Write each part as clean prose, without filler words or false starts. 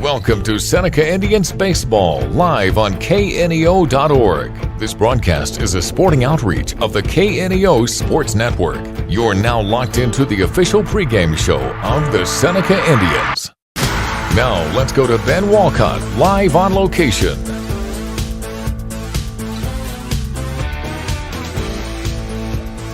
Welcome to Seneca Indians Baseball, live on KNEO.org. This broadcast is a sporting outreach of the KNEO Sports Network. You're now locked into the official pregame show of the Seneca Indians. Now, let's go to Ben Walcott, live on location.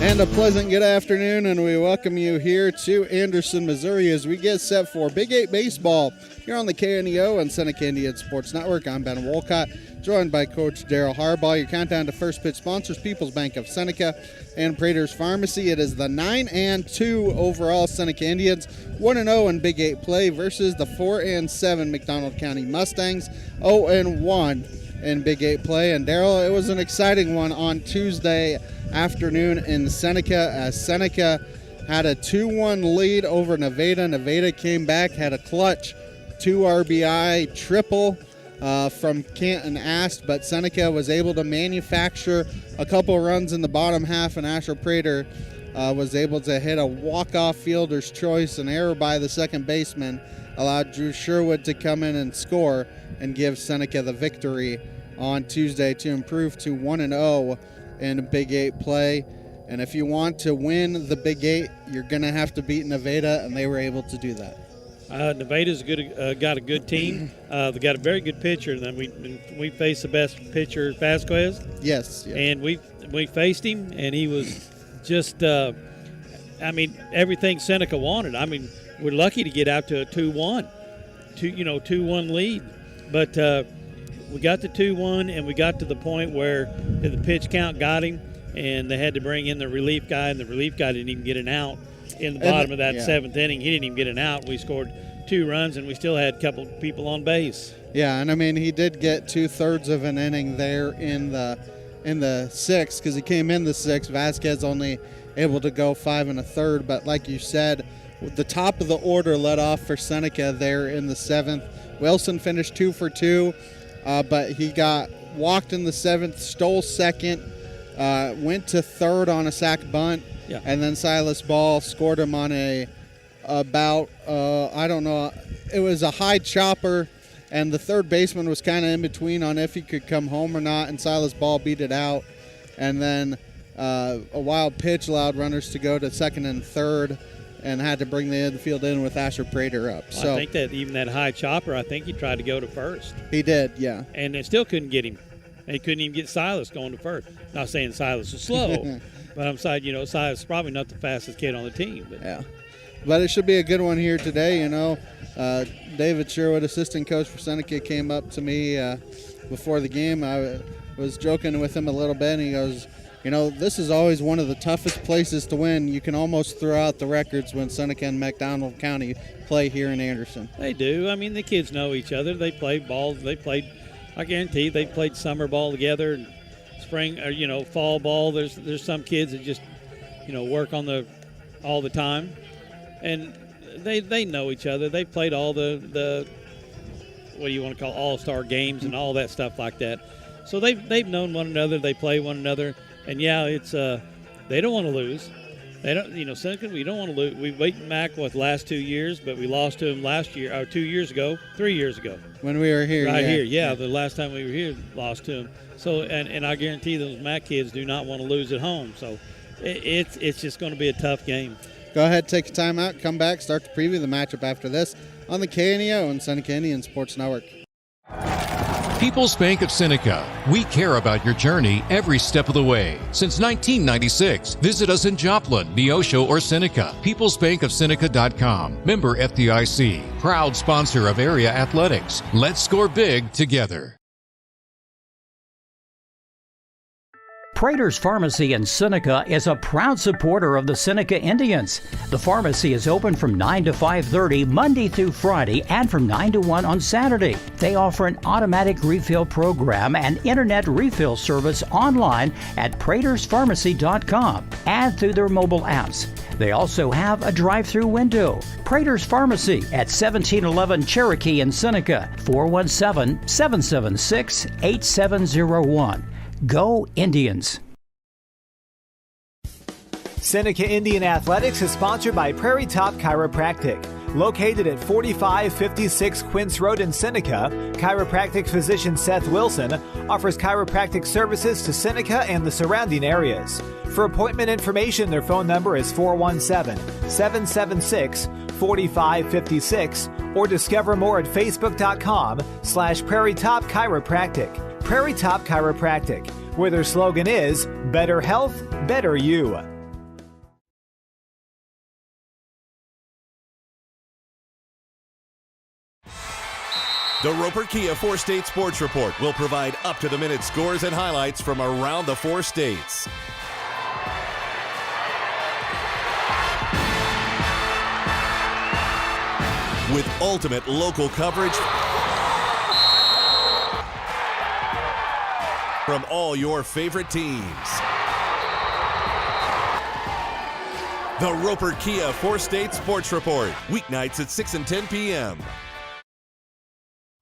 And a pleasant good afternoon, and we welcome you here to Anderson, Missouri, as we get set for Big 8 baseball here on the KNEO and Seneca Indian Sports Network. I'm Ben Walcott, joined by Coach Daryl Harbaugh. Your countdown to first pitch sponsors, People's Bank of Seneca and Prater's Pharmacy. It is the 9-2 overall Seneca Indians, 1-0 in Big 8 play versus the 4-7 McDonald County Mustangs, 0-1 in Big 8 play. And Daryl, it was an exciting one on Tuesday afternoon in Seneca, as Seneca had a 2-1 lead over Nevada. Nevada came back, had a clutch 2 RBI triple from Canton Ast, but Seneca was able to manufacture a couple runs in the bottom half, and Asher Prater was able to hit a walk-off fielder's choice. An error by the second baseman allowed Drew Sherwood to come in and score and give Seneca the victory on Tuesday to improve to 1-0 in Big 8 play. And if you want to win the Big 8, you're going to have to beat Nevada, and they were able to do that. Nevada's got a good team. They got a very good pitcher. Then we faced the best pitcher, Vasquez. Yes. And we faced him, and he was just, everything Seneca wanted. I mean, we're lucky to get out to a 2-1 lead. But we got to 2-1, and we got to the point where the pitch count got him, and they had to bring in the relief guy, and the relief guy didn't even get an out in the bottom of that seventh inning. He didn't even get an out. We scored 2 runs, and we still had a couple people on base. Yeah, and I mean, he did get 2/3 of an inning there in the sixth, because he came in the sixth. Vasquez only able to go 5 1/3, but like you said, the top of the order led off for Seneca there in the seventh. Wilson finished 2 for 2. But he got walked in the seventh, stole second, went to third on a sac bunt, and then Silas Ball scored him on it was a high chopper, and the third baseman was kind of in between on if he could come home or not, and Silas Ball beat it out. And then a wild pitch allowed runners to go to second and third, and had to bring the infield in with Asher Prater up. Well, so I think that even that high chopper, I think he tried to go to first. He did, yeah. And they still couldn't get him. They couldn't even get Silas going to first. Not saying Silas is slow, but I'm saying, Silas is probably not the fastest kid on the team. But. Yeah. But it should be a good one here today, David Sherwood, assistant coach for Seneca, came up to me before the game. I was joking with him a little bit, and he goes, this is always one of the toughest places to win. You can almost throw out the records when Seneca and McDonald County play here in Anderson. They do. I mean, the kids know each other. They play ball. I guarantee they played summer ball together, and spring or, fall ball. There's some kids that just, work on all the time. And they know each other. They played all the what do you want to call all-star games and all that stuff like that. So they've known one another. They play one another. And, it's they don't want to lose. They don't, Seneca, we don't want to lose. We beat Mac, the last 2 years, but we lost to him last year, or 3 years ago. When we were here. Right here, the last time we were here, lost to him. So, and I guarantee those Mac kids do not want to lose at home. So it's just going to be a tough game. Go ahead, take a timeout, come back, start to preview the matchup after this on the KNEO and Seneca Indian Sports Network. People's Bank of Seneca. We care about your journey every step of the way. Since 1996, visit us in Joplin, Neosho, or Seneca. PeoplesBankOfSeneca.com. Member FDIC. Proud sponsor of area athletics. Let's score big together. Prater's Pharmacy in Seneca is a proud supporter of the Seneca Indians. The pharmacy is open from 9 to 5:30 Monday through Friday and from 9 to 1 on Saturday. They offer an automatic refill program and internet refill service online at praterspharmacy.com and through their mobile apps. They also have a drive-through window. Prater's Pharmacy at 1711 Cherokee in Seneca, 417-776-8701. Go Indians! Seneca Indian Athletics is sponsored by Prairie Top Chiropractic. Located at 4556 Quince Road in Seneca, chiropractic physician Seth Wilson offers chiropractic services to Seneca and the surrounding areas. For appointment information, their phone number is 417-776-4556 or discover more at facebook.com/Prairie Top Chiropractic. Prairie Top Chiropractic, where their slogan is better health, better you. The Roper Kia 4-State Sports Report will provide up-to-the-minute scores and highlights from around the 4 states. With ultimate local coverage from all your favorite teams. The Roper Kia 4-State Sports Report, weeknights at 6 and 10 p.m.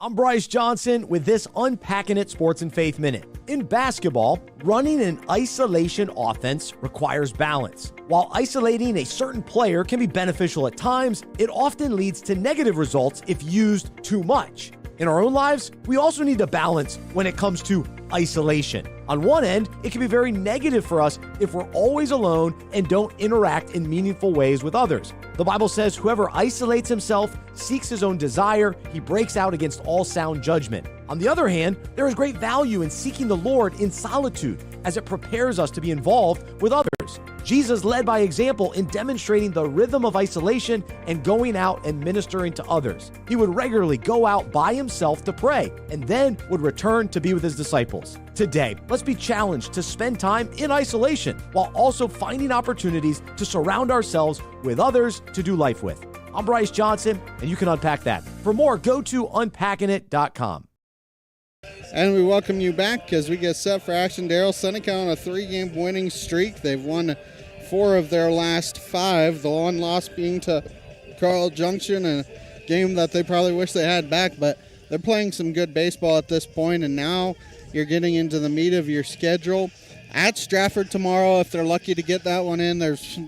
I'm Bryce Johnson with this Unpacking It Sports and Faith Minute. In basketball, running an isolation offense requires balance. While isolating a certain player can be beneficial at times, it often leads to negative results if used too much. In our own lives, we also need to balance when it comes to isolation. On one end, it can be very negative for us if we're always alone and don't interact in meaningful ways with others. The Bible says whoever isolates himself seeks his own desire, he breaks out against all sound judgment. On the other hand, there is great value in seeking the Lord in solitude as it prepares us to be involved with others. Jesus led by example in demonstrating the rhythm of isolation and going out and ministering to others. He would regularly go out by himself to pray and then would return to be with his disciples. Today, let's be challenged to spend time in isolation while also finding opportunities to surround ourselves with others to do life with. I'm Bryce Johnson, and you can unpack that. For more, go to unpackingit.com. And we welcome you back as we get set for action. Darrell, Seneca on a 3-game winning streak. They've won 4 of their last 5, the one loss being to Carl Junction, a game that they probably wish they had back, but they're playing some good baseball at this point, and now you're getting into the meat of your schedule. At Stratford tomorrow, if they're lucky to get that one in, there's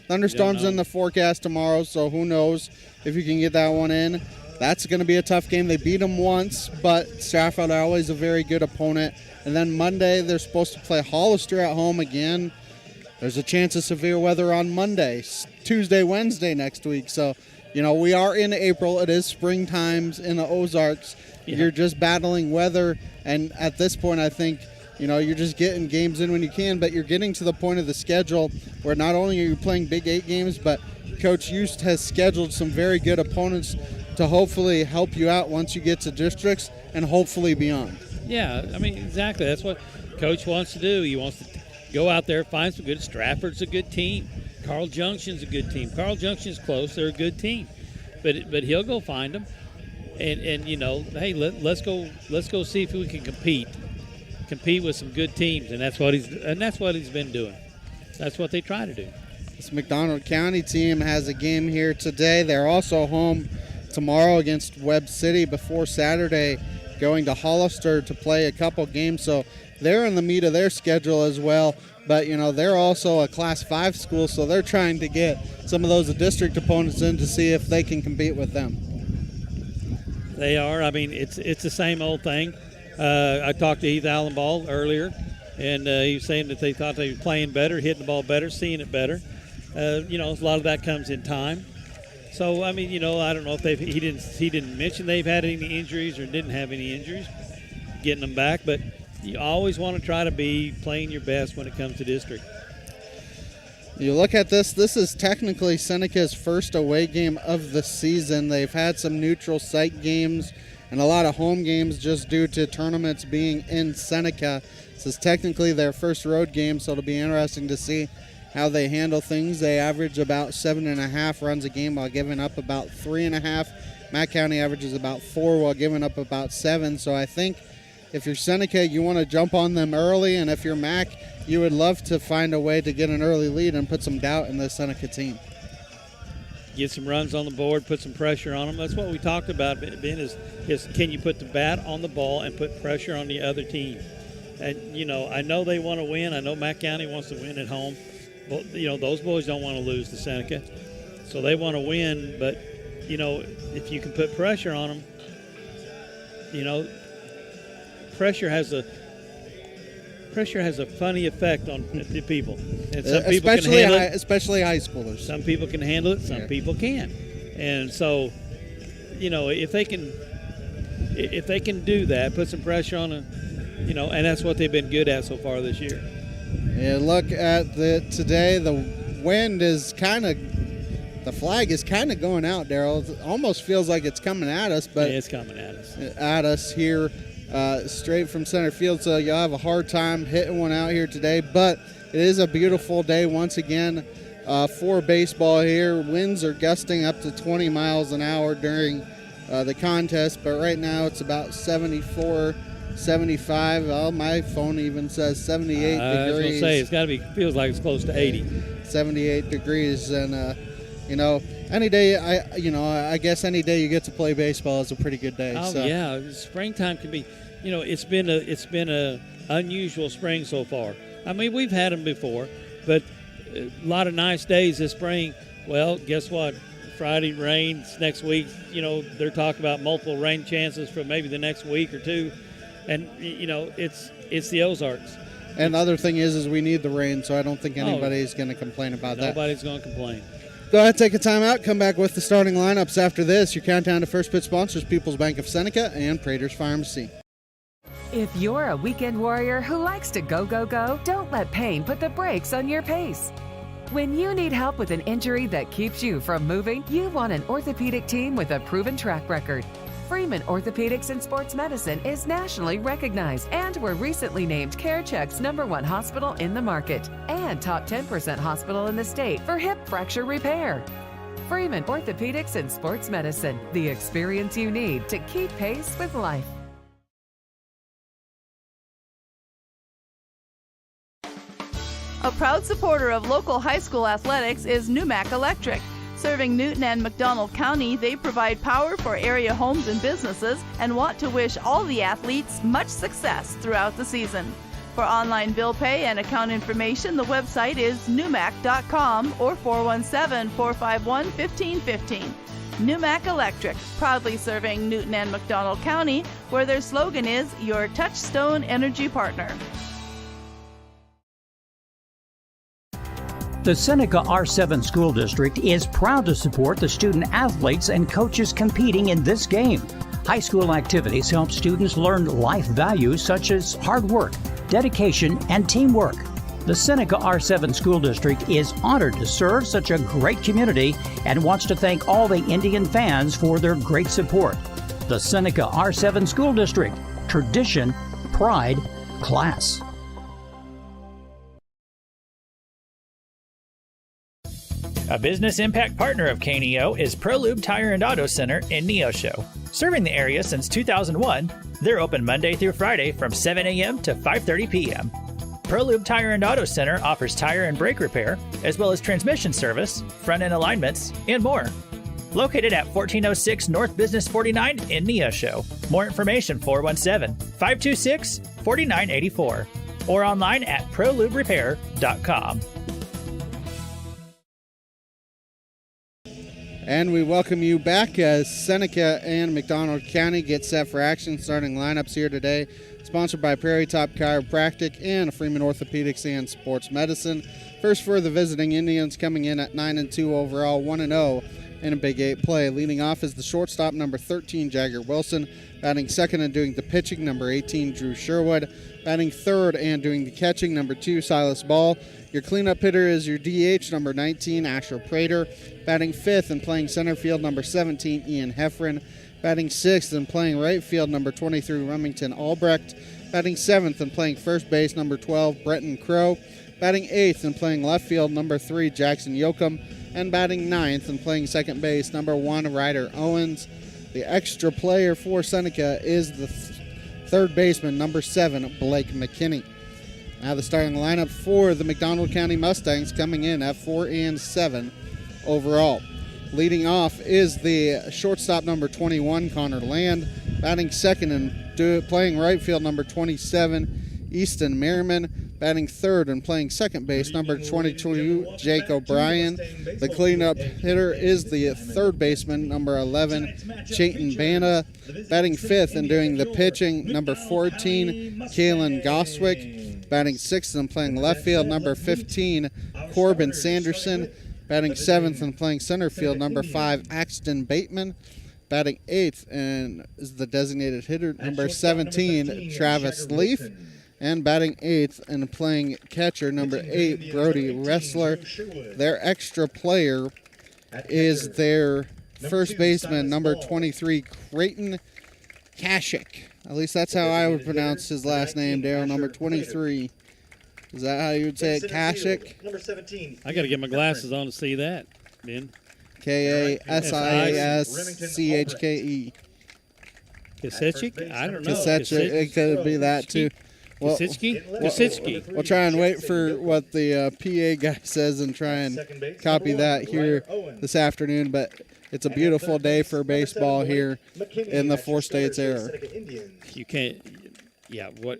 thunderstorms in the forecast tomorrow, so who knows if you can get that one in. That's going to be a tough game. They beat them once, but Stratford are always a very good opponent. And then Monday, they're supposed to play Hollister at home again. There's a chance of severe weather on Monday, Tuesday, Wednesday next week. So, we are in April. It is spring times in the Ozarks. Yeah. You're just battling weather. And at this point, I think, you're just getting games in when you can, but you're getting to the point of the schedule where not only are you playing Big 8 games, but Coach Yost has scheduled some very good opponents to hopefully help you out once you get to districts and hopefully beyond. Yeah, exactly. That's what Coach wants to do. He wants to go out there, find some good. Stratford's a good team. Carl Junction's a good team. Carl Junction's close. They're a good team. But he'll go find them. And hey, let's go see if we can compete with some good teams, and that's what he's been doing. That's what they try to do. This McDonald County team has a game here today. They're also home tomorrow against Webb City before Saturday going to Hollister to play a couple games, so they're in the meat of their schedule as well. But they're also a Class 5 school, so they're trying to get some of those district opponents in to see if they can compete with them. They are. It's the same old thing. I talked to Heath Allenball earlier, and he was saying that they thought they were playing better, hitting the ball better, seeing it better. A lot of that comes in time. So, I don't know if he didn't mention they've had any injuries or didn't have any injuries, getting them back. But you always want to try to be playing your best when it comes to district. You look at this is technically Seneca's first away game of the season. They've had some neutral site games and a lot of home games just due to tournaments being in Seneca. This is technically their first road game, so it'll be interesting to see how they handle things. They average about 7.5 runs a game while giving up about 3.5. Mack County averages about 4 while giving up about 7. So I think if you're Seneca, you want to jump on them early, and if you're Mack, you would love to find a way to get an early lead and put some doubt in the Seneca team. Get some runs on the board, put some pressure on them. That's what we talked about, Ben, is can you put the bat on the ball and put pressure on the other team? And, I know they want to win. I know Mack County wants to win at home. But, those boys don't want to lose to Seneca. So they want to win, but, if you can put pressure on them, pressure has a funny effect on the people. And some people can handle it. Especially high schoolers. Some people can handle it, some people can't. And so, if they can do that, put some pressure on them, and that's what they've been good at so far this year. Yeah, look at today. The wind is the flag is kind of going out, Daryl. It almost feels like it's coming at us, but it's coming at us. At us here, straight from center field. So you'll have a hard time hitting one out here today, but it is a beautiful day once again for baseball here. Winds are gusting up to 20 miles an hour during the contest, but right now it's about 74, 75. Well, my phone even says 78 degrees. I was going to say, feels like it's close to 80. 78 degrees, and any day, I guess any day you get to play baseball is a pretty good day. Oh so. Yeah, springtime can be, it's been a unusual spring so far. I mean, we've had them before, but a lot of nice days this spring. Well, guess what? Friday rains next week. They're talking about multiple rain chances for maybe the next week or two, and it's the Ozarks. And the other thing is we need the rain, so I don't think anybody's going to complain about that. Nobody's going to complain. Go ahead, take a timeout. Come back with the starting lineups after this. Your countdown to first pitch sponsors: People's Bank of Seneca and Prater's Pharmacy. If you're a weekend warrior who likes to go, go, go, don't let pain put the brakes on your pace. When you need help with an injury that keeps you from moving, you want an orthopedic team with a proven track record. Freeman Orthopedics and Sports Medicine is nationally recognized and were recently named CareCheck's #1 hospital in the market and top 10% hospital in the state for hip fracture repair. Freeman Orthopedics and Sports Medicine, the experience you need to keep pace with life. A proud supporter of local high school athletics is NewMac Electric. Serving Newton and McDonald County, they provide power for area homes and businesses and want to wish all the athletes much success throughout the season. For online bill pay and account information, the website is newmac.com or 417-451-1515. NewMac Electric, proudly serving Newton and McDonald County, where their slogan is your touchstone energy partner. The Seneca R7 School District is proud to support the student athletes and coaches competing in this game. High school activities help students learn life values such as hard work, dedication, and teamwork. The Seneca R7 School District is honored to serve such a great community and wants to thank all the Indian fans for their great support. The Seneca R7 School District: tradition, pride, class. A business impact partner of KNEO is ProLube Tire and Auto Center in Neosho. Serving the area since 2001, they're open Monday through Friday from 7 a.m. to 5:30 p.m. ProLube Tire and Auto Center offers tire and brake repair, as well as transmission service, front-end alignments, and more. Located at 1406 North Business 49 in Neosho. More information 417-526-4984 or online at proluberepair.com. And we welcome you back as Seneca and McDonald County get set for action. Starting lineups here today, sponsored by Prairie Top Chiropractic and Freeman Orthopedics and Sports Medicine. First for the visiting Indians, coming in at 9-2 overall, 1-0 in a Big 8 play. Leading off is the shortstop, number 13, Jagger Wilson. Batting second and doing the pitching, number 18, Drew Sherwood. Batting third and doing the catching, number 2, Silas Ball. Your cleanup hitter is your DH, number 19, Asher Prater. Batting fifth and playing center field, number 17, Ian Heffron. Batting sixth and playing right field, number 23, Remington Albrecht. Batting seventh and playing first base, number 12, Bretton Crow. Batting eighth and playing left field, number 3, Jackson Yoakum. And batting ninth and playing second base, number 1, Ryder Owens. The extra player for Seneca is the third baseman, number 7, Blake McKinney. Now the starting lineup for the McDonald County Mustangs, coming in at 4-7 overall. Leading off is the shortstop, number 21, Connor Land. Batting second and playing right field, number 27, Easton Merriman. Batting third and playing second base, number 22, Jake O'Brien. The cleanup hitter is the third baseman, number 11, Chayton Bana. Batting fifth and doing the pitching, number 14, Kalen Goswick. Batting sixth and playing left field, number 15, Corbin Sanderson. Batting seventh and playing center field, number 5, Axton Bateman. Batting eighth and is the designated hitter, number 17, Travis Leaf. And batting eighth and playing catcher, number 8, Brody Wrestler. Their extra player is their first baseman, number 23, Creighton Kashik. At least that's how I would pronounce his last name, Daryl, number 23. Is that how you would say it, Kashik? Number 17. I got to get my glasses on to see that, Ben. Kasischke. Kasechik? I don't know. Kasechik, it could be that too. Well, Kasechki? We'll try and wait for what the PA guy says and try and copy that here this afternoon. But it's a beautiful day for baseball here in the four states area. You can't, what?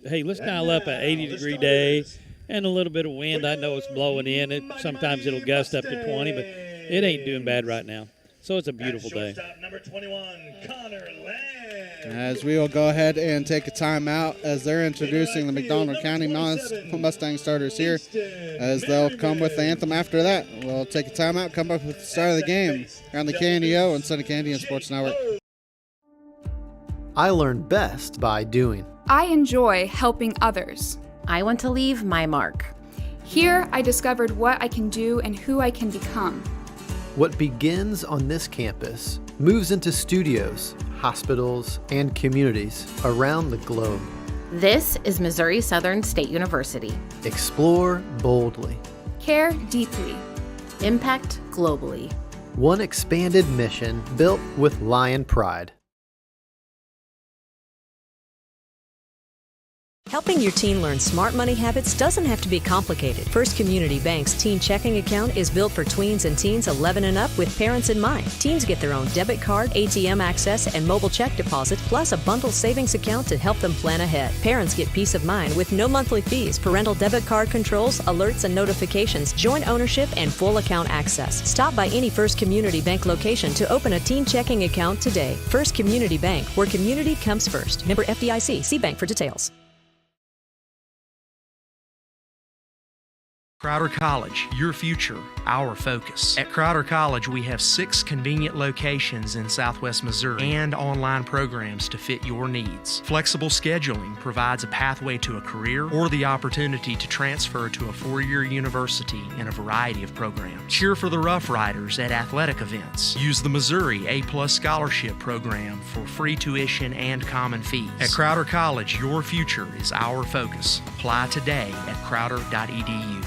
Hey, let's dial up an 80-degree day and a little bit of wind. I know it's blowing in. Sometimes it'll gust up to 20, but it ain't doing bad right now. So it's a beautiful day. Number 21, Connor Lamb. As we will go ahead and take a timeout as they're introducing the McDonald County Mustang starters here, as they'll come with the anthem after that. We'll take a timeout, come up with the start of the game on the KNEO and Seneca Indian Sports Network. I learn best by doing. I enjoy helping others. I want to leave my mark. Here, I discovered what I can do and who I can become. What begins on this campus moves into studios, hospitals, and communities around the globe. This is Missouri Southern State University. Explore boldly. Care deeply. Impact globally. One expanded mission built with lion pride. Helping your teen learn smart money habits doesn't have to be complicated. First Community Bank's teen checking account is built for tweens and teens 11 and up with parents in mind. Teens get their own debit card, ATM access, and mobile check deposit, plus a bundled savings account to help them plan ahead. Parents get peace of mind with no monthly fees, parental debit card controls, alerts and notifications, joint ownership, and full account access. Stop by any First Community Bank location to open a teen checking account today. First Community Bank, where community comes first. Member FDIC. See bank for details. Crowder College, your future, our focus. At Crowder College, we have 6 convenient locations in Southwest Missouri and online programs to fit your needs. Flexible scheduling provides a pathway to a career or the opportunity to transfer to a 4-year university in a variety of programs. Cheer for the Rough Riders at athletic events. Use the Missouri A+ Scholarship Program for free tuition and common fees. At Crowder College, your future is our focus. Apply today at crowder.edu.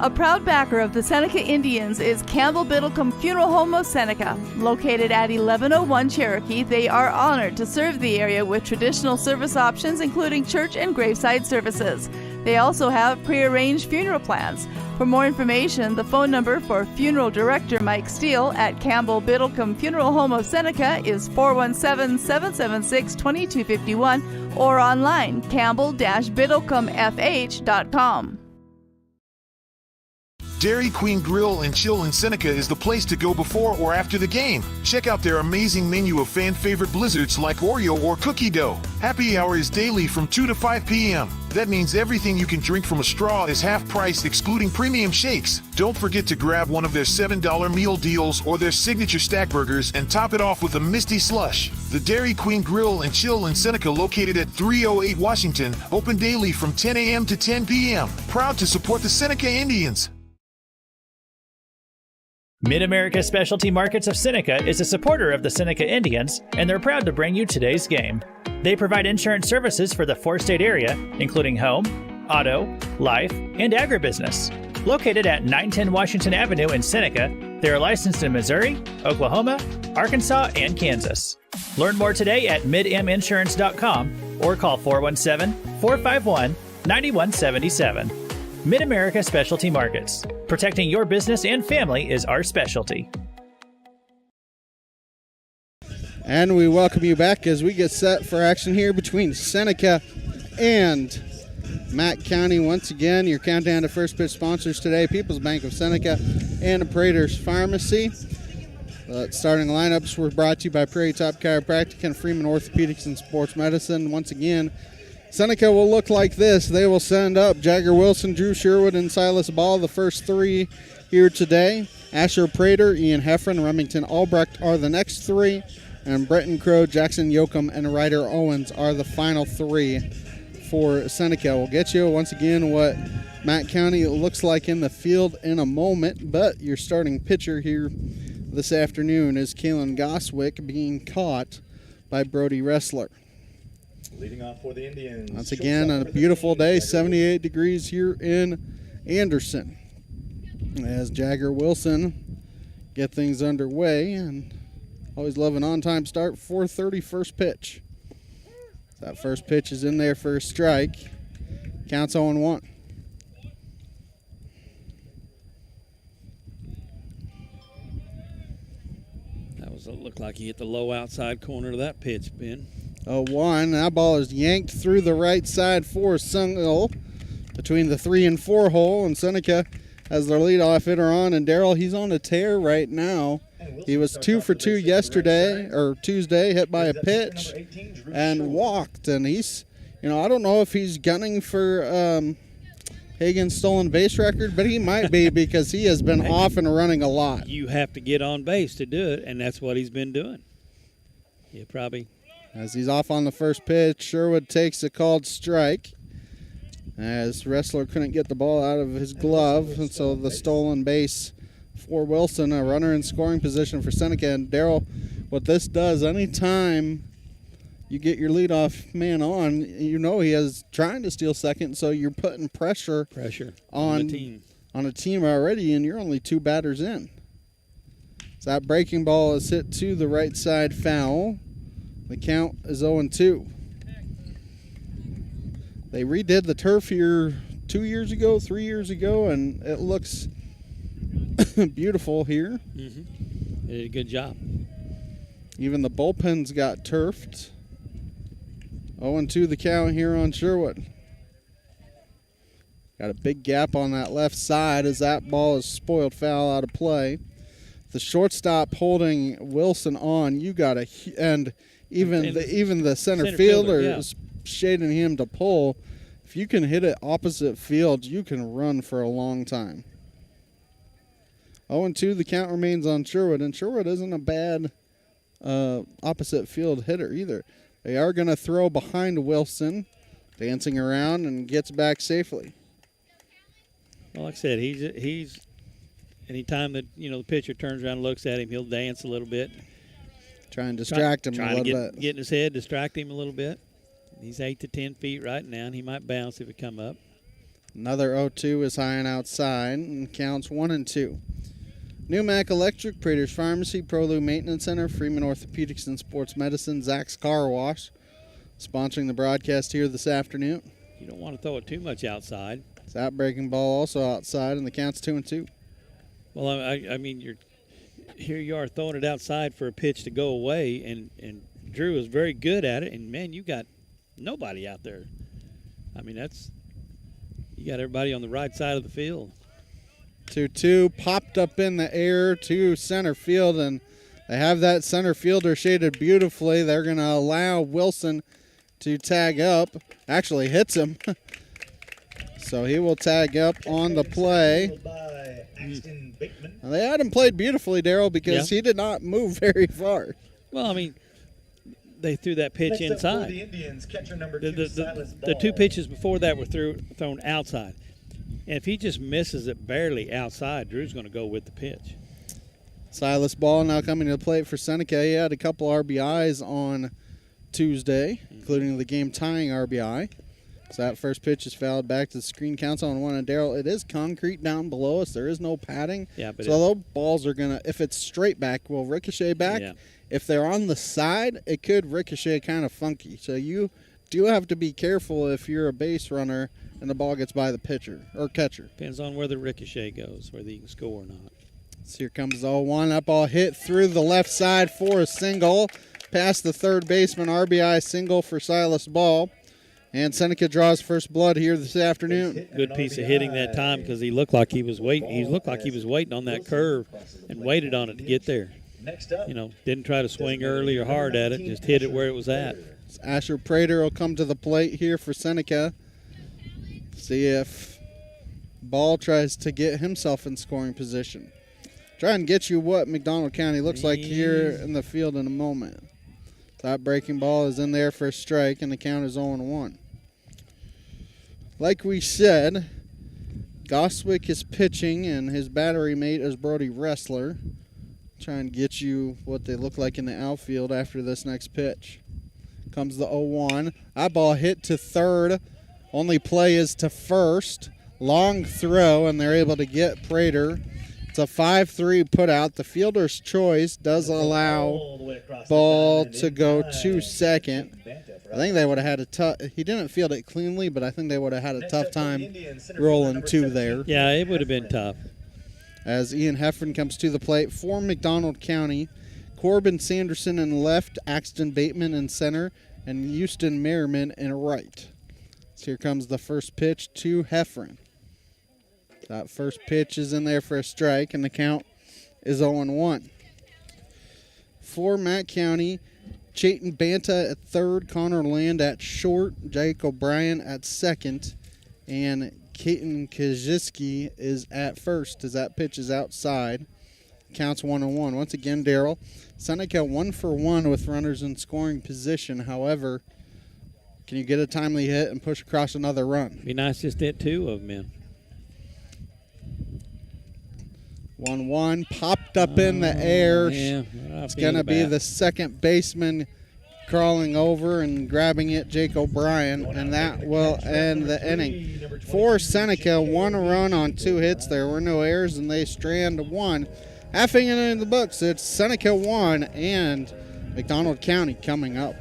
A proud backer of the Seneca Indians is Campbell Biddlecombe Funeral Home of Seneca. Located at 1101 Cherokee, they are honored to serve the area with traditional service options, including church and graveside services. They also have prearranged funeral plans. For more information, the phone number for Funeral Director Mike Steele at Campbell Biddlecombe Funeral Home of Seneca is 417-776-2251 or online campbell-biddlecomefh.com. Dairy Queen Grill and Chill in Seneca is the place to go before or after the game. Check out their amazing menu of fan-favorite blizzards like Oreo or cookie dough. Happy hour is daily from 2 to 5 p.m. That means everything you can drink from a straw is half price, excluding premium shakes. Don't forget to grab one of their $7 meal deals or their signature stack burgers and top it off with a Misty Slush. The Dairy Queen Grill and Chill in Seneca, located at 308 Washington, open daily from 10 a.m. to 10 p.m. Proud to support the Seneca Indians. Mid-America Specialty Markets of Seneca is a supporter of the Seneca Indians, and they're proud to bring you today's game. They provide insurance services for the 4-state area, including home, auto, life, and agribusiness. Located at 910 Washington Avenue in Seneca, they are licensed in Missouri, Oklahoma, Arkansas, and Kansas. Learn more today at midminsurance.com or call 417-451-9177. Mid-America Specialty Markets. Protecting your business and family is our specialty. And we welcome you back as we get set for action here between Seneca and Mack County. Once again, your countdown to first pitch sponsors today, People's Bank of Seneca and Prater's Pharmacy. Starting lineups were brought to you by Prairie Top Chiropractic and Freeman Orthopedics and Sports Medicine. Once again, Seneca will look like this. They will send up Jagger Wilson, Drew Sherwood, and Silas Ball, the first three here today. Asher Prater, Ian Heffron, Remington Albrecht are the next three. And Bretton Crow, Jackson Yoakum, and Ryder Owens are the final three for Seneca. We'll get you once again what Mack County looks like in the field in a moment, but your starting pitcher here this afternoon is Kalen Goswick, being caught by Brody Ressler. Leading off for the Indians. Once again, a beautiful day, 78 degrees here in Anderson. As Jagger Wilson get things underway, and always love an on-time start, 4:30 first pitch. That first pitch is in there for a strike. Counts 0-1. Looked like he hit the low outside corner of that pitch, Ben. 0-1. That ball is yanked through the right side for a single between the 3 and 4 hole, and Seneca has their leadoff hitter on. And Darrell, he's on a tear right now. He was 2 for 2 yesterday or Tuesday, hit by a pitch and walked. And he's, I don't know if he's gunning for Hagen's stolen base record, but he might be because he has been off and running a lot. You have to get on base to do it, and that's what he's been doing. Yeah, probably. As he's off on the first pitch, Sherwood takes a called strike as Ressler couldn't get the ball out of his glove, and so the stolen base for Wilson, a runner in scoring position for Seneca. And Darrell, what this does, anytime you get your leadoff man on, he is trying to steal second, so you're putting pressure on a team already, and you're only 2 batters in. So that breaking ball is hit to the right side foul. The count is 0-2. They redid the turf here 3 years ago, and it looks beautiful here. Mm-hmm. They did a good job. Even the bullpens got turfed. 0-2 the count here on Sherwood. Got a big gap on that left side as that ball is spoiled foul out of play. The shortstop holding Wilson on, and even the center fielder is shading him to pull. If you can hit it opposite field, you can run for a long time. 0-2 the count remains on Sherwood, and Sherwood isn't a bad opposite field hitter either. They are going to throw behind Wilson, dancing around, and gets back safely. Well, like I said, he's anytime that the pitcher turns around and looks at him, he'll dance a little bit. Try and distract him a little bit. Get in his head, distract him a little bit. He's 8 to 10 feet right now, and he might bounce if it come up. Another 0-2 is high and outside, and counts 1-2. New Mack Electric, Prater's Pharmacy, ProLou Maintenance Center, Freeman Orthopedics and Sports Medicine, Zach's Car Wash, sponsoring the broadcast here this afternoon. You don't want to throw it too much outside. That breaking ball also outside, and the count's 2-2. Well, I mean, here you are throwing it outside for a pitch to go away, and Drew is very good at it, and, man, you got nobody out there. I mean, you got everybody on the right side of the field. 2-2, popped up in the air to center field, and they have that center fielder shaded beautifully. They're going to allow Wilson to tag up. Actually hits him. So he will tag up on the play. Now, they had him played beautifully, Darrell, because he did not move very far. Well, I mean, they threw that pitch inside. The Indians, catcher number 2, the 2 pitches before that were thrown outside. And if he just misses it barely outside, Drew's going to go with the pitch. Silas Ball now coming to the plate for Seneca. He had a couple RBIs on Tuesday, including the game-tying RBI. So that first pitch is fouled back to the screen. Counts on 1. And Darrell, it is concrete down below us. There is no padding. Yeah, but so those balls are going to, if it's straight back, will ricochet back. Yeah. If they're on the side, it could ricochet kind of funky. So you do have to be careful if you're a base runner and the ball gets by the pitcher or catcher. Depends on where the ricochet goes, whether you can score or not. So here comes the 0-1. That ball hit through the left side for a single. past the third baseman, RBI single for Silas Ball. And Seneca draws first blood here this afternoon. Good piece of hitting that time because he looked like he was waiting. He looked like he was waiting on that curve and waited on it to get there. You know, didn't try to swing early or hard at it, just hit it where it was at. Asher Prater will come to the plate here for Seneca. See if Ball tries to get himself in scoring position. Try and get you what McDonald County looks like here in the field in a moment. That breaking ball is in there for a strike, and the count is 0-1. Like we said, Goswick is pitching, and his battery mate is Brody Wrestler. Try and get you what they look like in the outfield after this next pitch. Comes the 0-1. That ball hit to third. Only play is to first. Long throw, and they're able to get Prater. It's a 5-3 put out. The fielder's choice does allow Ball to go to second. I think they would have had a tough. He didn't field it cleanly, but I think they would have had a tough time rolling two there. Yeah, it would have been tough. As Ian Heffron comes to the plate for McDonald County, Corbin Sanderson in left, Axton Bateman in center, and Houston Merriman in right. So here comes the first pitch to Heffron. That first pitch is in there for a strike, and the count is 0-1. For Matt County, Chayton Banta at third, Connor Land at short, Jake O'Brien at second, and Kaiten Kajiski is at first as that pitch is outside. Counts 1-1. Once again, Darrell, Seneca 1 for 1 with runners in scoring position. However, can you get a timely hit and push across another run? Be nice just to hit two of them in. 1-1, popped up in the air. Yeah, it's going to be the second baseman crawling over and grabbing it, Jake O'Brien, and that will end the inning. For Seneca, 1 run on 2 hits. There were no errors, and they strand 1. Half inning in the books, it's Seneca 1 and McDonald County coming up.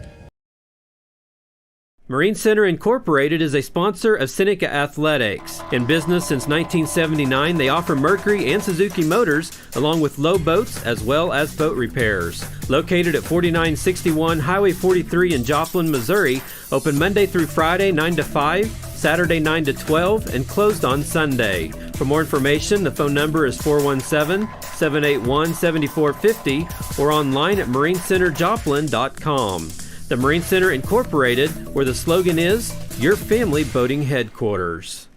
Marine Center Incorporated is a sponsor of Seneca Athletics. In business since 1979, they offer Mercury and Suzuki motors, along with low boats as well as boat repairs. Located at 4961 Highway 43 in Joplin, Missouri, open Monday through Friday 9 to 5, Saturday 9 to 12, and closed on Sunday. For more information, the phone number is 417-781-7450 or online at marinecenterjoplin.com. The Marine Center Incorporated, where the slogan is, your family boating headquarters.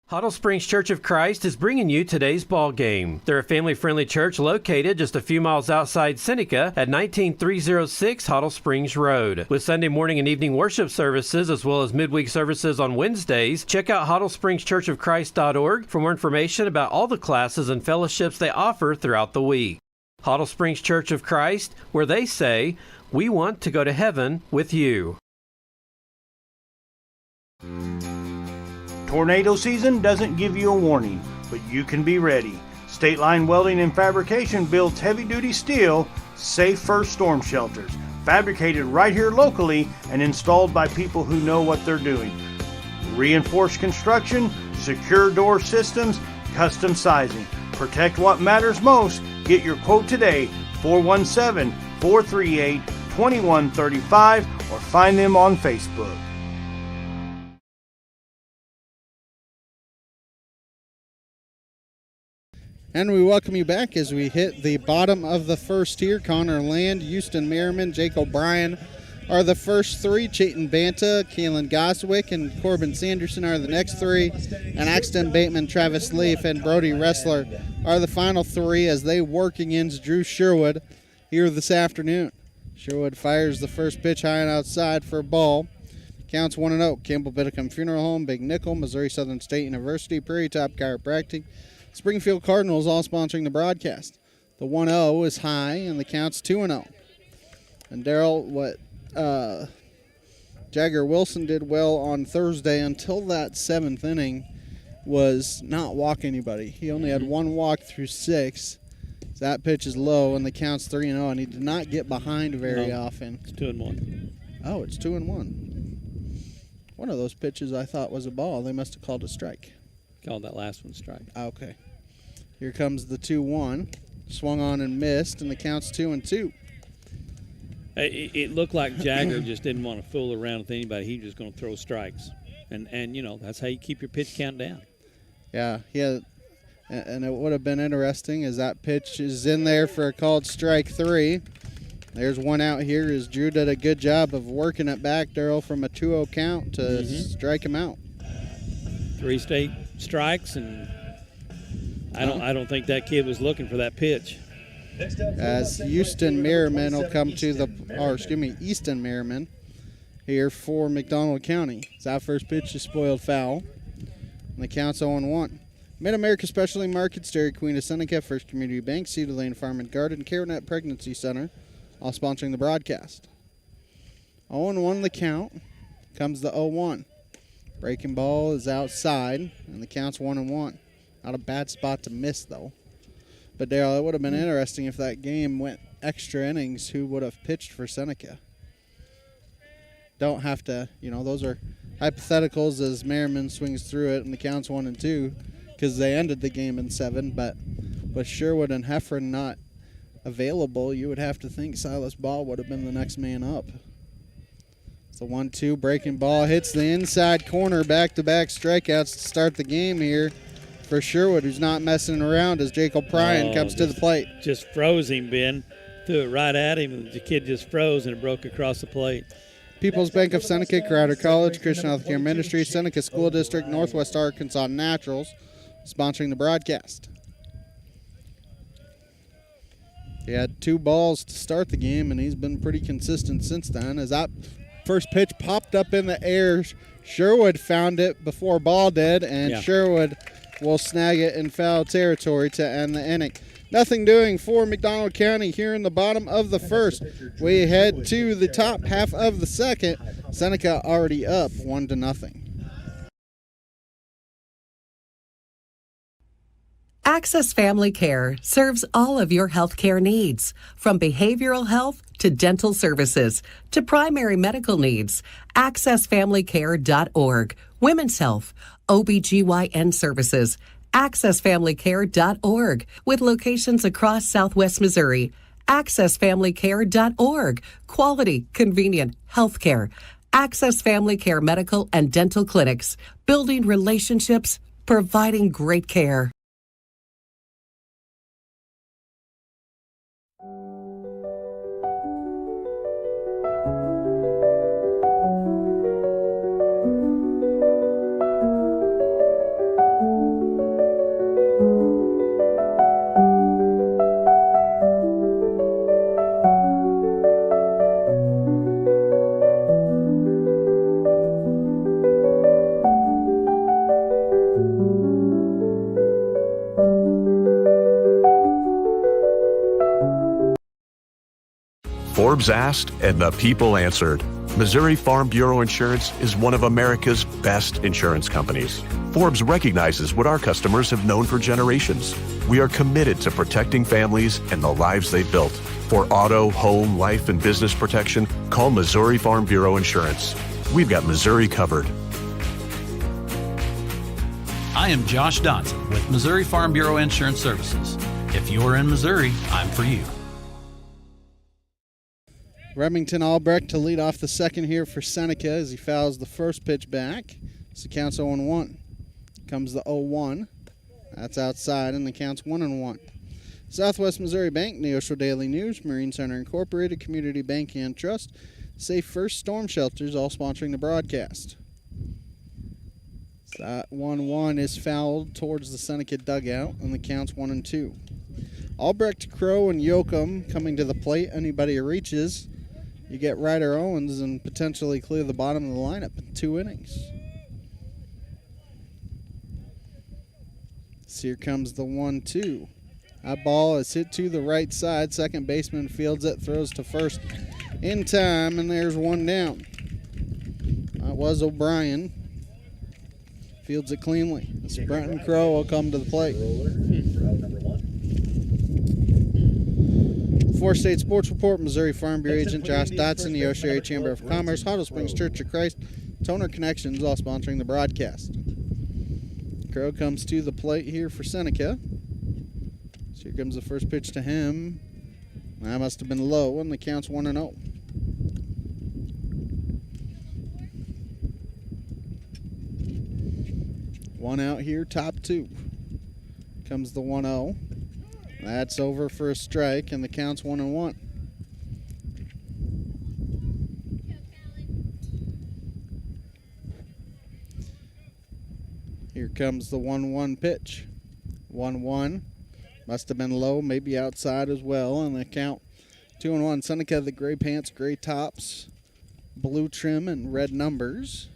Huddle Springs Church of Christ is bringing you today's ball game. They're a family-friendly church located just a few miles outside Seneca at 19306 Huddle Springs Road. With Sunday morning and evening worship services as well as midweek services on Wednesdays, check out HuddleSpringsChurchofChrist.org for more information about all the classes and fellowships they offer throughout the week. Huddle Springs Church of Christ, where they say, we want to go to heaven with you. Tornado season doesn't give you a warning, but you can be ready. State Line Welding and Fabrication builds heavy-duty steel, safe first storm shelters, fabricated right here locally and installed by people who know what they're doing. Reinforced construction, secure door systems, custom sizing. Protect what matters most. Get your quote today, 417-438-2135, or find them on Facebook. And we welcome you back as we hit the bottom of the first here. Connor Land, Houston Merriman, Jake O'Brien are the first three. Chayton Banta, Kalen Goswick, and Corbin Sanderson are the next three. And Axton Bateman, Travis Leaf, and Brody Wrestler are the final three as they work against Drew Sherwood here this afternoon. Sherwood fires the first pitch high and outside for a ball. Counts 1-0. Campbell Biddicombe Funeral Home, Big Nickel, Missouri Southern State University, Prairie Top Chiropractic, Springfield Cardinals all sponsoring the broadcast. The 1-0 is high, and the count's 2-0. And Darrell, what Jagger Wilson did well on Thursday until that seventh inning was not walk anybody. He only had one walk through 6. So that pitch is low, and the count's 3-0, and he did not get behind very often. It's 2-1. Oh, it's 2-1. One of those pitches I thought was a ball. They must have called a strike. Called that last one strike. Okay. Here comes the 2-1. Swung on and missed, and the count's 2-2. It looked like Jagger just didn't want to fool around with anybody. He was just going to throw strikes. And that's how you keep your pitch count down. Yeah, and it would have been interesting as that pitch is in there for a called strike 3. There's one out here as Drew did a good job of working it back, Daryl, from a 2-0 count to strike him out. 3 straight strikes, and I don't think that kid was looking for that pitch. As Easton Merriman here for McDonald County. As that first pitch is spoiled foul. And the count's 0-1. Mid-America Specialty Markets, Dairy Queen of Seneca, First Community Bank, Cedar Lane Farm and Garden, CareNet Pregnancy Center, all sponsoring the broadcast. 0-1 the count. Comes the 0-1. Breaking ball is outside, and the count's 1-1. Not a bad spot to miss, though. But, Daryl, it would have been interesting if that game went extra innings. Who would have pitched for Seneca? Don't have to, those are hypotheticals as Merriman swings through it, and the count's 1-2 because they ended the game in 7. But with Sherwood and Heffron not available, you would have to think Silas Ball would have been the next man up. It's a 1-2 breaking ball, hits the inside corner, back-to-back strikeouts to start the game here for Sherwood, who's not messing around as Jacob Pryan comes to the plate. Just froze him, Ben. Threw it right at him, and the kid just froze, and it broke across the plate. People's Bank of Seneca, Crowder College, Christian Healthcare Ministry, Seneca School District, Northwest Arkansas Naturals, sponsoring the broadcast. He had 2 balls to start the game, and he's been pretty consistent since then. As that first pitch popped up in the air, Sherwood found it before Ball did, and Sherwood will snag it in foul territory to end the inning. Nothing doing for McDonald County here in the bottom of the first. We head to the top half of the second. Seneca already up 1-0. Access Family Care serves all of your health care needs, from behavioral health to dental services to primary medical needs. AccessFamilyCare.org. Women's health, OBGYN services. AccessFamilyCare.org, with locations across Southwest Missouri. AccessFamilyCare.org, quality, convenient health care. Access Family Care medical and dental clinics, building relationships, providing great care. Forbes asked, and the people answered. Missouri Farm Bureau Insurance is one of America's best insurance companies. Forbes recognizes what our customers have known for generations. We are committed to protecting families and the lives they built. For auto, home, life, and business protection, call Missouri Farm Bureau Insurance. We've got Missouri covered. I am Josh Dotson with Missouri Farm Bureau Insurance Services. If you're in Missouri, I'm for you. Remington Albrecht to lead off the second here for Seneca as he fouls the first pitch back. So the count's 0-1. Comes the 0-1. That's outside, and the count's 1-1. Southwest Missouri Bank, Neosho Daily News, Marine Center Incorporated, Community Bank and Trust, Safe First Storm Shelters, all sponsoring the broadcast. So that 1-1 is fouled towards the Seneca dugout, and the count's 1-2. Albrecht, Crow, and Yoakum coming to the plate. Anybody who reaches, you get Ryder Owens and potentially clear the bottom of the lineup in 2 innings. So here comes the 1-2. That ball is hit to the right side. Second baseman fields it, throws to first in time, and there's one down. That was O'Brien. Fields it cleanly. This Brenton Crow will come to the plate. 4-State Sports Report, Missouri Farm Bureau Agent Josh Dotson, the Neosho Area Chamber of Commerce, Huddle Springs Church of Christ, Toner Connections, all sponsoring the broadcast. Crow comes to the plate here for Seneca. So here comes the first pitch to him. That must have been low, and the count's 1-0. One out here, top 2. Comes the 1-0. That's over for a strike, and the count's 1-1. Here comes the 1-1 pitch. 1-1. Must have been low, maybe outside as well, and the count 2-1. Seneca, the gray pants, gray tops, blue trim, and red numbers.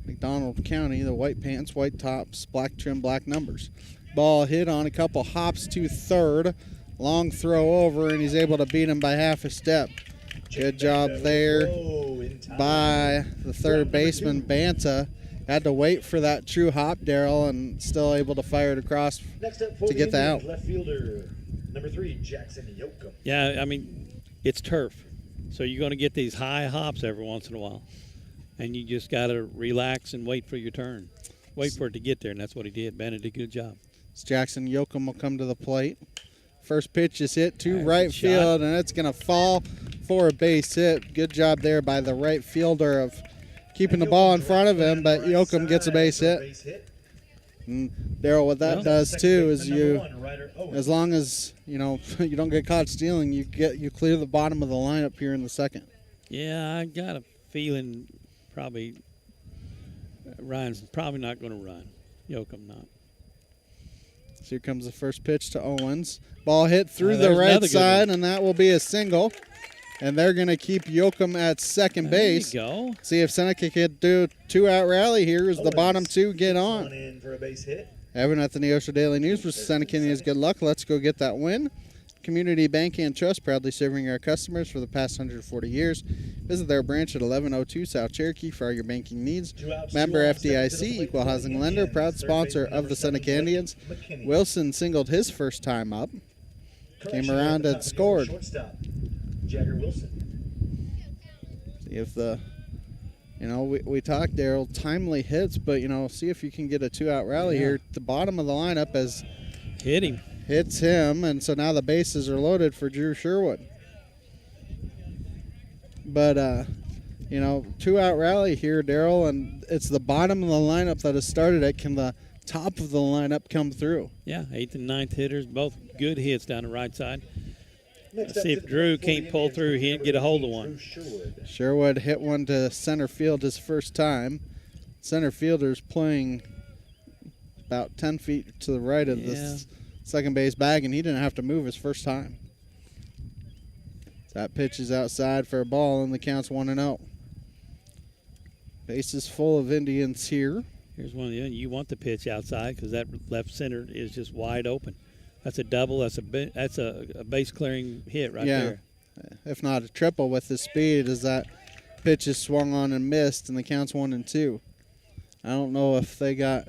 McDonald County, the white pants, white tops, black trim, black numbers. Ball hit on a couple hops to third. Long throw over, and he's able to beat him by half a step. Good job there by the third baseman, Banta. Had to wait for that true hop, Daryl, and still able to fire it across to get the out. Left fielder, number 3, Jackson Yoakum. Yeah, I mean, it's turf. So you're going to get these high hops every once in a while. And you just got to relax and wait for your turn. Wait for it to get there, and that's what he did. Bennett did a good job. Jackson Yoakum will come to the plate. First pitch is hit to right field, and it's going to fall for a base hit. Good job there by the right fielder of keeping the ball in front of him, but Yoakum gets a base hit. And Daryl, what that does too is as long as you don't get caught stealing, you clear the bottom of the lineup here in the second. Yeah, I got a feeling Ryan's probably not going to run. Yoakum not. So here comes the first pitch to Owens. Ball hit through the right side, and that will be a single. And they're going to keep Yoakum at second base. There you go. See if Seneca can do a 2-out rally here as the bottom 2 get on. In for a base hit. Evan at the Neosho Daily News with Seneca Indians. Good luck. Let's go get that win. Community Bank and Trust, proudly serving our customers for the past 140 years. Visit their branch at 1102 South Cherokee for all your banking needs. Member FDIC, equal housing lender, proud sponsor of the Seneca Indians. Wilson singled his first time up. Came around and scored. Jagger Wilson. See if we talked, Daryl, timely hits, but, see if you can get a 2-out rally here. The bottom of the lineup as hits him, and so now the bases are loaded for Drew Sherwood. But, 2-out rally here, Daryl, and it's the bottom of the lineup that has started it. Can the top of the lineup come through? Yeah, 8th and 9th hitters, both good hits down the right side. Let's see if Drew can't pull through here and get a hold of one. Sherwood hit one to center field his first time. Center fielder's playing about 10 feet to the right of the second base bag, and he didn't have to move his first time. That pitch is outside for a ball, and the count's 1-0. Base is full of Indians here. Here's one of the you want the pitch outside because that left center is just wide open. That's a double. That's a base clearing hit right there. If not a triple with the speed, as that pitch is swung on and missed, and the count's 1-2. I don't know if they got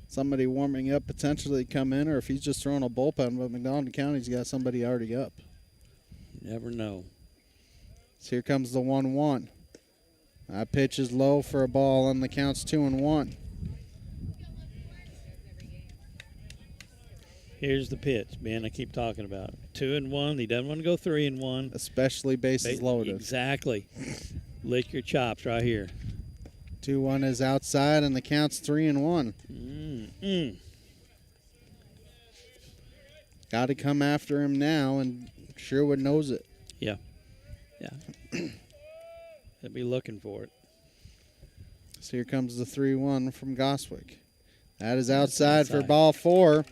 somebody warming up potentially come in, or if he's just throwing a bullpen. But McDonald County's got somebody already up. Never know. So here comes the 1-1. That pitch is low for a ball, and the count's 2-1. Here's the pitch, Ben. I keep talking about it. 2-1. He doesn't want to go 3-1. Especially bases loaded. Exactly. Lick your chops right here. 2-1 is outside, and the count's 3-1. Got to come after him now, and Sherwood knows it. Yeah. They'll be looking for it. So here comes the 3-1 from Goswick. That is outside for ball 4.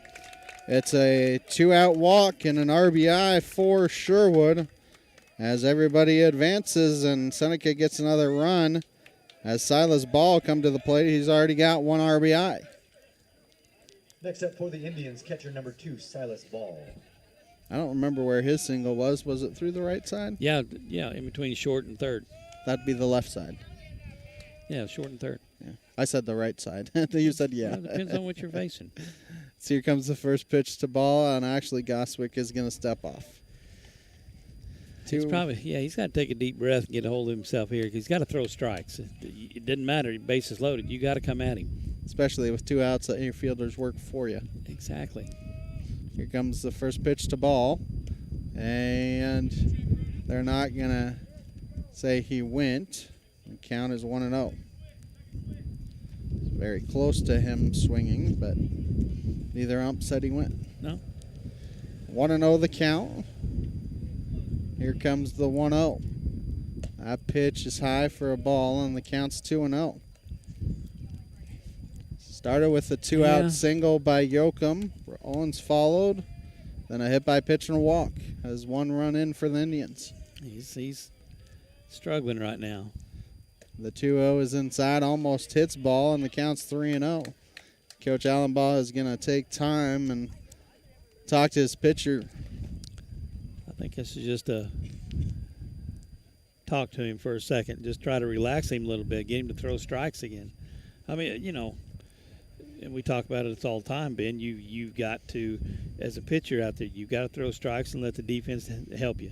It's a 2-out walk and an RBI for Sherwood as everybody advances, and Seneca gets another run. As Silas Ball come to the plate, he's already got 1 RBI. Next up for the Indians, catcher number 2, Silas Ball. I don't remember where his single was. Was it through the right side? Yeah, in between short and third. That'd be the left side. Yeah, short and third. Yeah, I said the right side. You said yeah. Well, it depends on what you're facing. So here comes the first pitch to Ball, and actually Goswick is going to step off. He's got to take a deep breath and get a hold of himself here because he's got to throw strikes. It doesn't matter. Base is loaded. You got to come at him. Especially with 2 outs, that your fielders work for you. Exactly. Here comes the first pitch to Ball, and they're not going to say he went. The count is 1-0. very close to him swinging, but neither ump said he went. No. 1-0 the count. Here comes the 1-0. That pitch is high for a ball, and the count's 2-0. Started with a 2-out single by Yoakum. Owens followed. Then a hit by pitch and a walk. Has 1 run in for the Indians. He's struggling right now. The 2-0 is inside, almost hits ball, and the count's 3-0. Coach Allenbaugh is going to take time and talk to his pitcher. I think this is just a talk to him for a second. Just try to relax him a little bit, get him to throw strikes again. I mean, you know, and we talk about it all the time, Ben. You've got to, as a pitcher out there, you've got to throw strikes and let the defense help you.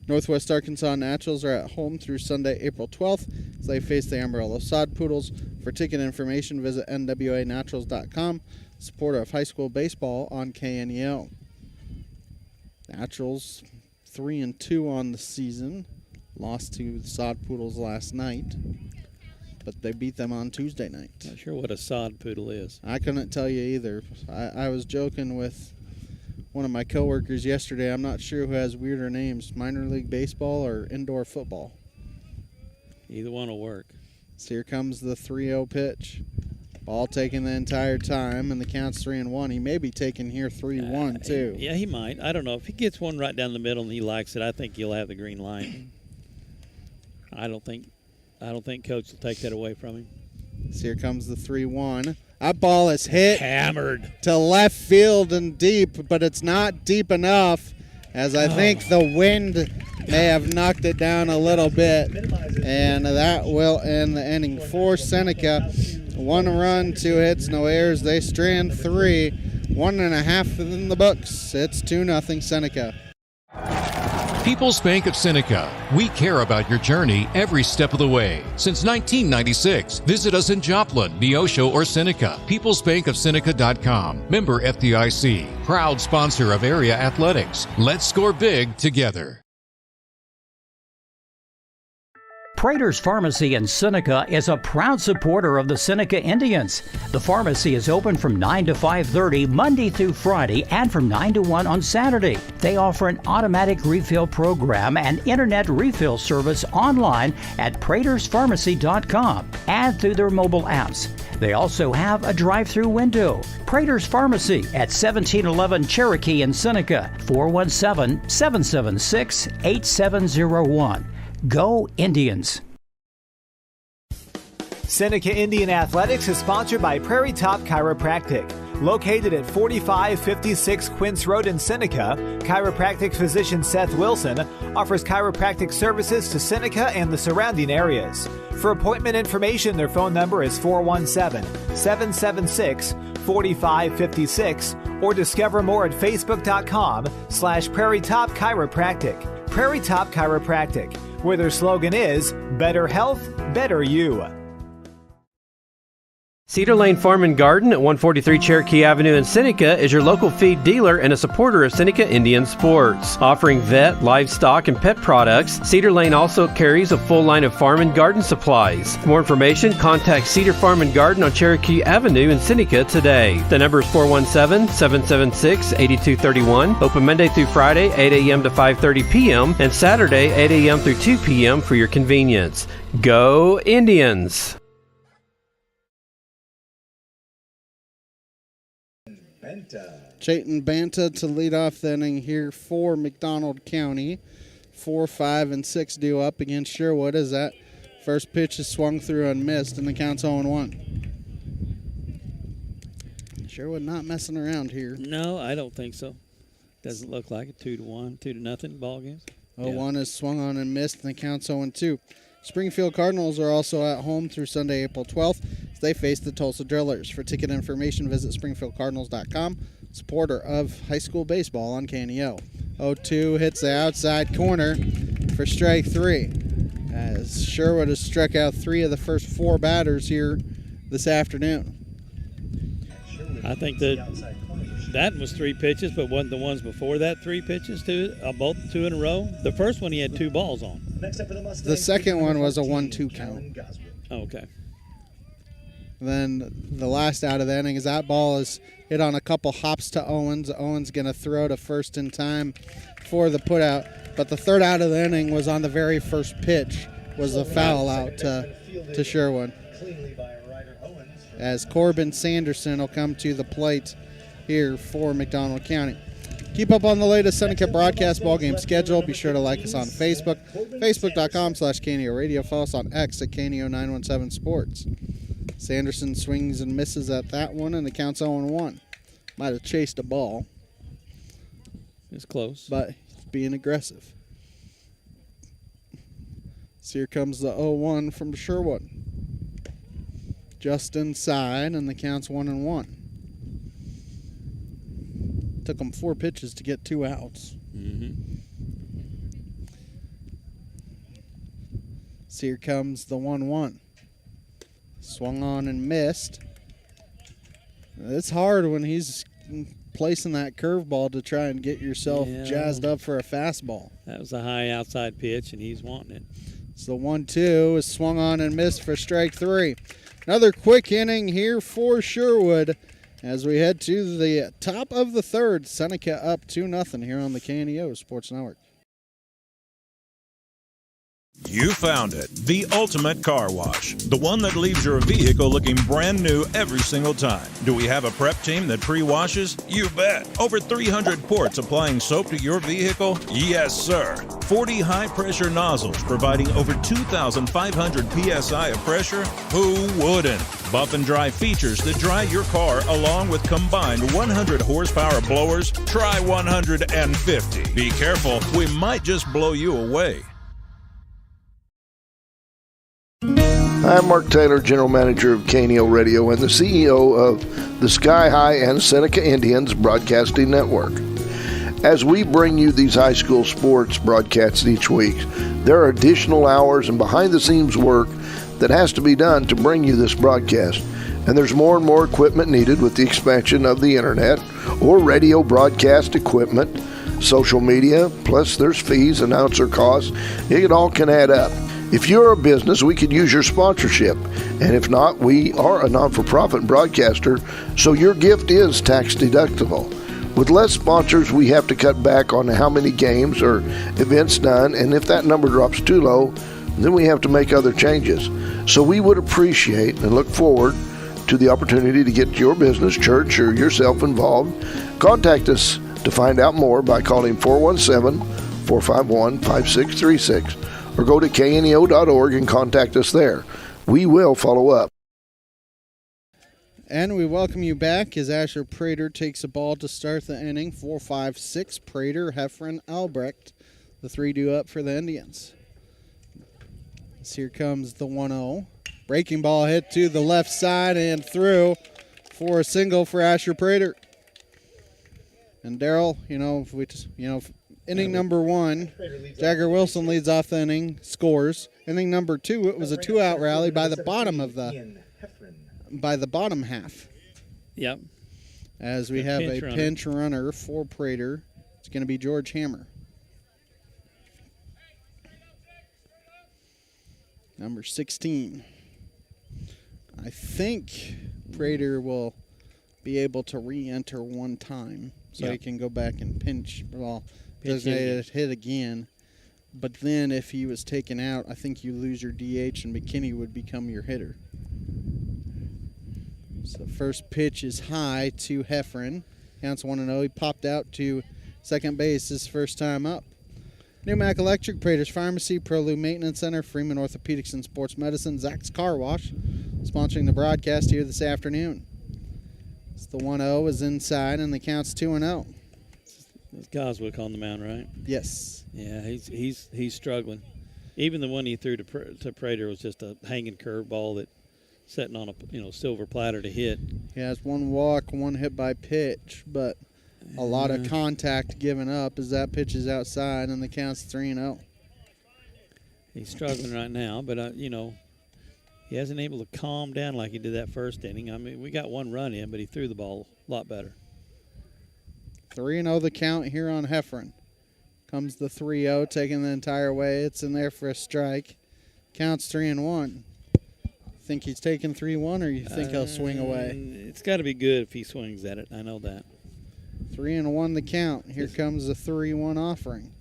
Northwest Arkansas Naturals are at home through Sunday, April 12th, as they face the Amarillo Sod Poodles. For ticket information, visit nwanaturals.com. Supporter of high school baseball on KNEO. Naturals 3-2 on the season. Lost to the Sod Poodles last night, but they beat them on Tuesday night. Not sure what a sod poodle is. I couldn't tell you either. I was joking with one of my coworkers yesterday. I'm not sure who has weirder names, minor league baseball or indoor football. Either one will work. So here comes the 3-0 pitch. Ball taken the entire time, and the count's 3-1. He may be taking here 3-1 too. Yeah, he might. I don't know. If he gets one right down the middle and he likes it, I think he'll have the green light. I don't think Coach will take that away from him. So here comes the 3-1. That ball is hit. Hammered. To left field and deep, but it's not deep enough, as I think the wind may have knocked it down a little bit. And that will end the inning for Seneca. 1 run, 2 hits, no errors. They strand 3. 1.5 in the books. It's 2-0 Seneca. People's Bank of Seneca. We care about your journey every step of the way. Since 1996, visit us in Joplin, Neosho, or Seneca. PeoplesBankOfSeneca.com. Member FDIC. Proud sponsor of area athletics. Let's score big together. Prater's Pharmacy in Seneca is a proud supporter of the Seneca Indians. The pharmacy is open from 9 to 5:30 Monday through Friday and from 9 to 1 on Saturday. They offer an automatic refill program and internet refill service online at praterspharmacy.com and through their mobile apps. They also have a drive-through window. Prater's Pharmacy at 1711 Cherokee in Seneca, 417-776-8701. Go Indians! Seneca Indian Athletics is sponsored by Prairie Top Chiropractic. Located at 4556 Quince Road in Seneca, chiropractic physician Seth Wilson offers chiropractic services to Seneca and the surrounding areas. For appointment information, their phone number is 417-776-4556 or discover more at facebook.com/Prairie Top Chiropractic. Prairie Top Chiropractic, where their slogan is, better health, better you. Cedar Lane Farm and Garden at 143 Cherokee Avenue in Seneca is your local feed dealer and a supporter of Seneca Indian sports. Offering vet, livestock, and pet products, Cedar Lane also carries a full line of farm and garden supplies. For more information, contact Cedar Farm and Garden on Cherokee Avenue in Seneca today. The number is 417-776-8231. Open Monday through Friday, 8 a.m. to 5:30 p.m. and Saturday, 8 a.m. through 2 p.m. for your convenience. Go Indians! Chayton Banta to lead off the inning here for McDonald County. 4, 5, and 6 due up against Sherwood as that first pitch is swung through and missed, and the count's 0-1. Sherwood not messing around here. No, I don't think so. Doesn't look like it. 2-1, 2-0 ball games. 0-1 is swung on and missed, and the count's 0-2. Springfield Cardinals are also at home through Sunday, April 12th, as they face the Tulsa Drillers. For ticket information, visit springfieldcardinals.com. Supporter of high school baseball on KNEO. 0-2 hits the outside corner for strike 3, as Sherwood has struck out 3 of the first 4 batters here this afternoon. I think that was 3 pitches, but wasn't the ones before that 3 pitches too? Both 2 in a row. The first one he had 2 balls on. The second one was a 1-2 count. Oh, okay. Then the last out of the inning is that ball is hit on a couple hops to Owens. Owens going to throw to first in time for the putout. But the third out of the inning was on the very first pitch, was a foul out to Sherwood. As Corbin Sanderson will come to the plate here for McDonald County. Keep up on the latest Seneca broadcast ballgame schedule. Be sure to like us on Facebook, facebook.com/KNEO Radio. Follow us on X at KNEO 917 Sports. Sanderson swings and misses at that one, and the count's 0-1. Might have chased a ball. It's close. But he's being aggressive. So here comes the 0-1 from Sherwood. Just inside, and the count's 1-1. Took him 4 pitches to get 2 outs. So here comes the 1-1. Swung on and missed. It's hard when he's placing that curveball to try and get yourself jazzed up for a fastball. That was a high outside pitch, and he's wanting it. So the 1-2 is swung on and missed for strike 3. Another quick inning here for Sherwood as we head to the top of the third. Seneca up 2-0 here on the KNEO Sports Network. You found it, the ultimate car wash, the one that leaves your vehicle looking brand new every single time. Do we have a prep team that pre-washes? You bet. Over 300 ports applying soap to your vehicle? Yes, sir. 40 high-pressure nozzles providing over 2,500 PSI of pressure? Who wouldn't? Buff and dry features that dry your car along with combined 100 horsepower blowers? Try 150. Be careful, we might just blow you away. I'm Mark Taylor, General Manager of KNEO Radio and the CEO of the Sky High and Seneca Indians Broadcasting Network. As we bring you these high school sports broadcasts each week, there are additional hours and behind-the-scenes work that has to be done to bring you this broadcast. And there's more and more equipment needed with the expansion of the internet or radio broadcast equipment, social media, plus there's fees, announcer costs. It all can add up. If you're a business, we could use your sponsorship. And if not, we are a non-for-profit broadcaster, so your gift is tax deductible. With less sponsors, we have to cut back on how many games or events done, and if that number drops too low, then we have to make other changes. So we would appreciate and look forward to the opportunity to get your business, church, or yourself involved. Contact us to find out more by calling 417-451-5636. or go to kneo.org and contact us there. We will follow up. And we welcome you back as Asher Prater takes a ball to start the inning. 4-5-6, Prater, Heffron, Albrecht. The 3-2 up for the Indians. So here comes the 1-0. Breaking ball hit to the left side and through for a single for Asher Prater. And Darrell, inning number 1, Jagger Wilson leads off the inning, scores. Inning number 2, it was a 2-out rally by the bottom half. Yep. As we have a pinch runner for Prater. It's going to be George Hammer. Number 16. I think Prater will be able to re-enter one time so he can go back and pinch ball. Designated hit again, but then if he was taken out, I think you lose your DH and McKinney would become your hitter. So first pitch is high to Heffron. Counts 1-0. He popped out to second base his first time up. New Mac Electric, Prater's Pharmacy, ProLube Maintenance Center, Freeman Orthopedics and Sports Medicine, Zach's Car Wash, sponsoring the broadcast here this afternoon. So the 1-0 is inside and the count's 2-0. It's Goswick on the mound, right? Yes. Yeah, he's struggling. Even the one he threw to Prater was just a hanging curveball that sitting on a silver platter to hit. He has 1 walk, 1 hit by pitch, but a lot of contact given up as that pitch is outside and the count's 3-0. He's struggling right now, but he hasn't able to calm down like he did that first inning. I mean, we got 1 run in, but he threw the ball a lot better. 3-0 the count here on Heffron. Comes the 3-0, taking the entire way. It's in there for a strike. Counts 3-1. Think he's taking 3-1, or you think he'll swing away? It's got to be good if he swings at it. I know that. 3-1 the count. Here comes the 3-1 offering.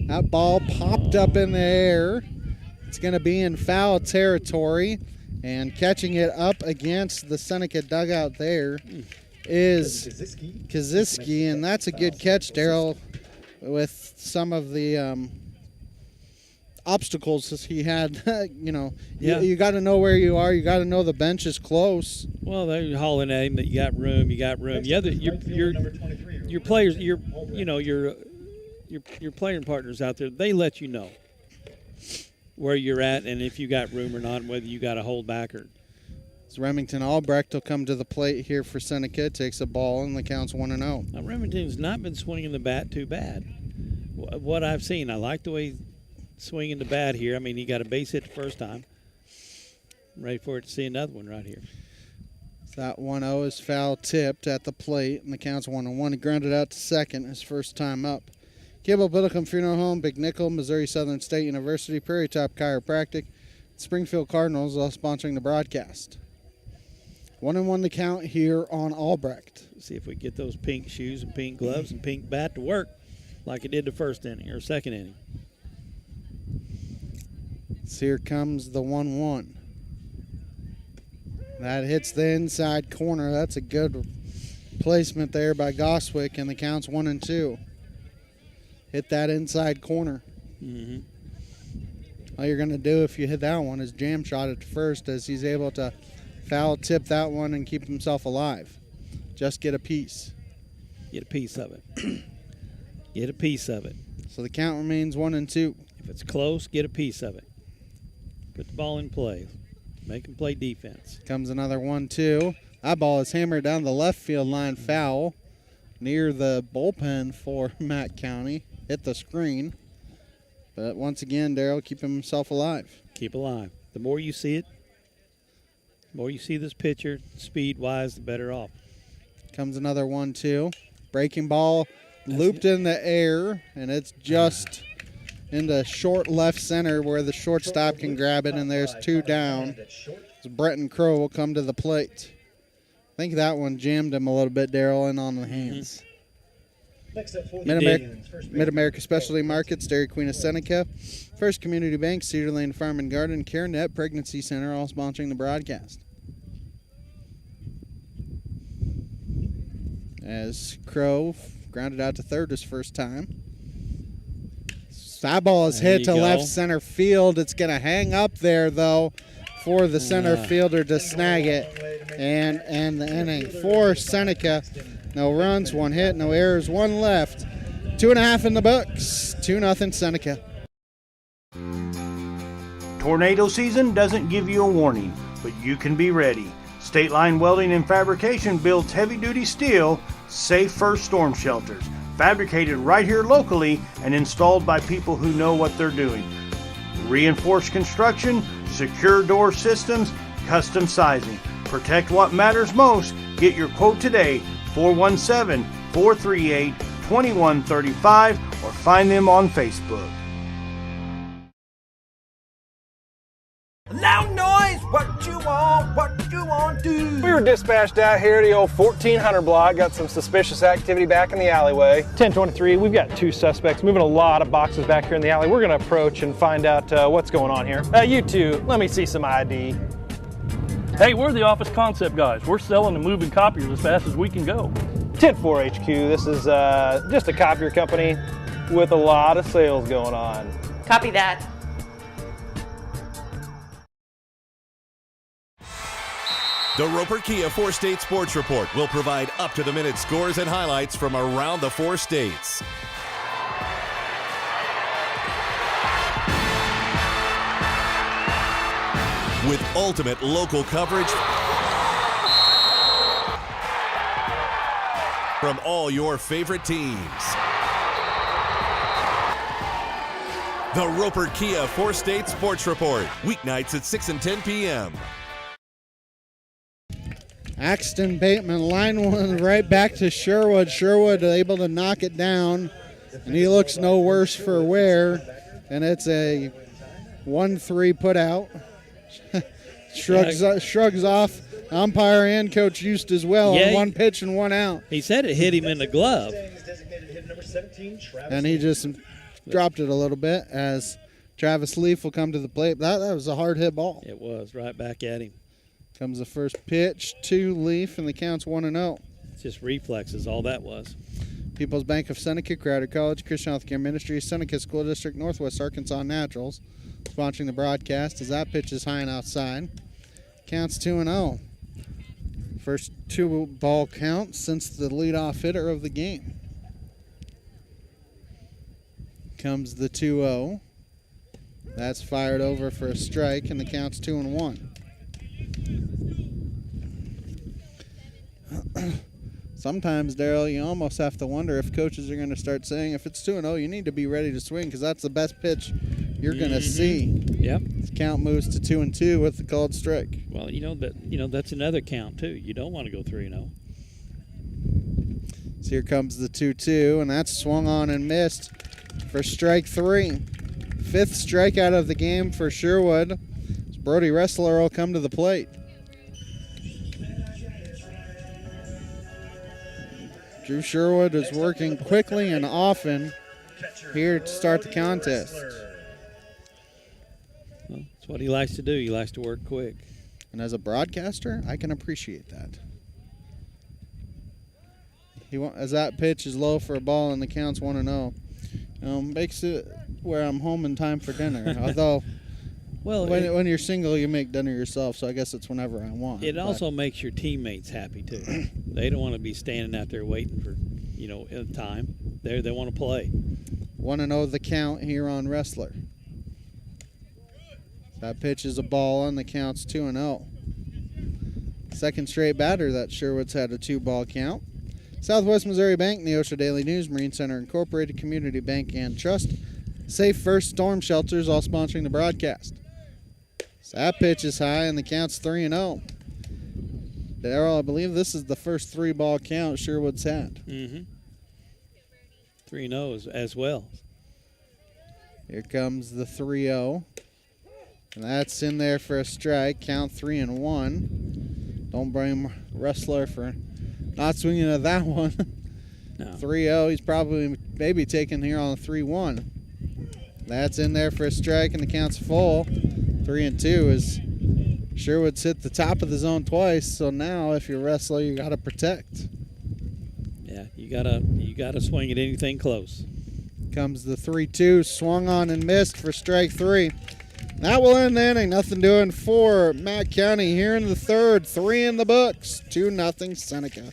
That ball popped up in the air. It's going to be in foul territory. And catching it up against the Seneca dugout there is Kaziski. And that's a good catch, Daryl, with some of the obstacles he had. You got to know where you are. You got to know the bench is close. Well, they're hauling at him that you got room. Yeah, your players, your playing partners out there, they let you know where you're at and if you got room or not, and whether you got to hold back or. So Remington Albrecht will come to the plate here for Seneca. Takes a ball and the count's 1-0. Now Remington's not been swinging the bat too bad. What I've seen, I like the way he's swinging the bat here. I mean, he got a base hit the first time. I'm ready for it to see another one right here. That 1-0 is foul tipped at the plate, and the count's 1-1. He grounded out to second his first time up. Cable Biddlecombe Funeral Home, Big Nickel, Missouri Southern State University, Prairie Top Chiropractic, Springfield Cardinals all sponsoring the broadcast. 1-1 the count here on Albrecht. See if we get those pink shoes and pink gloves and pink bat to work like it did the first inning or second inning. So here comes the 1-1. That hits the inside corner. That's a good placement there by Goswick, and the count's 1-2. Hit that inside corner. Mm-hmm. All you're going to do if you hit that one is jam shot it first, as he's able to foul tip that one and keep himself alive. Just get a piece. Get a piece of it. Get a piece of it. So the count remains 1-2. If it's close, get a piece of it. Put the ball in play. Make him play defense. Comes another 1-2. That ball is hammered down the left field line, foul near the bullpen for Matt County. Hit the screen. But once again, Darryl keeping himself alive. Keep alive. The more you see it, the more you see this pitcher, speed-wise, the better off. Comes another 1-2. Breaking ball looped in the air, and it's just into short left center where the shortstop can grab it, and there's 2 down. So Bretton Crow will come to the plate. I think that one jammed him a little bit, Darryl, in on the hands. Mid-America Specialty Markets, Dairy Queen of Seneca, First Community Bank, Cedar Lane Farm and Garden, CareNet Pregnancy Center, all sponsoring the broadcast. As Crow grounded out to third his first time. That ball is hit to left center field. It's going to hang up there, though, for the center fielder to snag it. And the inning for Seneca. No runs, 1 hit, no errors, 1 left. 2.5 in the books. 2-0 Seneca. Tornado season doesn't give you a warning, but you can be ready. State Line Welding and Fabrication builds heavy-duty steel, safe first storm shelters. Fabricated right here locally and installed by people who know what they're doing. Reinforced construction, secure door systems, custom sizing. Protect what matters most. Get your quote today, 417-438-2135, or find them on Facebook. Loud noise! What you want to? We were dispatched out here to the old 1400 block. Got some suspicious activity back in the alleyway. 1023, we've got 2 suspects moving a lot of boxes back here in the alley. We're going to approach and find out what's going on here. You two, let me see some ID. Hey, we're the office concept guys. We're selling and moving copiers as fast as we can go. 10-4 HQ, this is just a copier company with a lot of sales going on. Copy that. The Roper Kia 4-State Sports Report will provide up-to-the-minute scores and highlights from around the 4 states. With ultimate local coverage from all your favorite teams. The Roper Kia 4-State Sports Report, weeknights at 6 and 10 p.m. Axton Bateman, line one right back to Sherwood. Sherwood able to knock it down, and he looks no worse for wear. And it's a 1-3 put out. shrugs off umpire and Coach Eust as well on one pitch and one out. He said it hit him in the glove. And he just dropped it a little bit as Travis Leaf will come to the plate. That was a hard hit ball. It was right back at him. Comes the first pitch to Leaf, and the count's 1-0. It's just reflexes, all that was. People's Bank of Seneca, Crowder College, Christian Healthcare Ministries, Seneca School District, Northwest Arkansas Naturals, sponsoring the broadcast as that pitch is high and outside. Counts 2-0. First 2-ball count since the leadoff hitter of the game. Comes the 2-0. That's fired over for a strike, and the count's 2-1. Sometimes, Daryl, you almost have to wonder if coaches are going to start saying, if it's 2-0, you need to be ready to swing because that's the best pitch you're going to see. Yep. The count moves to 2-2 with the called strike. Well, that's another count too. You don't want to go 3-0. So here comes the 2-2, and that's swung on and missed for strike 3. Fifth strikeout of the game for Sherwood. Brody Ressler will come to the plate. Drew Sherwood is working quickly and often here to start the contest. Well, that's what he likes to do. He likes to work quick. And as a broadcaster, I can appreciate that. As that pitch is low for a ball and the count's 1-0. Makes it where I'm home in time for dinner. Although, when you're single, you make dinner yourself, so I guess it's whenever I want. It also makes your teammates happy, too. They don't want to be standing out there waiting for, time. They want to play. 1-0 the count here on Ressler. That pitch is a ball, and the count's 2-0. Second straight batter that Sherwood's had a 2-ball count. Southwest Missouri Bank, Neosho Daily News, Marine Center Incorporated, Community Bank and Trust, Safe First Storm Shelters, all sponsoring the broadcast. So that pitch is high, and the count's 3-0. Darryl, I believe this is the first 3-ball count Sherwood's had. 3-0 as well. Here comes the 3-0. And that's in there for a strike. Count 3-1. Don't blame Ressler for not swinging at that one. No. 3-0. He's probably maybe taken here on a 3-1. That's in there for a strike, and the count's full. 3-2 as Sherwood's hit the top of the zone twice. So now, if you're Ressler, you got to protect. Yeah, you gotta swing at anything close. Comes the 3-2, swung on and missed for strike 3. That will end the inning. Nothing doing for Mack County here in the third. 3 in the books. 2-0 Seneca.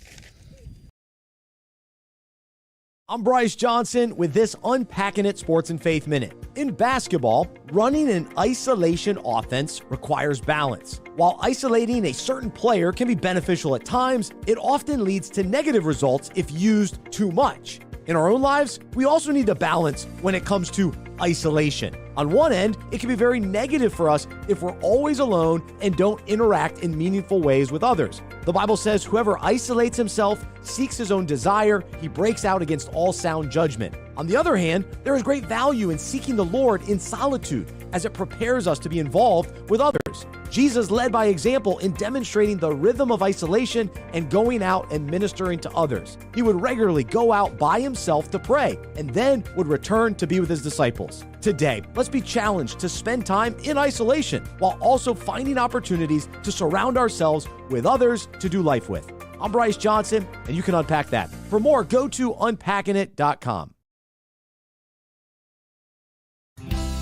I'm Bryce Johnson with this Unpacking It Sports and Faith Minute. In basketball, running an isolation offense requires balance. While isolating a certain player can be beneficial at times, it often leads to negative results if used too much. In our own lives, we also need to balance when it comes to isolation. On one end, it can be very negative for us if we're always alone and don't interact in meaningful ways with others. The Bible says, whoever isolates himself seeks his own desire, he breaks out against all sound judgment. On the other hand, there is great value in seeking the Lord in solitude as it prepares us to be involved with others. Jesus led by example in demonstrating the rhythm of isolation and going out and ministering to others. He would regularly go out by himself to pray and then would return to be with his disciples. Today, let's be challenged to spend time in isolation while also finding opportunities to surround ourselves with others to do life with. I'm Bryce Johnson, and you can unpack that. For more, go to unpackingit.com.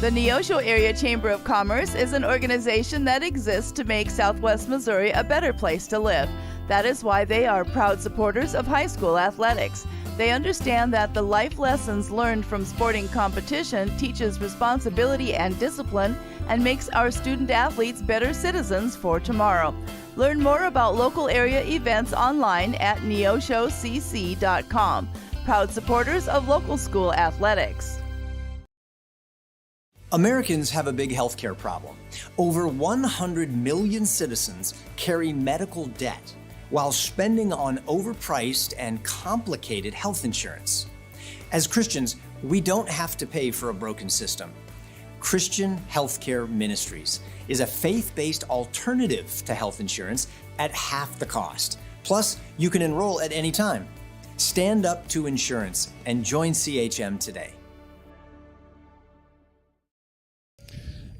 The Neosho Area Chamber of Commerce is an organization that exists to make Southwest Missouri a better place to live. That is why they are proud supporters of high school athletics. They understand that the life lessons learned from sporting competition teaches responsibility and discipline and makes our student athletes better citizens for tomorrow. Learn more about local area events online at neoshocc.com. Proud supporters of local school athletics. Americans have a big healthcare problem. Over 100 million citizens carry medical debt while spending on overpriced and complicated health insurance. As Christians, we don't have to pay for a broken system. Christian Healthcare Ministries is a faith-based alternative to health insurance at half the cost. Plus, you can enroll at any time. Stand up to insurance and join CHM today.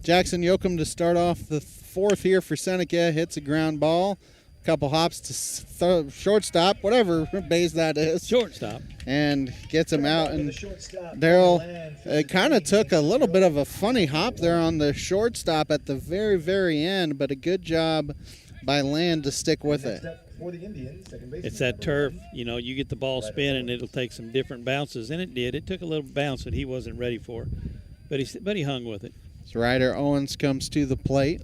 Jackson Yoakum to start off the fourth here for Seneca. Hits a ground ball. A couple hops to shortstop, whatever base that is. Shortstop. And gets him out. And Daryl kind of took a little bit of a funny hop there on the shortstop at the very, very end, but a good job by Land to stick with it. It's that turf. You know, you get the ball spinning, it'll take some different bounces, and it did. It took a little bounce that he wasn't ready for, but he hung with it. So Ryder Owens comes to the plate.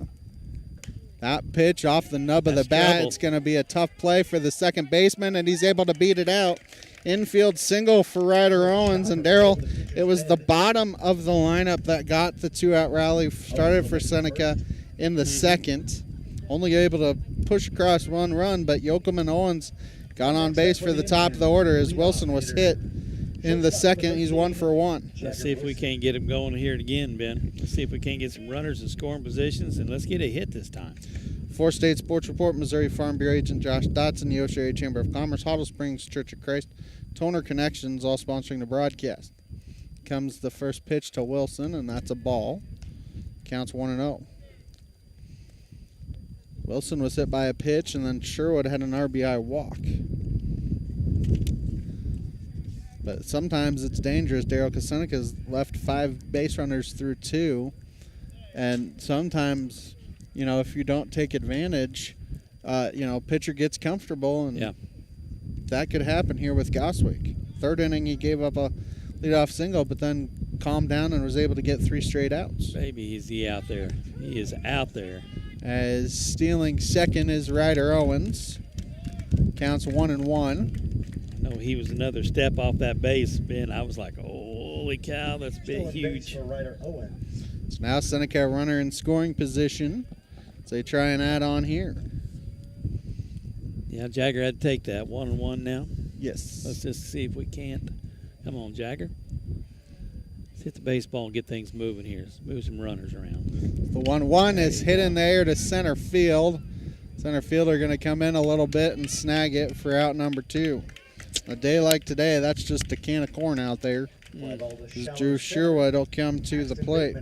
That pitch off the nub of the bat. Trouble. It's going to be a tough play for the second baseman, and he's able to beat it out. Infield single for Ryder Owens. And Daryl, it was the bottom of the lineup that got the two-out rally. Started for Seneca in the second. Only able to push across one run, but Yoakum and Owens got on base for the top of the order as Wilson was hit in the second. He's 1 for 1. Let's see if we can't get him going here again, Ben. Let's see if we can't get some runners in scoring positions, and let's get a hit this time. For State Sports Report, Missouri Farm Bureau Agent Josh Dotson, the Neosho Area Chamber of Commerce, Hottle Springs Church of Christ, Toner Connections, all sponsoring the broadcast. Comes the first pitch to Wilson, and that's a ball. Counts 1-0. Wilson was hit by a pitch, and then Sherwood had an RBI walk. But sometimes it's dangerous, Daryl, because Seneca's left 5 base runners through 2. And sometimes, you know, if you don't take advantage, pitcher gets comfortable, and that could happen here with Goswick. Third inning, he gave up a leadoff single, but then calmed down and was able to get 3 straight outs. Baby, is he out there. He is out there. As stealing second is Ryder Owens. Counts 1-1. No, he was another step off that base, Ben. I was like, holy cow, that's been huge. So now Seneca runner in scoring position as they try and add on here. Yeah, Jagger had to take that. 1-1 now. Yes. Let's just see if we can't. Come on, Jagger. Let's hit the baseball and get things moving here. Let's move some runners around. The 1-1 is hit in the air to center field. Center fielder going to come in a little bit and snag it for out number 2. A day like today, that's just a can of corn out there. Drew Sherwood will come to the plate.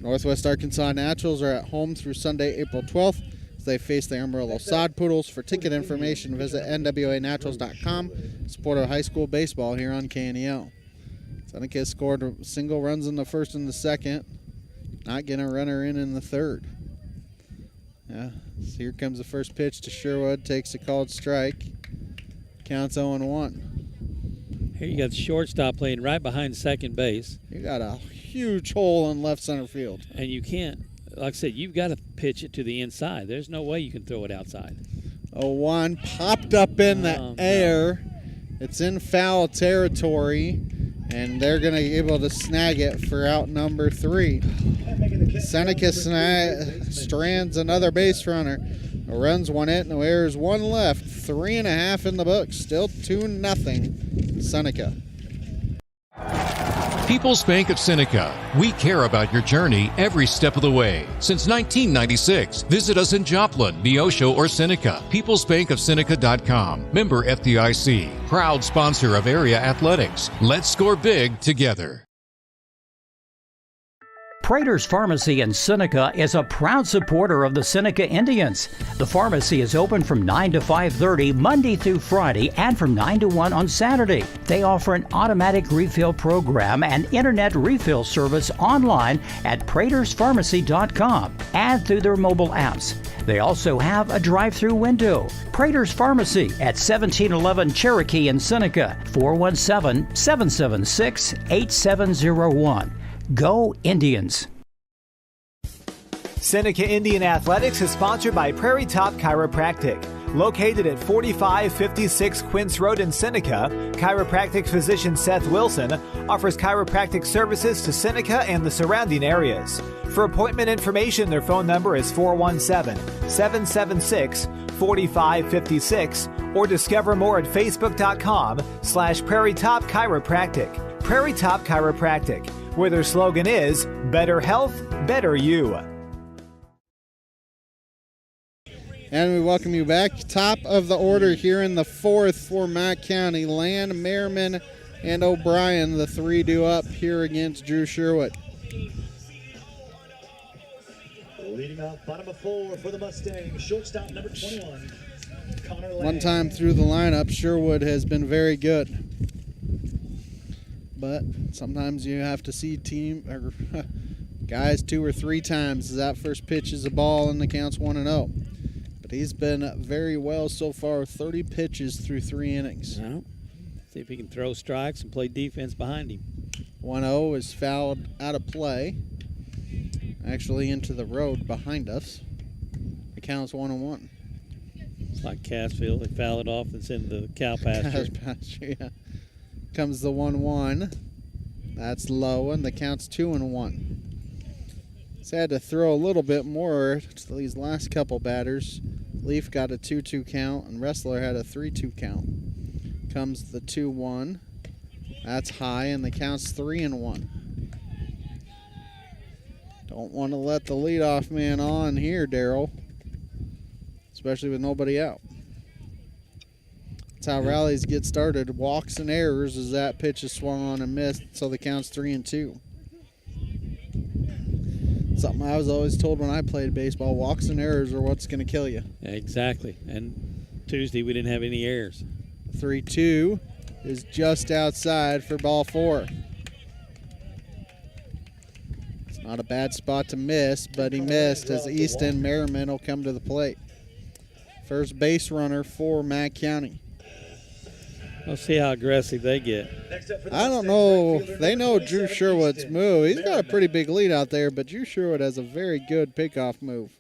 Northwest Arkansas Naturals are at home through Sunday, April 12th as they face the Amarillo Sod Poodles. For ticket information, visit nwanaturals.com. Support of high school baseball here on KNEL. Seneca scored single runs in the first and the second. Not getting a runner in the third. Yeah, so here comes the first pitch to Sherwood. Takes a called strike. Counts 0-1. Here you got the shortstop playing right behind second base. You got a huge hole in left center field. And you can't, like I said, you've got to pitch it to the inside. There's no way you can throw it outside. 0-1 popped up in the air. It's in foul territory, and they're going to be able to snag it for out number 3. Seneca strands another base runner. Runs one in, no errors, one left. 3.5 in the books. Still 2-0 Seneca. People's Bank of Seneca. We care about your journey every step of the way. Since 1996, visit us in Joplin, Neosho, or Seneca. PeoplesBankOfSeneca.com. Member FDIC. Proud sponsor of area athletics. Let's score big together. Prater's Pharmacy in Seneca is a proud supporter of the Seneca Indians. The pharmacy is open from 9 to 5:30 Monday through Friday and from 9 to 1 on Saturday. They offer an automatic refill program and internet refill service online at praterspharmacy.com and through their mobile apps. They also have a drive-through window. Prater's Pharmacy at 1711 Cherokee in Seneca, 417-776-8701. Go Indians! Seneca Indian Athletics is sponsored by Prairie Top Chiropractic. Located at 4556 Quince Road in Seneca, chiropractic physician Seth Wilson offers chiropractic services to Seneca and the surrounding areas. For appointment information, their phone number is 417-776-4556 or discover more at facebook.com/Prairie Top Chiropractic. Prairie Top Chiropractic, where their slogan is Better Health, Better You. And we welcome you back. Top of the order here in the fourth for Mack County. Land, Merriman, and O'Brien, the three due up here against Drew Sherwood. Leading off, bottom of 4 for the Mustangs, shortstop number 21, Connor Lang. One time through the lineup, Sherwood has been very good. But sometimes you have to see guys 2 or 3 times as that first pitch is a ball and the count's 1-0. But he's been very well so far, 30 pitches through 3 innings. Well, see if he can throw strikes and play defense behind him. 1-0 is fouled out of play. Actually into the road behind us. The count's 1-1. It's like Cassville. They foul it off and send the cow pasture. Yeah. Comes the 1-1. That's low, and the count's 2-1. He's had to throw a little bit more to these last couple batters. Leaf got a 2-2 count, and Wrestler had a 3-2 count. Comes the 2-1. That's high, and the count's 3-1. Don't want to let the leadoff man on here, Darryl, especially with nobody out. That's how rallies get started. Walks and errors as that pitch is swung on and missed, so the count's 3-2. Something I was always told when I played baseball, walks and errors are what's going to kill you. Yeah, exactly. And Tuesday we didn't have any errors. 3-2 is just outside for ball 4. It's not a bad spot to miss, but he missed as Easton Merriman will come to the plate. First base runner for Mack County. We'll see how aggressive they get. I don't know. They know Drew Sherwood's move. He's got a pretty big lead out there, but Drew Sherwood has a very good pickoff move.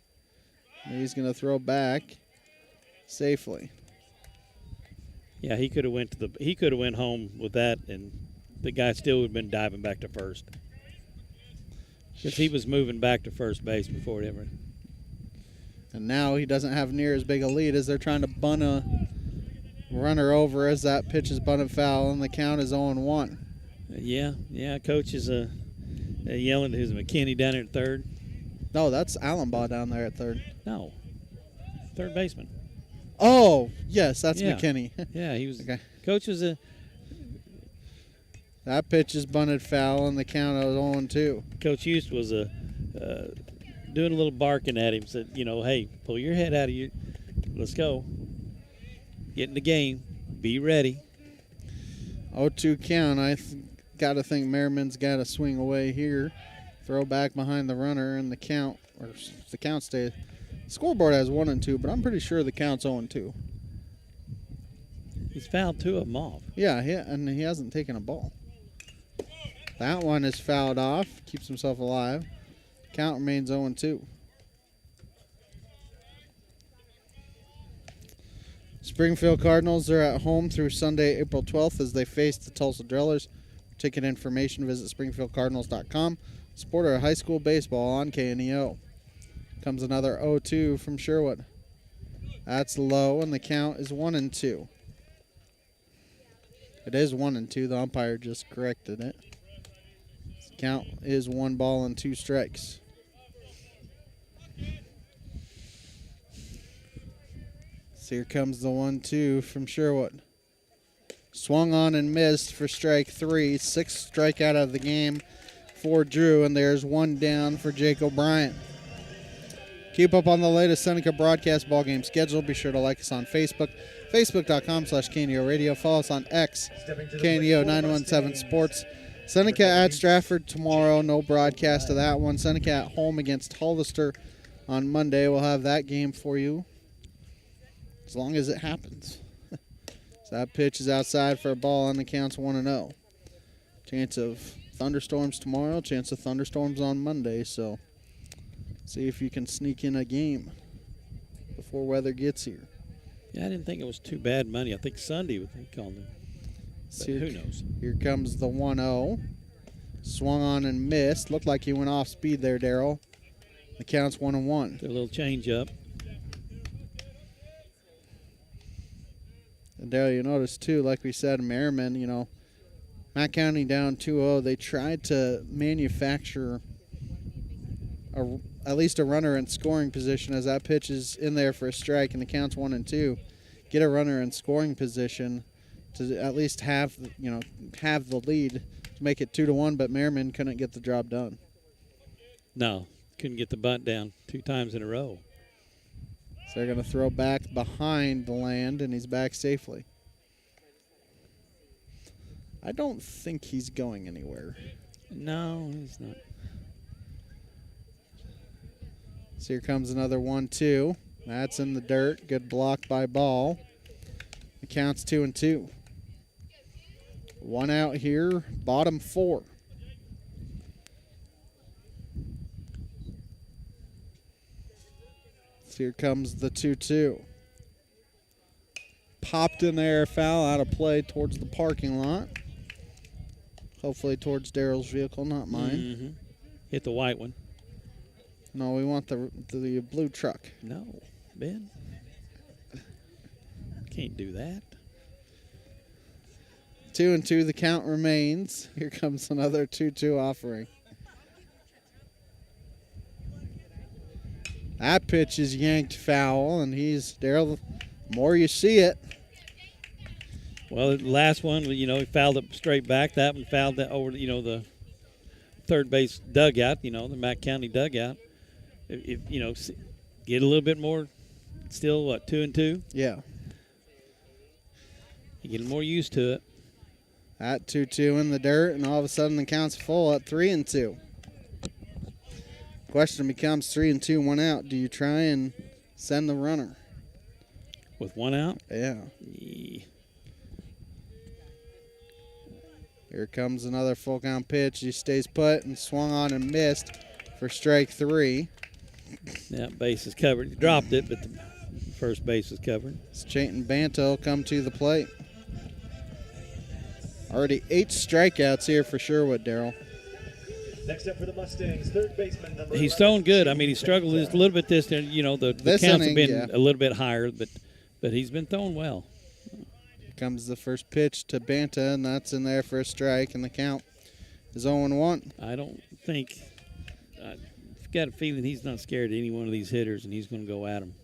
And he's going to throw back safely. Yeah, he could have went home with that, and the guy still would have been diving back to first. Because he was moving back to first base before it ever. And now he doesn't have near as big a lead as they're trying to bunt a runner over as that pitch is bunted foul, and the count is 0-1. Yeah, coach is yelling to his McKinney down there at third. No, that's Allenbaugh down there at third. No, third baseman. Oh, yes, that's McKinney. Yeah, he was. Okay. Coach was that pitch is bunted foul, and the count is 0-2. Coach Hughes was doing a little barking at him. Said, hey, pull your head out of you. Let's go. Get in the game. Be ready. 0-2 count. I got to think Merriman's got to swing away here. Throw back behind the runner, and the count stays. The scoreboard has 1-2, but I'm pretty sure the count's 0-2. He's fouled 2 of them off. Yeah, and he hasn't taken a ball. That one is fouled off. Keeps himself alive. Count remains 0-2. Springfield Cardinals are at home through Sunday, April 12th as they face the Tulsa Drillers. For ticket information, visit springfieldcardinals.com. Supporter of high school baseball on KNEO. Comes another 0-2 from Sherwood. That's low, and the count is 1-2. It is 1-2. The umpire just corrected it. The count is 1 ball and 2 strikes. So here comes the 1-2 from Sherwood. Swung on and missed for strike 3. 6th strikeout of the game for Drew, and there's 1 down for Jake O'Brien. Keep up on the latest Seneca broadcast ball game schedule. Be sure to like us on Facebook, facebook.com/KNEO Radio. Follow us on X, KNEO 917 Sports. Seneca at Stratford tomorrow. No broadcast of that one. Seneca at home against Hollister on Monday. We'll have that game for you as long as it happens. So that pitch is outside for a ball, and the count's 1-0. Chance of thunderstorms tomorrow. Chance of thunderstorms on Monday. So see if you can sneak in a game before weather gets here. Yeah, I didn't think it was too bad money. I think Sunday they called it. But who knows? Here comes the 1-0. Swung on and missed. Looked like he went off speed there, Darryl. The count's 1-1. A little change up. And Darryl, you notice too, like we said, Merriman, Matt County down 2-0. They tried to manufacture at least a runner in scoring position as that pitch is in there for a strike and the count's 1-2. Get a runner in scoring position to at least have the lead to make it 2-1, but Merriman couldn't get the job done. No, couldn't get the bunt down 2 times in a row. So they're going to throw back behind the land, and he's back safely. I don't think he's going anywhere. No, he's not. So here comes another 1-2. That's in the dirt. Good block by Ball. The count's 2-2. 1 out here, bottom 4. So here comes the 2-2. Popped in there, foul out of play towards the parking lot. Hopefully towards Daryl's vehicle, not mine. Mm-hmm. Hit the white one. No, we want the blue truck. No, Ben. Can't do that. 2-2, the count remains. Here comes another 2-2 offering. That pitch is yanked foul, and Daryl, the more you see it. Well, the last one, he fouled it straight back. That one fouled that over, the third base dugout, the Mack County dugout. If get a little bit more, still, 2-2? Yeah. You get more used to it. At 2-2 in the dirt, and all of a sudden the count's full at 3-2. Question becomes 3-2, 1 out. Do you try and send the runner? With 1 out? Yeah. Here comes another full count pitch. He stays put and swung on and missed for strike 3. That base is covered. He dropped it, but the first base is covered. Chayton Banta will come to the plate. Already 8 strikeouts here for Sherwood, Daryl. Next up for the Mustangs, third baseman number He's thrown good. I mean, he struggled just a little bit the counts have been a little bit higher, but he's been throwing well. Here comes the first pitch to Banta, and that's in there for a strike, and the count is 0-1. I don't think I've got a feeling he's not scared of any one of these hitters, and he's going to go at them.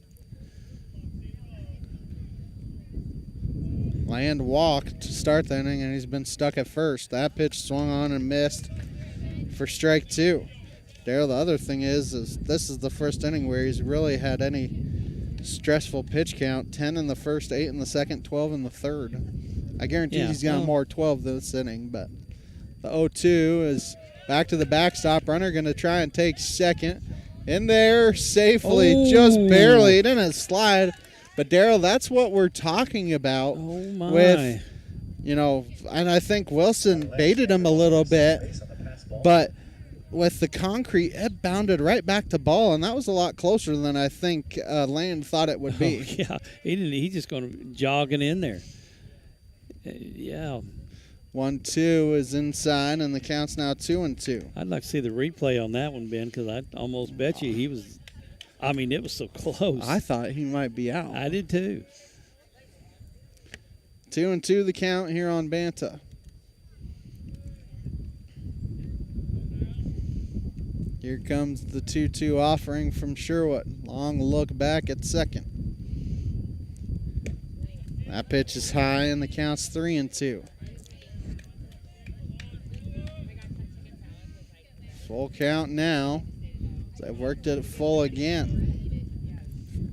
Land walked to start the inning, and he's been stuck at first. That pitch swung on and missed for strike 2. Daryl, the other thing is this is the first inning where he's really had any stressful pitch count. 10 in the first, 8 in the second, 12 in the third. I guarantee he's got more 12 this inning, but the 0-2 is back to the backstop. Runner going to try and take second. In there safely, just barely. It didn't slide. But, Daryl, that's what we're talking about with, and I think Wilson baited him a little bit, but with the concrete, it bounded right back to Ball, and that was a lot closer than I think Land thought it would be. Yeah, he's just going to jogging in there. Yeah. 1-2 is inside, and the count's now 2-2. I'd like to see the replay on that one, Ben, because I almost bet you he was – I mean, it was so close. I thought he might be out. I did too. 2-2 the count here on Banta. Here comes the 2-2 offering from Sherwood. Long look back at second. That pitch is high, and the count's 3-2. Full count now. They've worked it full again.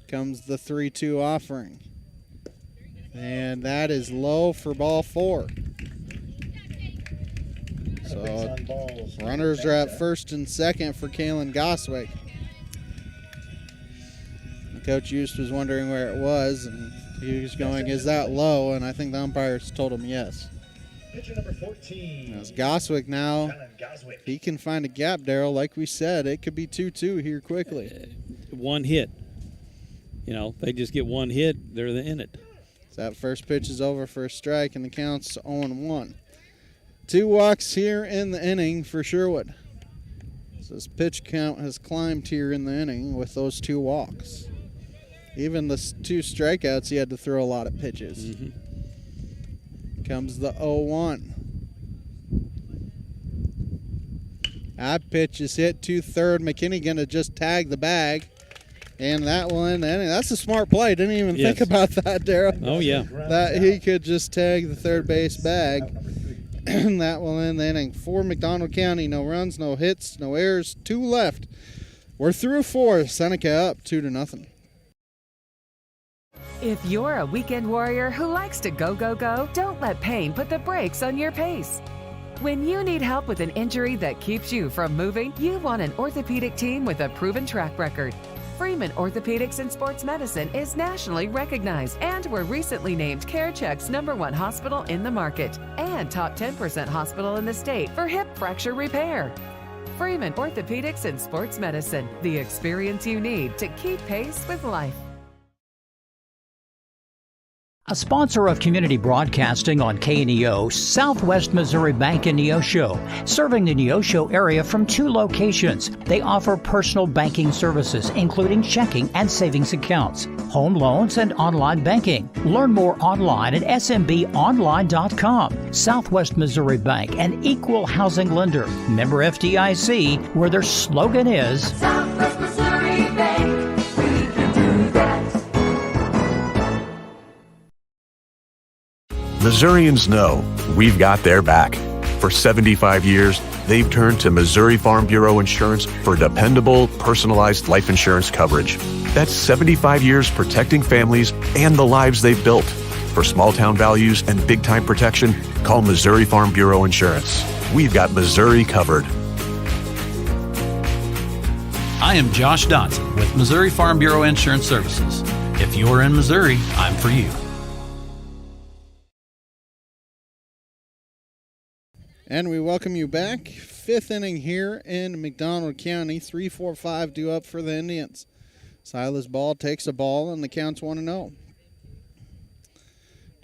Comes the 3-2 offering. And that is low for ball 4. So runners are at first and second for Kalen Goswick. Coach Eust was wondering where it was, and he was going, is that low? And I think the umpires told him yes. Pitcher number 14. As Goswick now, he can find a gap, Daryl. Like we said, it could be 2-2 here quickly. One hit. They just get one hit, they're in it. So that first pitch is over for a strike, and the count's 0-1. 2 walks here in the inning for Sherwood. So this pitch count has climbed here in the inning with those 2 walks. Even the 2 strikeouts, he had to throw a lot of pitches. Mm-hmm. Comes the 0-1. That pitch is hit to third. McKinney going to just tag the bag. And that one, that's a smart play. Didn't even think about that, Darryl. Oh, yeah. That he could just tag the third base bag. And that will end the inning for McDonald County. No runs, no hits, no errors. 2 left. We're through 4. Seneca up 2-0. If you're a weekend warrior who likes to go, go, go, don't let pain put the brakes on your pace. When you need help with an injury that keeps you from moving, you want an orthopedic team with a proven track record. Freeman Orthopedics and Sports Medicine is nationally recognized and were recently named CareCheck's #1 hospital in the market and top 10% hospital in the state for hip fracture repair. Freeman Orthopedics and Sports Medicine, the experience you need to keep pace with life. A sponsor of community broadcasting on KNEO, Southwest Missouri Bank in Neosho, serving the Neosho area from 2 locations. They offer personal banking services, including checking and savings accounts, home loans, and online banking. Learn more online at smbonline.com. Southwest Missouri Bank, an equal housing lender. Member FDIC, where their slogan is Southwest Missouri Bank. We can do that. Missourians know we've got their back. For 75 years, they've turned to Missouri Farm Bureau Insurance for dependable, personalized life insurance coverage. That's 75 years protecting families and the lives they've built. For small-town values and big-time protection, call Missouri Farm Bureau Insurance. We've got Missouri covered. I am Josh Dotson with Missouri Farm Bureau Insurance Services. If you're in Missouri, I'm for you. And we welcome you back. 5th inning here in McDonald County. 3-4-5 due up for the Indians. Silas Ball takes a ball and the count's 1-0.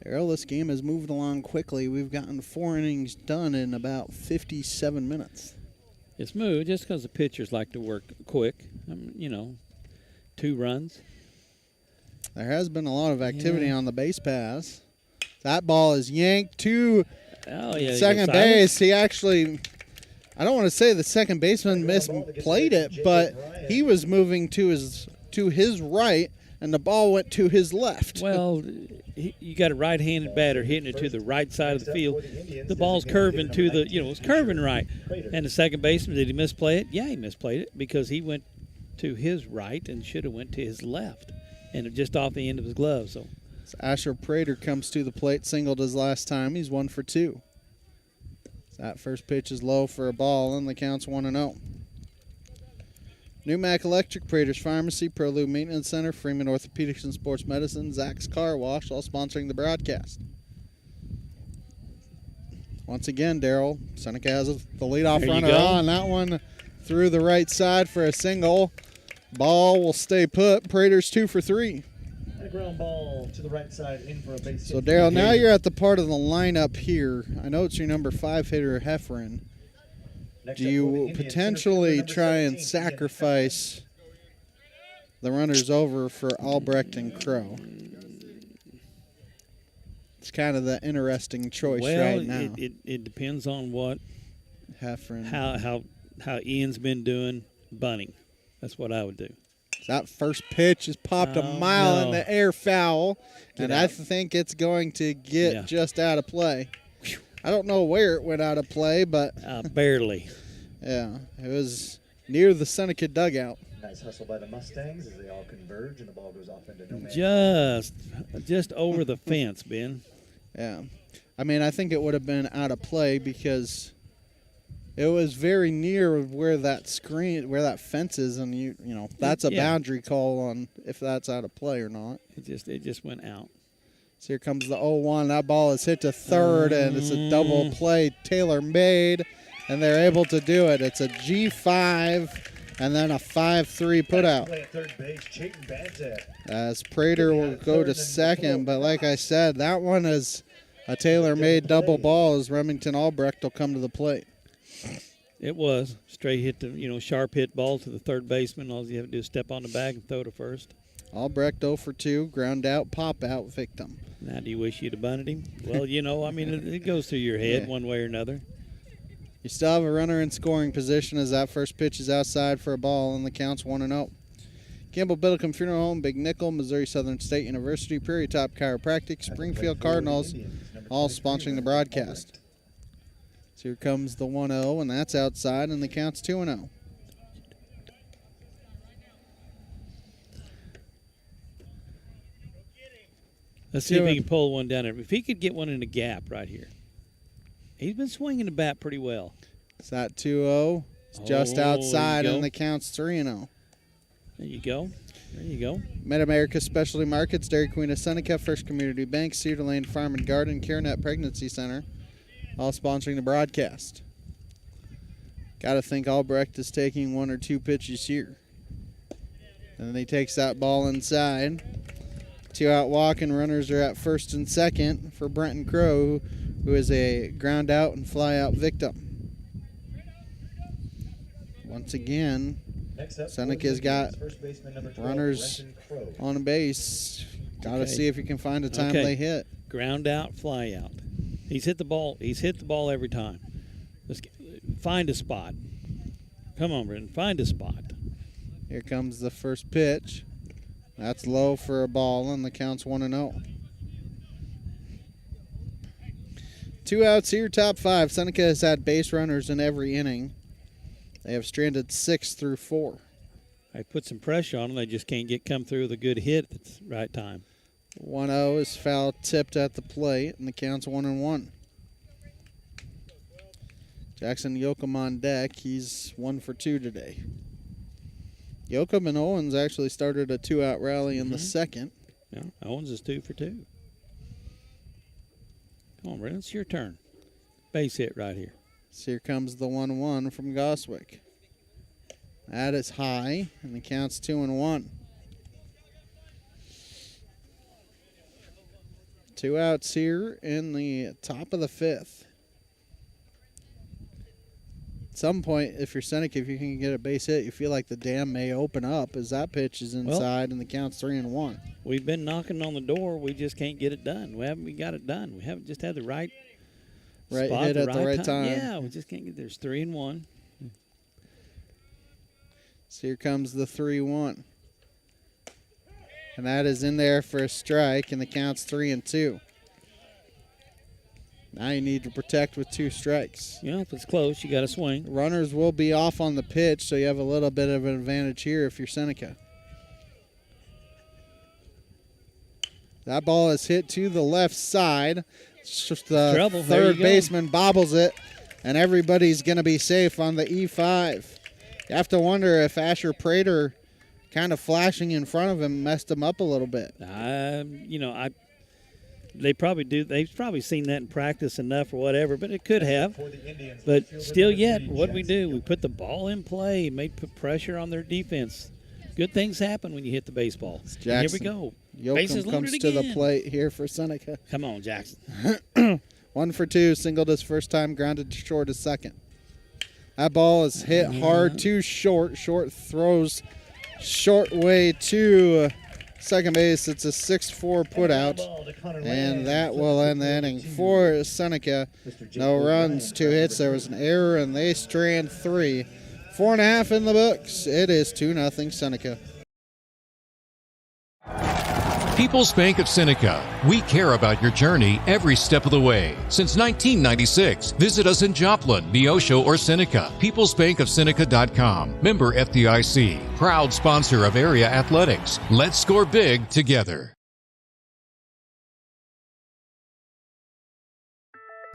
Darryl, this game has moved along quickly. We've gotten 4 innings done in about 57 minutes. It's moved just because the pitchers like to work quick. 2 runs. There has been a lot of activity on the base pass. That ball is yanked to second base. He actually, I don't want to say the second baseman misplayed it, but he was moving to his right, and the ball went to his left. Well, you got a right-handed batter hitting it to the right side of the field. The ball's curving to the, it's curving right. And the second baseman, did he misplay it? Yeah, he misplayed it because he went to his right and should have went to his left, and just off the end of his glove. So Asher Prater comes to the plate, singled his last time. He's 1 for 2. That first pitch is low for a ball, and the count's 1-0. New Mac Electric, Prater's Pharmacy, ProLube Maintenance Center, Freeman Orthopedics and Sports Medicine, Zach's Car Wash, all sponsoring the broadcast. Once again, Darryl, Seneca has the leadoff runner on. That one through the right side for a single. Ball will stay put. Prater's 2 for 3. And a ground ball to the right side in for a base hit. So, Darryl, now you're at the part of the lineup here. I know it's your number 5 hitter, Hefferon. Do you potentially try and sacrifice the runners over for Albrecht and Crow? It's kind of the interesting choice right now. It depends on what Hefferon, how Ian's been doing bunting. That's what I would do. That first pitch is popped a mile in the air, foul, and I think it's going to get just out of play. I don't know where it went out of play, but barely. Yeah, it was near the Seneca dugout. Nice hustle by the Mustangs as they all converge and the ball goes off into no man's just over the fence, Ben. Yeah, I mean, I think it would have been out of play because it was very near where that fence is, and you know that's a boundary call on if that's out of play or not. It just went out. So here comes the 0-1. That ball is hit to third, and it's a double play tailor-made, and they're able to do it. It's a G5 and then a 5-3 put out. As Prater will go to second, but like I said, that one is a tailor-made double ball as Remington Albrecht will come to the plate. It was straight hit, sharp hit ball to the third baseman. All you have to do is step on the bag and throw to first. Albrecht 0 for 2, ground out, pop out victim. Now, do you wish you'd have bunted him? Well, it goes through your head one way or another. You still have a runner in scoring position as that first pitch is outside for a ball, and the count's 1-0. Campbell Biddlecombe Funeral Home, Big Nickel, Missouri Southern State University, Prairie Top Chiropractic, Springfield Cardinals, all sponsoring the broadcast. So here comes the 1-0, and that's outside, and the count's 2-0. Let's see if he can pull one down there. If he could get one in the gap right here. He's been swinging the bat pretty well. It's that 2-0. It's just outside, and the count's 3-0. There you go. There you go. Mid-America Specialty Markets, Dairy Queen of Seneca, First Community Bank, Cedar Lane Farm and Garden, CareNet Pregnancy Center, all sponsoring the broadcast. Got to think Albrecht is taking 1 or 2 pitches here. And then he takes that ball inside. 2 out walk, and runners are at first and second for Brenton Crow, who is a ground out and fly out victim. Once again, Seneca's got runners on base. Got to see if he can find a timely hit. Ground out, fly out. He's hit the ball. He's hit the ball every time. Find a spot. Come on, Brenton. Find a spot. Here comes the first pitch. That's low for a ball, and the count's 1-0. 2 outs here, top 5. Seneca has had base runners in every inning. They have stranded 6 through 4. I put some pressure on them. They just can't come through with a good hit at the right time. 1-0 is foul tipped at the plate, and the count's 1-1. Jackson Yoakum on deck. He's 1 for 2 today. Yoakum and Owens actually started a 2-out rally in the second. Yeah, Owens is 2 for 2. Come on, Brennan, it's your turn. Base hit right here. So here comes the 1-1 from Goswick. That is high, and the count's 2-1. 2 outs here in the top of the 5th. At some point, if you're Seneca, if you can get a base hit, you feel like the dam may open up as that pitch is inside, and the count's 3-1. We've been knocking on the door. We just can't get it done. We got it done. We haven't just had the right spot hit at the right time. Yeah, we just can't get there. There's 3-1. So here comes the 3-1. And that is in there for a strike, and the count's 3-2. Now you need to protect with 2 strikes. Yeah, if it's close, you got to swing. Runners will be off on the pitch, so you have a little bit of an advantage here if you're Seneca. That ball is hit to the left side. It's just the third baseman bobbles it, and everybody's going to be safe on the E5. You have to wonder if Asher Prater kind of flashing in front of him messed him up a little bit. They probably do. They've probably seen that in practice enough or whatever, but it could have. But still yet, what do? We put the ball in play, put pressure on their defense. Good things happen when you hit the baseball. Here we go. Yoakum comes to the plate here for Seneca. Come on, Jackson. 1 for 2, singled his first time, grounded to short his second. That ball is hit hard to short. Short throws short way to second base. It's a 6-4 put out, and that will end the inning for Seneca. No runs, 2 hits. There was an error, and they strand 3. 4.5 in the books. It is 2-0 Seneca. People's Bank of Seneca. We care about your journey every step of the way. Since 1996, visit us in Joplin, Neosho, or Seneca. PeoplesBankOfSeneca.com. Member FDIC. Proud sponsor of area athletics. Let's score big together.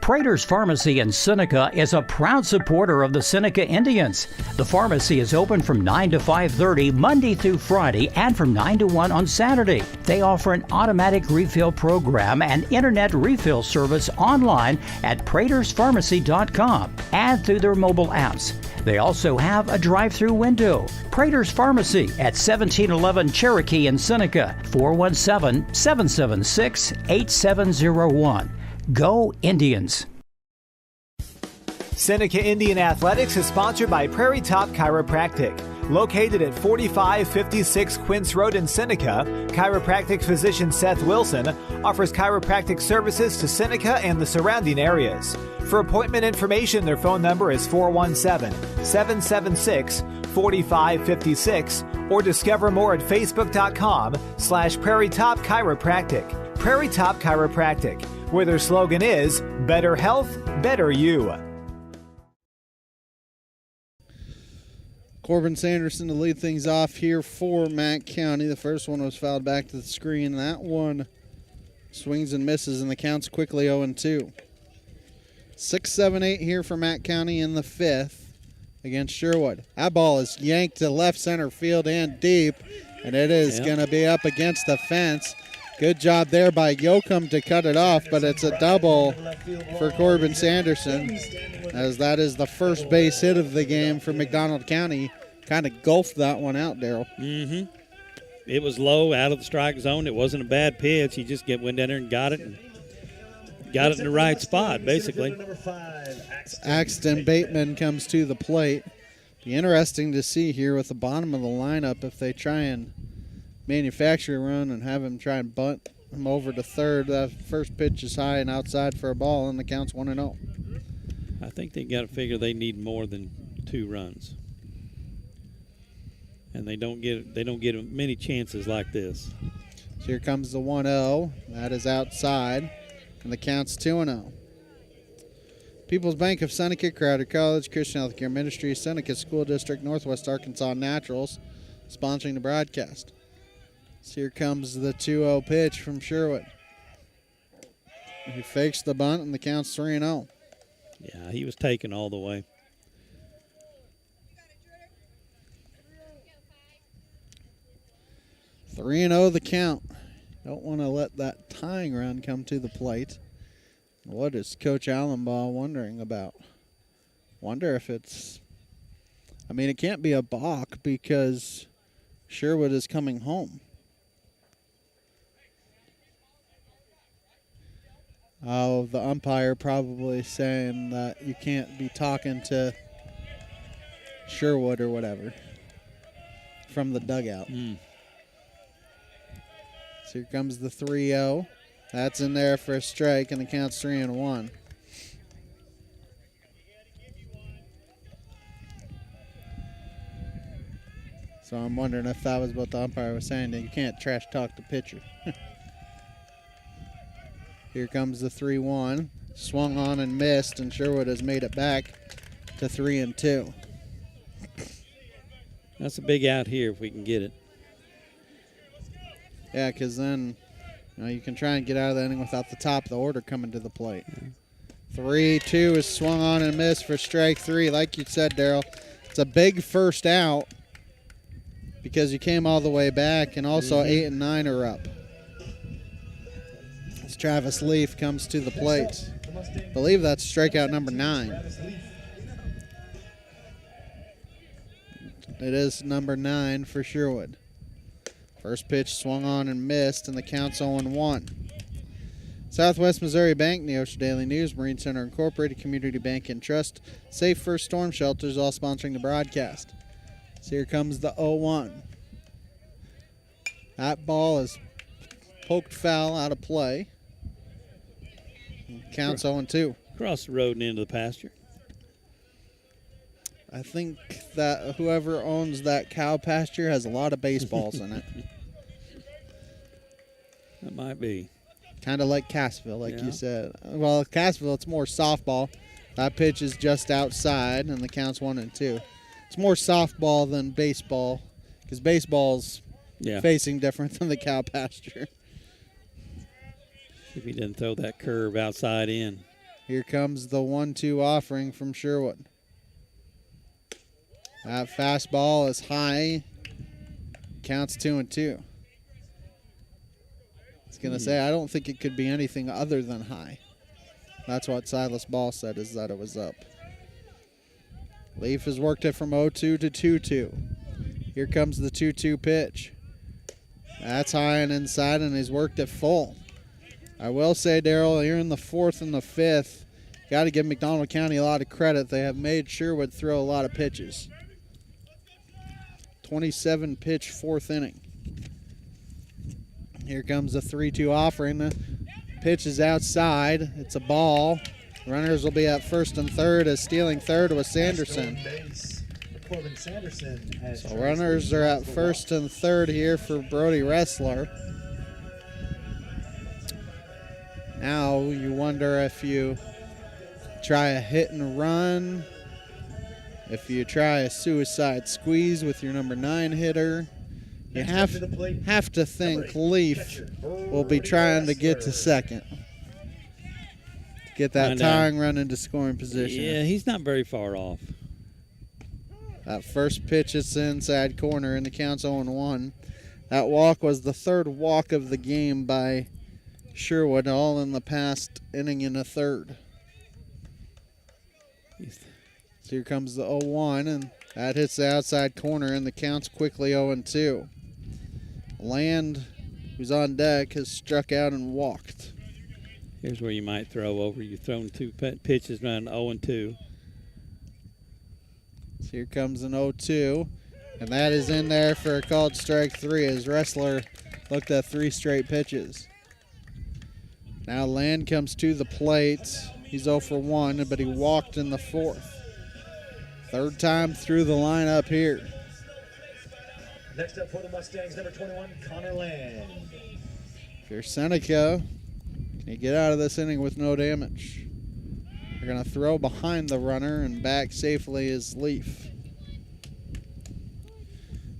Prater's Pharmacy in Seneca is a proud supporter of the Seneca Indians. The pharmacy is open from 9 to 5:30 Monday through Friday and from 9 to 1 on Saturday. They offer an automatic refill program and internet refill service online at praterspharmacy.com and through their mobile apps. They also have a drive-through window. Prater's Pharmacy at 1711 Cherokee in Seneca, 417-776-8701. Go Indians! Seneca Indian Athletics is sponsored by Prairie Top Chiropractic, Located at 4556 Quince Road in Seneca, chiropractic physician Seth Wilson offers chiropractic services to Seneca and the surrounding areas. For appointment information, their phone number is 417-776-4556 or discover more at facebook.com/Prairie Top Chiropractic. Prairie Top Chiropractic, where their slogan is better health, better you. Corbin Sanderson to lead things off here for Mack County. The first one was fouled back to the screen. That one swings and misses, and the count's quickly 0-2. 6-7-8 here for Mack County in the fifth against Sherwood. That ball is yanked to left center field and deep, and it is going to be up against the fence. Good job there by Yoakum to cut it off, but it's a double for Corbin Sanderson, as that is the first base hit of the game for McDonald County. Kind of gulfed that one out, Daryl. Mm-hmm. It was low, out of the strike zone. It wasn't a bad pitch. He just went down there and got it in the right spot, basically. Axton Bateman comes to the plate. Be interesting to see here with the bottom of the lineup if they try and manufacture a run and have him try and bunt him over to third. That first pitch is high and outside for a ball, and the count's 1-0. I think they got to figure they need more than 2 runs, and they don't get many chances like this. So here comes the 1-0. That is outside, and the count's 2-0. People's Bank of Seneca, Crowder College, Christian Healthcare Ministry, Seneca School District, Northwest Arkansas Naturals, sponsoring the broadcast. So here comes the 2-0 pitch from Sherwood. He fakes the bunt, and the count's 3-0. Yeah, he was taken all the way. Three and 0 the count. Don't want to let that tying run come to the plate. What is Coach Allenbaugh wondering about? Wonder if it's... I mean, it can't be a balk because Sherwood is coming home. Oh, the umpire probably saying that you can't be talking to Sherwood or whatever from the dugout. So here comes the 3-0. That's in there for a strike, and the count's 3-1. So I'm wondering if that was what the umpire was saying, that you can't trash talk the pitcher. Here comes the 3-1. Swung on and missed, and Sherwood has made it back to 3-2. That's a big out here if we can get it. Yeah, because then you can try and get out of the inning without the top of the order coming to the plate. 3-2 is swung on and missed for strike 3. Like you said, Daryl, it's a big first out because you came all the way back, and also 8 and 9 are up. Travis Leaf comes to the plate. I believe that's strikeout number 9. It is number 9 for Sherwood. First pitch swung on and missed, and the count's 0-1. Southwest Missouri Bank, Neosho Daily News, Marine Center Incorporated, Community Bank and Trust, Safe First Storm Shelters, all sponsoring the broadcast. So here comes the 0-1. That ball is poked foul out of play. Counts 0-2. Across the road and into the pasture. I think that whoever owns that cow pasture has a lot of baseballs in it. That might be. Kind of like Cassville, like you said. Well, Cassville, it's more softball. That pitch is just outside, and the count's 1-2. It's more softball than baseball, because baseball's facing different than the cow pasture. If he didn't throw that curve outside in. Here comes the 1-2 offering from Sherwood. That fastball is high. Counts 2-2. It's going to say, I don't think it could be anything other than high. That's what Silas Ball said, is that it was up. Leaf has worked it from 0-2 to 2-2. Here comes the 2-2 pitch. That's high and inside, and he's worked it full. I will say, Daryl, here in the 4th and the 5th, got to give McDonald County a lot of credit. They have made Sherwood throw a lot of pitches. 27-pitch fourth inning. Here comes the 3-2 offering. The pitch is outside. It's a ball. Runners will be at first and third as stealing third was Sanderson. So runners are at first and third here for Brody Wrestler. Now you wonder if you try a hit and run, if you try a suicide squeeze with your number 9 hitter. You have to think Leaf will be trying to get to second. Get that tying run into scoring position. Yeah, he's not very far off. That first pitch is inside corner and the count's 0-1. That walk was the third walk of the game by Sherwood, all in the past inning and a third. So here comes the 0-1, and that hits the outside corner, and the count's quickly 0-2. Land, who's on deck, has struck out and walked. Here's where you might throw over. You've thrown 2 pitches, run 0-2. So here comes an 0-2, and that is in there for a called strike 3 as Wrestler looked at 3 straight pitches. Now Land comes to the plate. He's 0-1, but he walked in the 4th. Third time through the lineup here. Next up for the Mustangs, number 21, Connor Land. If you're Seneca, can you get out of this inning with no damage? They're going to throw behind the runner, and back safely is Leaf.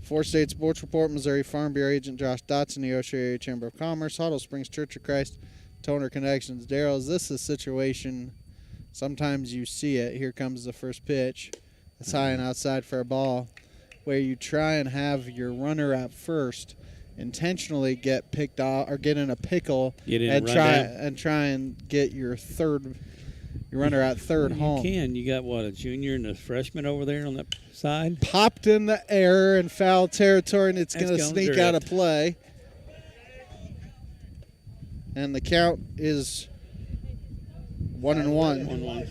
4-State Sports Report, Missouri Farm Bureau Agent Josh Dotson, Neosho Area Chamber of Commerce, Huddle Springs Church of Christ, Toner Connections. Darryl, is this a situation, sometimes you see it, here comes the first pitch, it's high and outside for a ball, where you try and have your runner at first intentionally get picked off or get in a pickle and try and get your runner at third home. You can. You got what, a junior and a freshman over there on that side? Popped in the air in foul territory, and it's going to sneak out of play. And the count is 1-1. 1-1.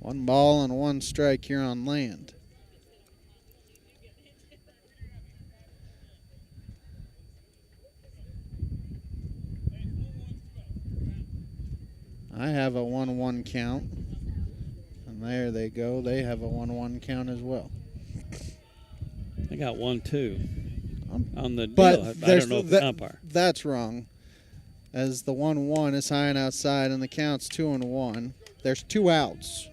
1 ball and 1 strike here on Land. I have a 1-1 count. And there they go. They have a 1-1 count as well. I got 1-2 on the deal. But I don't know if the umpire. That's wrong. As the 1-1 is high and outside, and the count's 2-1. There's 2 outs.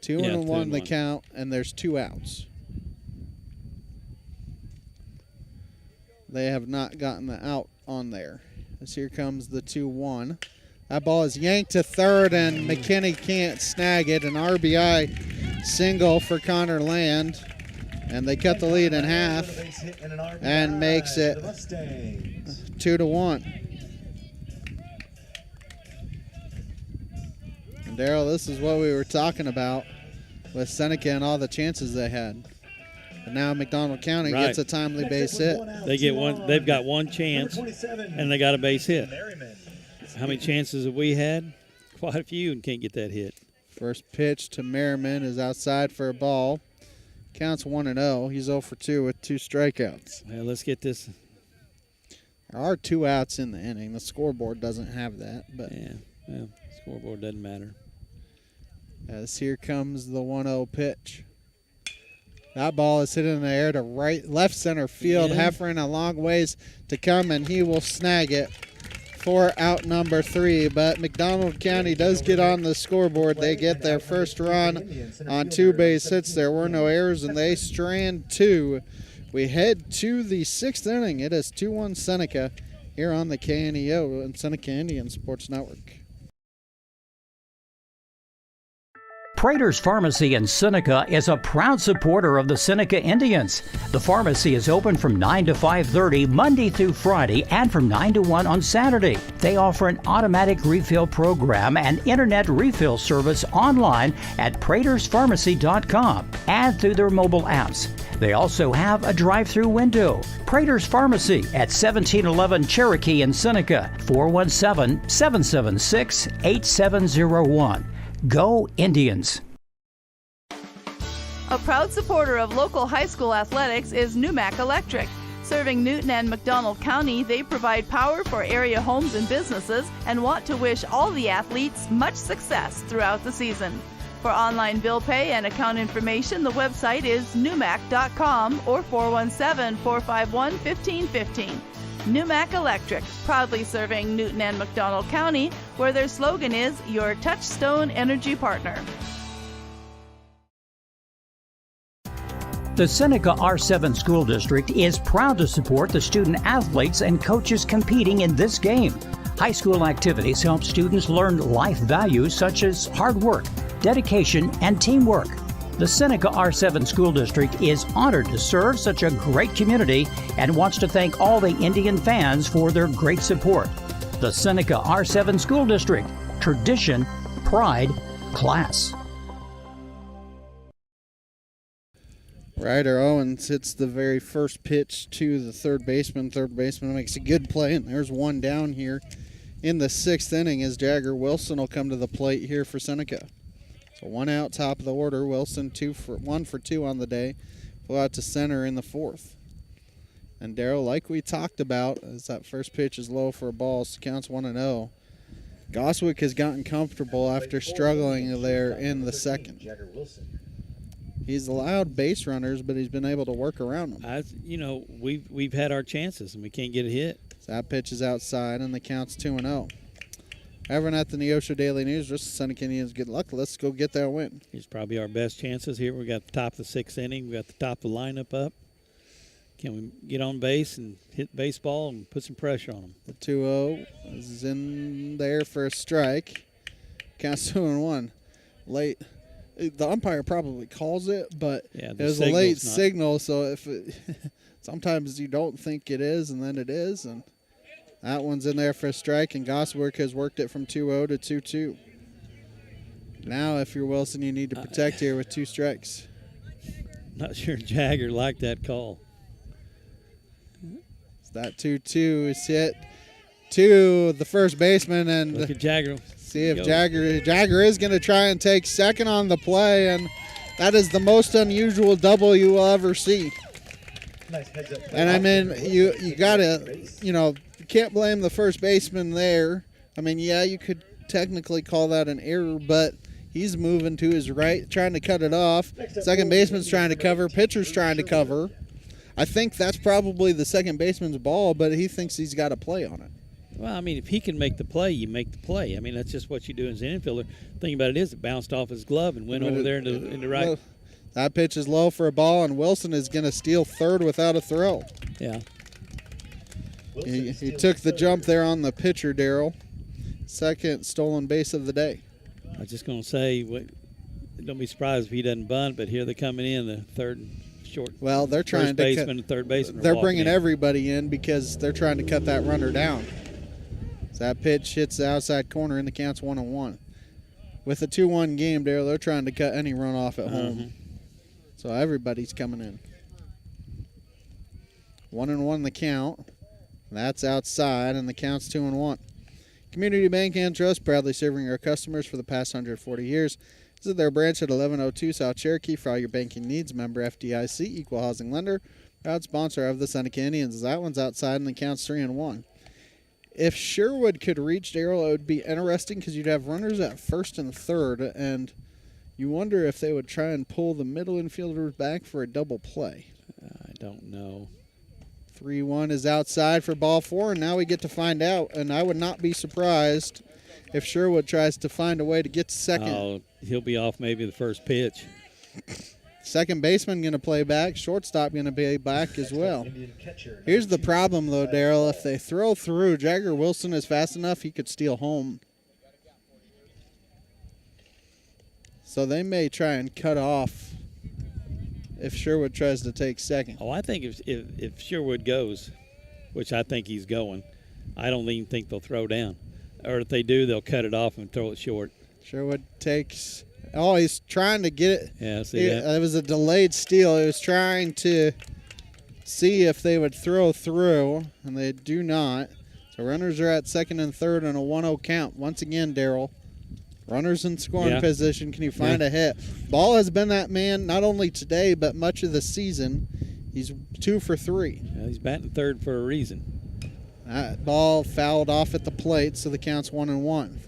2-1 the count, and there's 2 outs. They have not gotten the out on there. As here comes the 2-1. That ball is yanked to third, and McKinney can't snag it. An RBI single for Connor Land. And they cut the lead in half and makes it 2-1. And Darryl, this is what we were talking about with Seneca and all the chances they had. But now McDonald County gets a timely base hit. They get one. They've got 1 chance, and they got a base hit. How many chances have we had? Quite a few, and can't get that hit. First pitch to Merriman is outside for a ball. Counts 1-0. He's 0-2 with 2 strikeouts. Well, let's get this. There are 2 outs in the inning. The scoreboard doesn't have that, but yeah, well, scoreboard doesn't matter. As here comes the 1-0 pitch. That ball is hit in the air to left center field. Heffern a long ways to come, and he will snag it for out number 3. But McDonald County does get on the scoreboard. They get their first run on 2 base hits. There were no errors, and they strand 2. We head to the 6th inning. It is 2-1 Seneca here on the KNEO and Seneca Indian Sports Network. Prater's Pharmacy in Seneca is a proud supporter of the Seneca Indians. The pharmacy is open from 9 to 5:30 Monday through Friday and from 9 to 1 on Saturday. They offer an automatic refill program and internet refill service online at praterspharmacy.com and through their mobile apps. They also have a drive-through window. Prater's Pharmacy at 1711 Cherokee in Seneca, 417-776-8701. Go Indians! A proud supporter of local high school athletics is Numac Electric. Serving Newton and McDonald County, they provide power for area homes and businesses and want to wish all the athletes much success throughout the season. For online bill pay and account information, the website is numac.com or 417-451-1515. Numac Electric, proudly serving Newton and McDonald County, where their slogan is your touchstone energy partner. The Seneca R7 School District is proud to support the student athletes and coaches competing in this game. High school activities help students learn life values such as hard work, dedication, and teamwork. The Seneca R7 School District is honored to serve such a great community and wants to thank all the Indian fans for their great support. The Seneca R7 School District, tradition, pride, class. Ryder Owens hits the very first pitch to the third baseman. Third baseman makes a good play, and there's one down here in the sixth inning as Jagger Wilson will come to the plate here for Seneca. So one out, top of the order. Wilson 1 for 2 on the day. Flew out to center in the fourth. And Darryl, like we talked about, as that first pitch is low for a ball, so counts 1-0. Goswick has gotten comfortable after struggling there in the second. He's allowed base runners, but he's been able to work around them. We've had our chances, and we can't get a hit. So that pitch is outside, and the count's 2-0. Everyone at the Neosho Daily News, just Seneca Indians good luck. Let's go get that win. Here's probably our best chances here. We got the top of the sixth inning. We got the top of the lineup up. Can we get on base and hit baseball and put some pressure on them? The 2-0 is in there for a strike. Counts 2-1. Late. The umpire probably calls it, but it was a late signal, so if sometimes you don't think it is, and then it is, and that one's in there for a strike, and Goswick has worked it from 2-0 to 2-2. Now, if you're Wilson, you need to protect here with 2 strikes. Not sure Jagger liked that call. So that 2-2 is hit to the first baseman, and look at Jagger. See if Jagger is going to try and take second on the play, and that is the most unusual double you will ever see. Nice heads up. And I mean, you got to, you can't blame the first baseman there. I mean, yeah, you could technically call that an error, but he's moving to his right, trying to cut it off. Second baseman's trying to cover, pitcher's trying to cover. I think that's probably the second baseman's ball, but he thinks he's got a play on it. Well, I mean, if he can make the play, you make the play. I mean, that's just what you do as an infielder. The thing about it is it bounced off his glove and went over there into right. That pitch is low for a ball, and Wilson is going to steal third without a throw. Yeah. He took the jump there on the pitcher, Darryl. Second stolen base of the day. I was just going to say, don't be surprised if he doesn't bunt, but here they're coming in, the third short. Well, they're trying first baseman and third baseman. They're bringing everybody in because they're trying to cut that runner down. So that pitch hits the outside corner, and the count's 1-1. With a 2-1 game, Darryl, they're trying to cut any runoff at home. So everybody's coming in. 1-1 the count. That's outside, and the count's 2-1. Community Bank and Trust, proudly serving our customers for the past 140 years. Visit their branch at 1102 South Cherokee for all your banking needs. Member FDIC, equal housing lender, proud sponsor of the Seneca Indians. That one's outside, and the count's 3-1. If Sherwood could reach Darryl, it would be interesting because you'd have runners at first and third, and you wonder if they would try and pull the middle infielders back for a double play. I don't know. 3-1 is outside for ball 4, and now we get to find out. And I would not be surprised if Sherwood tries to find a way to get to second. Oh, he'll be off maybe the first pitch. Second baseman going to play back. Shortstop going to play back as well. Here's the problem, though, Darryl. If they throw through, Jagger Wilson is fast enough, he could steal home. So they may try and cut off if Sherwood tries to take second. Oh, I think if Sherwood goes, which I think he's going, I don't even think they'll throw down. Or if they do, they'll cut it off and throw it short. Sherwood takes... Oh, he's trying to get it. Yeah, see that? It was a delayed steal. He was trying to see if they would throw through, and they do not. So runners are at second and third on a 1-0 count. Once again, Darryl, Runners in scoring position. Can you find a hit? Ball has been that man not only today but much of the season. He's 2 for 3. Yeah, he's batting third for a reason. That ball fouled off at the plate, so the count's 1-1.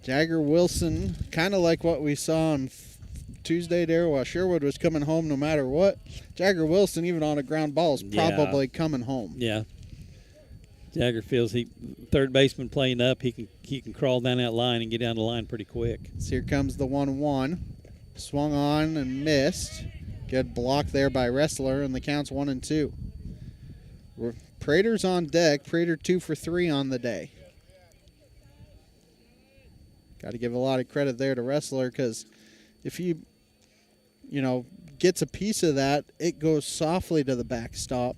Jagger Wilson, kind of like what we saw on Tuesday there while Sherwood was coming home no matter what. Jagger Wilson, even on a ground ball, is probably coming home. Yeah. Jagger feels third baseman playing up, he can crawl down that line and get down the line pretty quick. So here comes the 1-1. Swung on and missed. Good block there by Wrestler, and the count's 1-2. Prater's on deck. Prater 2 for 3 on the day. Got to give a lot of credit there to Wrestler, because if he, gets a piece of that, it goes softly to the backstop.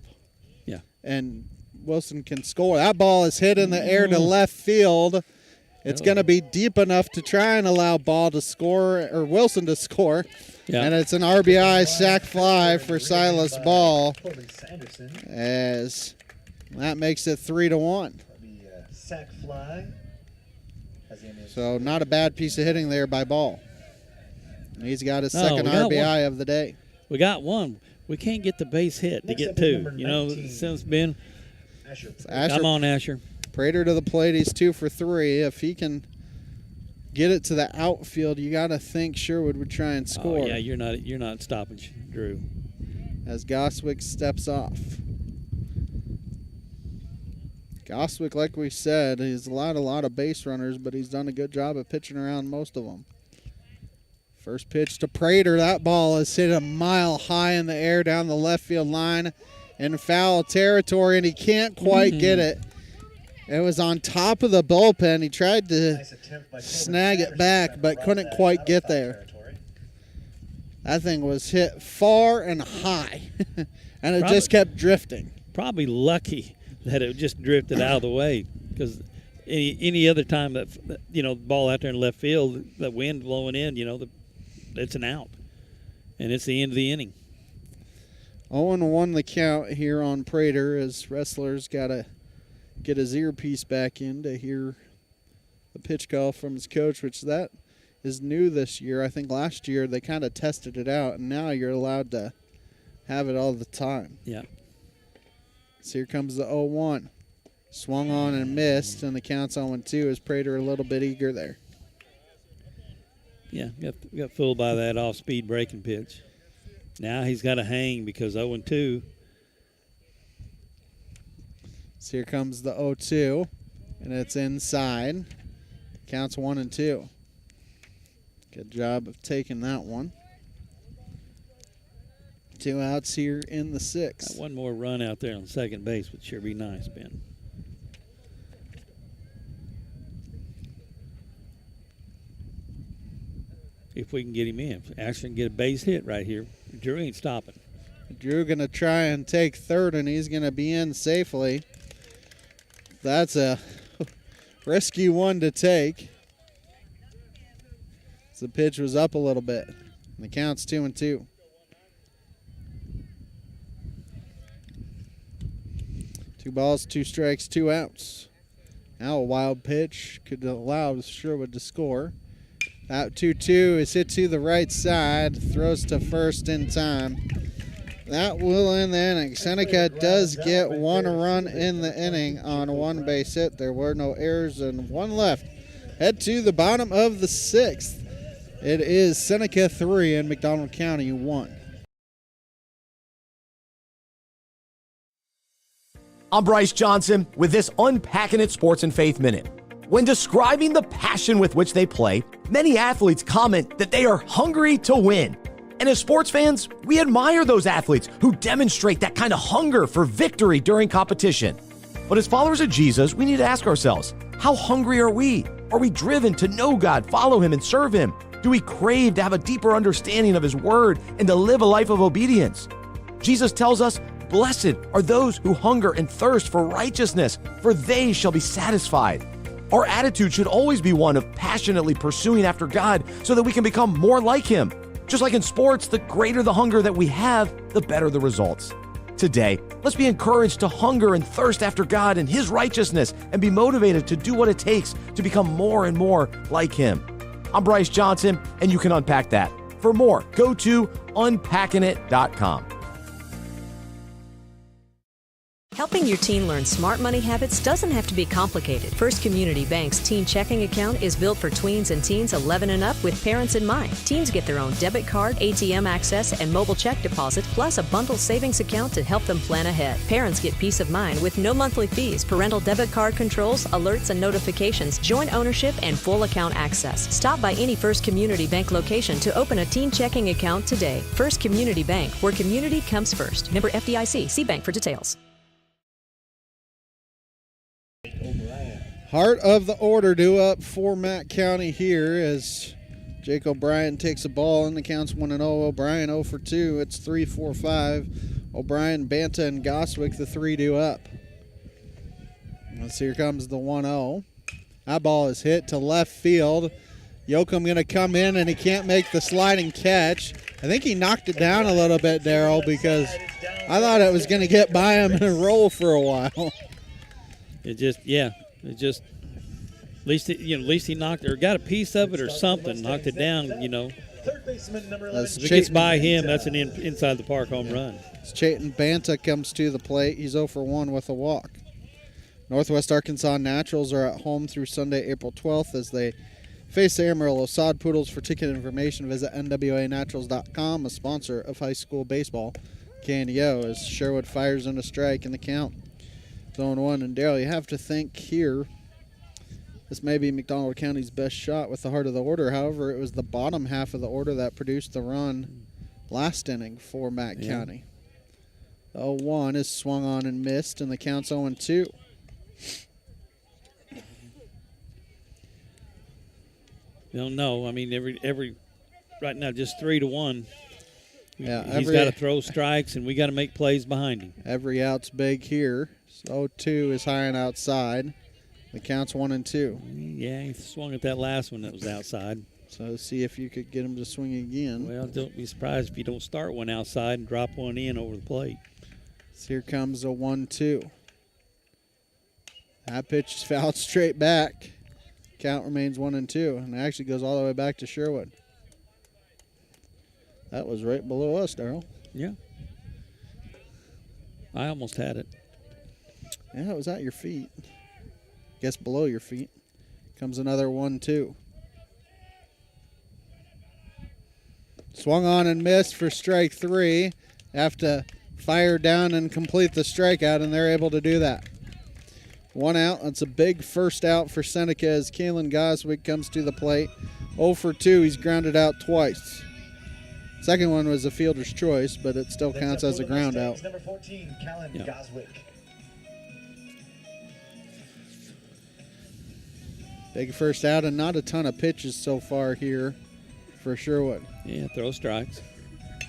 Yeah. And Wilson can score. That ball is hit in the air to left field. It's going to be deep enough to try and allow Wilson to score. Yeah. And it's an RBI sac fly for Silas Ball, as that makes it 3-1. Sac fly. So not a bad piece of hitting there by Ball. And he's got his second RBI of the day. We got one. We can't get the base hit to get 2. Since Ben. Asher, come on, Asher. Prater to the plate. He's 2 for 3. If he can get it to the outfield, you got to think Sherwood would try and score. Oh, yeah, you're not stopping Drew. As Goswick steps off. Goswick, like we said, he's allowed a lot of base runners, but he's done a good job of pitching around most of them. First pitch to Prater. That ball is hit a mile high in the air down the left field line in foul territory, and he can't quite get it. It was on top of the bullpen. He tried to snag it back, but couldn't quite get there. That thing was hit far and high, and it just kept drifting. Probably lucky that it just drifted out of the way, because any other time that the ball out there in left field, the wind blowing in, it's an out, and it's the end of the inning. 0-1 the count here on Prater, as Wrestler's got to get his earpiece back in to hear the pitch call from his coach, which that is new this year. I think last year they kind of tested it out, and now you're allowed to have it all the time. Yeah. So here comes the 0-1. Swung on and missed, and the count's 0-2. Is Prater a little bit eager there? Yeah, got fooled by that off-speed breaking pitch. Now he's got to hang because 0-2. So here comes the 0-2, and it's inside. Counts 1-2. Good job of taking that one. 2 outs here in the 6th. Got one more run out there on second base would sure be nice, Ben. If we can get him in. Asher can get a base hit right here. Drew ain't stopping. Drew going to try and take third, and he's going to be in safely. That's a risky one to take. The pitch was up a little bit. And the count's 2-2. Two balls, 2 strikes, 2 outs. Now a wild pitch could allow Sherwood to score. Out 2-2 is hit to the right side. Throws to first in time. That will end the inning. Seneca does get 1 run in the inning on 1 base hit. There were no errors and 1 left. Head to the bottom of the 6th. It is Seneca 3 and McDonald County 1. I'm Bryce Johnson with this Unpacking It Sports and Faith Minute. When describing the passion with which they play, many athletes comment that they are hungry to win. And as sports fans, we admire those athletes who demonstrate that kind of hunger for victory during competition. But as followers of Jesus, we need to ask ourselves, how hungry are we? Are we driven to know God, follow Him, and serve Him? Do we crave to have a deeper understanding of His Word and to live a life of obedience? Jesus tells us, blessed are those who hunger and thirst for righteousness, for they shall be satisfied. Our attitude should always be one of passionately pursuing after God so that we can become more like Him. Just like in sports, the greater the hunger that we have, the better the results. Today, let's be encouraged to hunger and thirst after God and His righteousness and be motivated to do what it takes to become more and more like Him. I'm Bryce Johnson, and you can unpack that. For more, go to unpackingit.com. Helping your teen learn smart money habits doesn't have to be complicated. First Community Bank's teen checking account is built for tweens and teens 11 and up with parents in mind. Teens get their own debit card, ATM access, and mobile check deposit, plus a bundle savings account to help them plan ahead. Parents get peace of mind with no monthly fees, parental debit card controls, alerts and notifications, joint ownership, and full account access. Stop by any First Community Bank location to open a teen checking account today. First Community Bank, where community comes first. Member FDIC. See bank for details. Heart of the order due up for Mack County here as Jake O'Brien takes a ball and the count's 1-0. O'Brien 0 for 2. It's 3-4-5. O'Brien, Banta, and Goswick, the 3 due up. Let's see, here comes the 1-0. That ball is hit to left field. Yoakum going to come in, and he can't make the sliding catch. I think he knocked it down a little bit, Darryl, because I thought it was going to get by him and roll for a while. At least he knocked or got a piece of it or something, knocked it down. Third baseman number 11. If it gets by him, that's an inside the park home run. Chayton Banta comes to the plate. He's 0 for 1 with a walk. Northwest Arkansas Naturals are at home through Sunday, April 12th as they face the Amarillo Sod Poodles. For ticket information, visit nwanaturals.com, a sponsor of high school baseball. KNEO as Sherwood fires in a strike in the count. Zone 1, and Darryl, you have to think here, this may be McDonald County's best shot with the heart of the order. However, it was the bottom half of the order that produced the run last inning for Mack County. The 0-1 is swung on and missed, and the count's 0-2. Don't know. I mean, every right now just 3-1. Yeah, he's got to throw strikes, and we got to make plays behind him. Every out's big here. So 0-2 is high and outside. The count's 1-2. Yeah, he swung at that last one that was outside. So see if you could get him to swing again. Well, don't be surprised if you don't start one outside and drop one in over the plate. So here comes a 1-2. That pitch is fouled straight back. Count remains 1-2, and it actually goes all the way back to Sherwood. That was right below us, Darryl. Yeah. I almost had it. Yeah, it was at your feet. Guess below your feet. Comes another 1-2. Swung on and missed for strike 3. Have to fire down and complete the strikeout, and they're able to do that. 1 out. That's a big first out for Seneca as Kalen Goswick comes to the plate. 0 for 2. He's grounded out twice. Second one was a fielder's choice, but it still counts as a ground out. Number 14, Kalen Goswick. Big first out, and not a ton of pitches so far here for Sherwood. Yeah, throw strikes.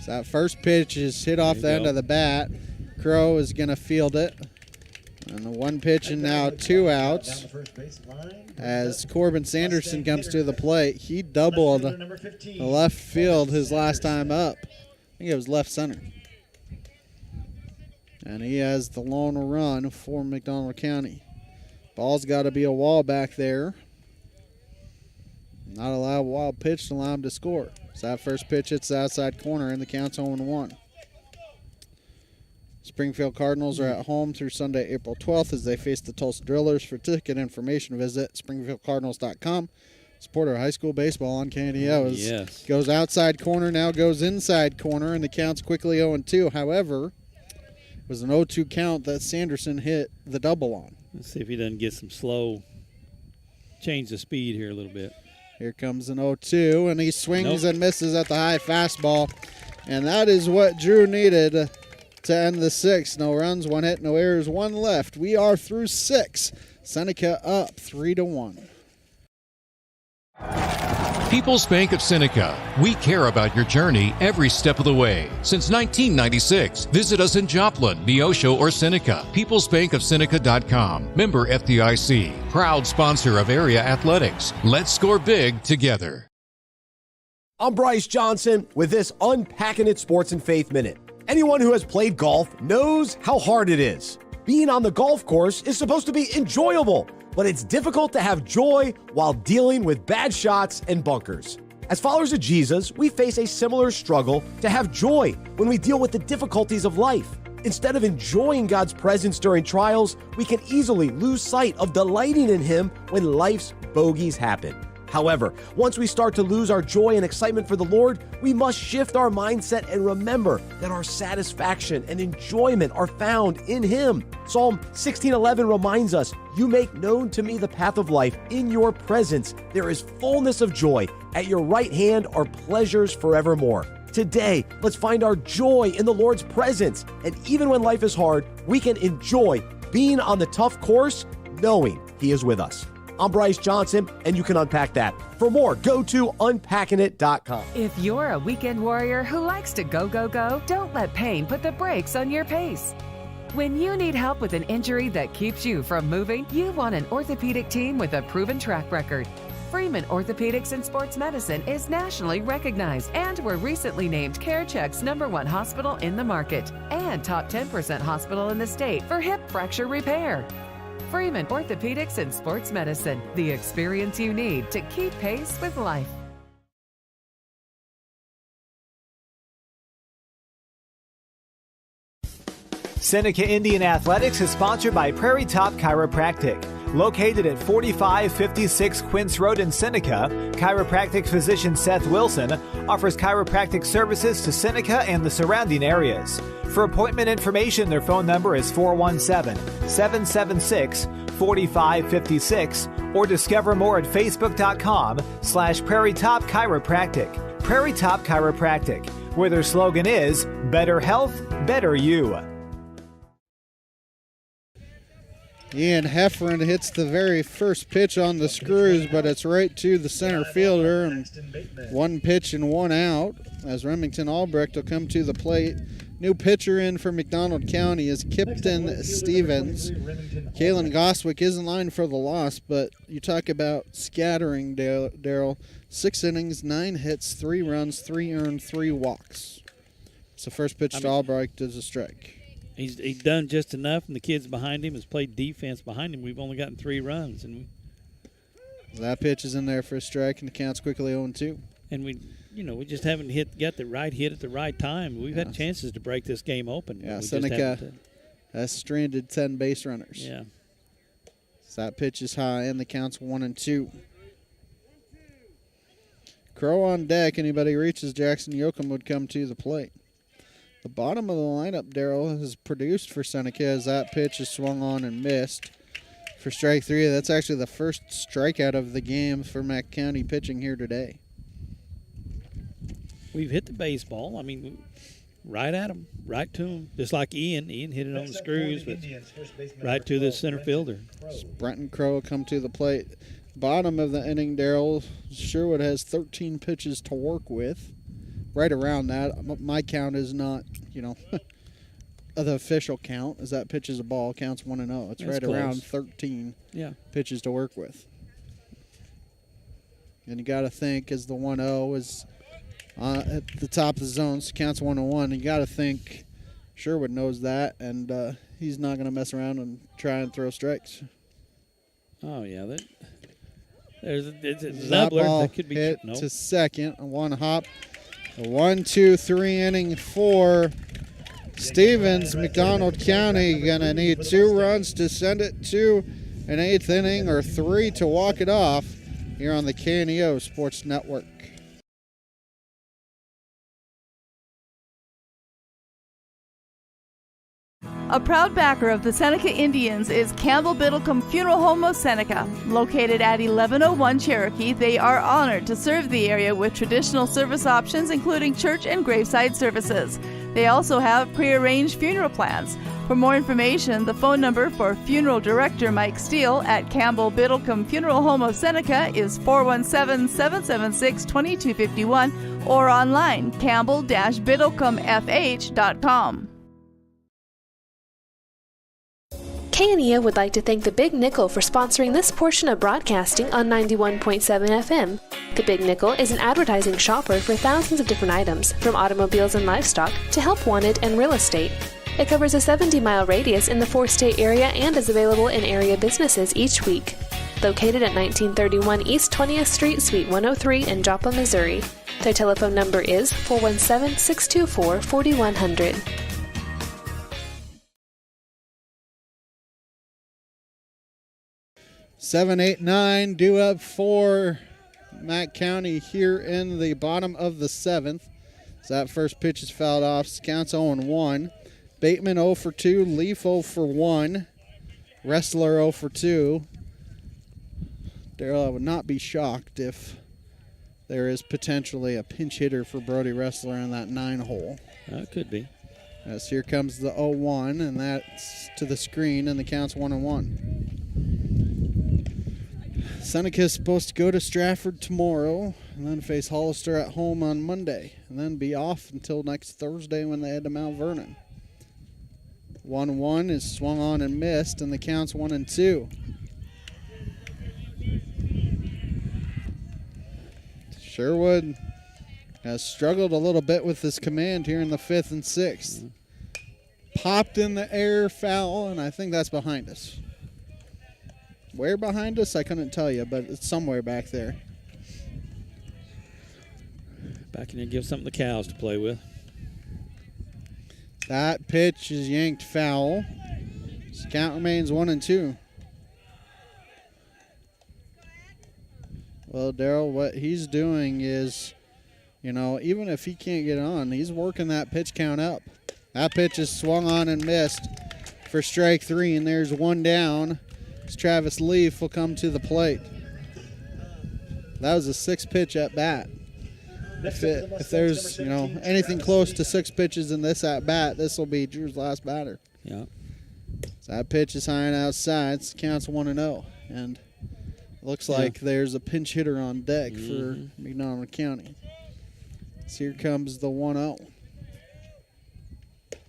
So that first pitch is hit off the end of the bat. Crow is going to field it. And the 1 pitch, and now 2 outs. As Corbin Sanderson comes to the plate, he doubled the left field his last time up. I think it was left center. And he has the lone run for McDonald County. Ball's got to be a wall back there. Not allow a wild pitch to allow him to score. So that first pitch hits the outside corner, and the count's 0-1. Springfield Cardinals are at home through Sunday, April 12th as they face the Tulsa Drillers. For ticket information, visit springfieldcardinals.com. Supporter of high school baseball on KNEO. Yes. Goes outside corner, now goes inside corner, and the count's quickly 0-2. However, it was an 0-2 count that Sanderson hit the double on. Let's see if he doesn't get some slow, change the speed here a little bit. Here comes an 0-2, and he swings and misses at the high fastball. And that is what Drew needed to end the 6th. No runs, 1 hit, no errors, 1 left. We are through 6. Seneca up 3-1. People's Bank of Seneca. We care about your journey every step of the way. Since 1996, visit us in Joplin, Neosho, or Seneca. PeoplesBankOfSeneca.com. Member FDIC. Proud sponsor of area athletics. Let's score big together. I'm Bryce Johnson with this Unpacking It Sports and Faith Minute. Anyone who has played golf knows how hard it is. Being on the golf course is supposed to be enjoyable, but it's difficult to have joy while dealing with bad shots and bunkers. As followers of Jesus, we face a similar struggle to have joy when we deal with the difficulties of life. Instead of enjoying God's presence during trials, we can easily lose sight of delighting in Him when life's bogeys happen. However, once we start to lose our joy and excitement for the Lord, we must shift our mindset and remember that our satisfaction and enjoyment are found in Him. Psalm 16:11 reminds us, "You make known to me the path of life. In your presence there is fullness of joy. At your right hand are pleasures forevermore." Today, let's find our joy in the Lord's presence. And even when life is hard, we can enjoy being on the tough course, knowing He is with us. I'm Bryce Johnson, and you can unpack that. For more, go to unpackingit.com. If you're a weekend warrior who likes to go, don't let pain put the brakes on your pace. When you need help with an injury that keeps you from moving, you want an orthopedic team with a proven track record. Freeman Orthopedics and Sports Medicine is nationally recognized and were recently named CareCheck's #1 hospital in the market and top 10% hospital in the state for hip fracture repair. Freeman Orthopedics and Sports Medicine, the experience you need to keep pace with life. Seneca Indian Athletics is sponsored by Prairie Top Chiropractic. Located at 4556 Quince Road in Seneca, chiropractic physician Seth Wilson offers chiropractic services to Seneca and the surrounding areas. For appointment information, their phone number is 417-776-4556 or discover more at facebook.com/Prairie Top Chiropractic. Prairie Top Chiropractic, where their slogan is better health, better you. Ian Heffron hits the very first pitch on the screws, but it's right to the center fielder. And one pitch and one out as Remington Albrecht will come to the plate. New pitcher in for McDonald County is Kipton Stevens. Kalen Goswick is in line for the loss, but you talk about scattering, Daryl. 6 innings, 9 hits, 3 runs, 3 earned, 3 walks. So first pitch to Albrecht is a strike. He's done just enough, and the kids behind him has played defense behind him. We've only gotten 3 runs, and that pitch is in there for a strike, and the count's quickly 0-2. And we just haven't got the right hit at the right time. We've had chances to break this game open. Yeah, Seneca has stranded 10 base runners. Yeah. So that pitch is high, and the count's 1-2. Crow on deck. Anybody reaches Jackson Yoakum would come to the plate. The bottom of the lineup, Darrell, has produced for Seneca as that pitch is swung on and missed for strike 3. That's actually the first strikeout of the game for Mac County pitching here today. We've hit the baseball. I mean, right at him, right to him. Just like Ian. Ian hit it on the screws, but right to the center fielder. Brenton Crow will come to the plate. Bottom of the inning, Darrell, Sherwood has 13 pitches to work with. Right around that. My count is not, the official count, as that pitch is a ball, counts 1-0. It's right close. Around 13 pitches to work with. And you got to think, as the 1-0 is at the top of the zone, so counts 1-1, you got to think Sherwood knows that, and he's not going to mess around and try and throw strikes. Oh, yeah. There's a that ball that could be hit to second, a one hop. A 1-2-3 inning for Stevens. McDonald County going to need 2 runs to send it to an 8th inning or 3 to walk it off here on the KNEO Sports Network. A proud backer of the Seneca Indians is Campbell Biddlecombe Funeral Home of Seneca. Located at 1101 Cherokee, they are honored to serve the area with traditional service options including church and graveside services. They also have prearranged funeral plans. For more information, the phone number for Funeral Director Mike Steele at Campbell Biddlecombe Funeral Home of Seneca is 417-776-2251 or online campbell-biddlecomefh.com. KNEO would like to thank the Big Nickel for sponsoring this portion of broadcasting on 91.7 FM. The Big Nickel is an advertising shopper for thousands of different items, from automobiles and livestock to help wanted and real estate. It covers a 70-mile radius in the 4-state area and is available in area businesses each week. Located at 1931 East 20th Street, Suite 103 in Joplin, Missouri. Their telephone number is 417-624-4100. Seven, 8, 9 due up for Mac County here in the bottom of the 7th. So that first pitch is fouled off. Counts 0-1. Bateman 0 for 2. Leaf 0 for 1. Wrestler 0 for 2. Daryl, I would not be shocked if there is potentially a pinch hitter for Brody Wrestler in that 9 hole. It could be. As here comes the 0-1, and that's to the screen, and the count's 1-1. Seneca is supposed to go to Stratford tomorrow and then face Hollister at home on Monday and then be off until next Thursday when they head to Mount Vernon. 1-1 is swung on and missed, and the count's 1-2. Sherwood has struggled a little bit with his command here in the 5th and 6th. Popped in the air, foul, and I think that's behind us. Where behind us, I couldn't tell you, but it's somewhere back there. Back in there, give something to the cows to play with. That pitch is yanked foul. So count remains 1-2. Well, Daryl, what he's doing is, even if he can't get on, he's working that pitch count up. That pitch is swung on and missed for strike 3, and there's one down. Travis Leaf will come to the plate. That was a 6 pitch at bat. If there's anything close to 6 pitches in this at bat, this will be Drew's last batter. Yeah. So that pitch is high and outside. So counts 1-0, and it looks like there's a pinch hitter on deck for McDonald County. So here comes the 1-0.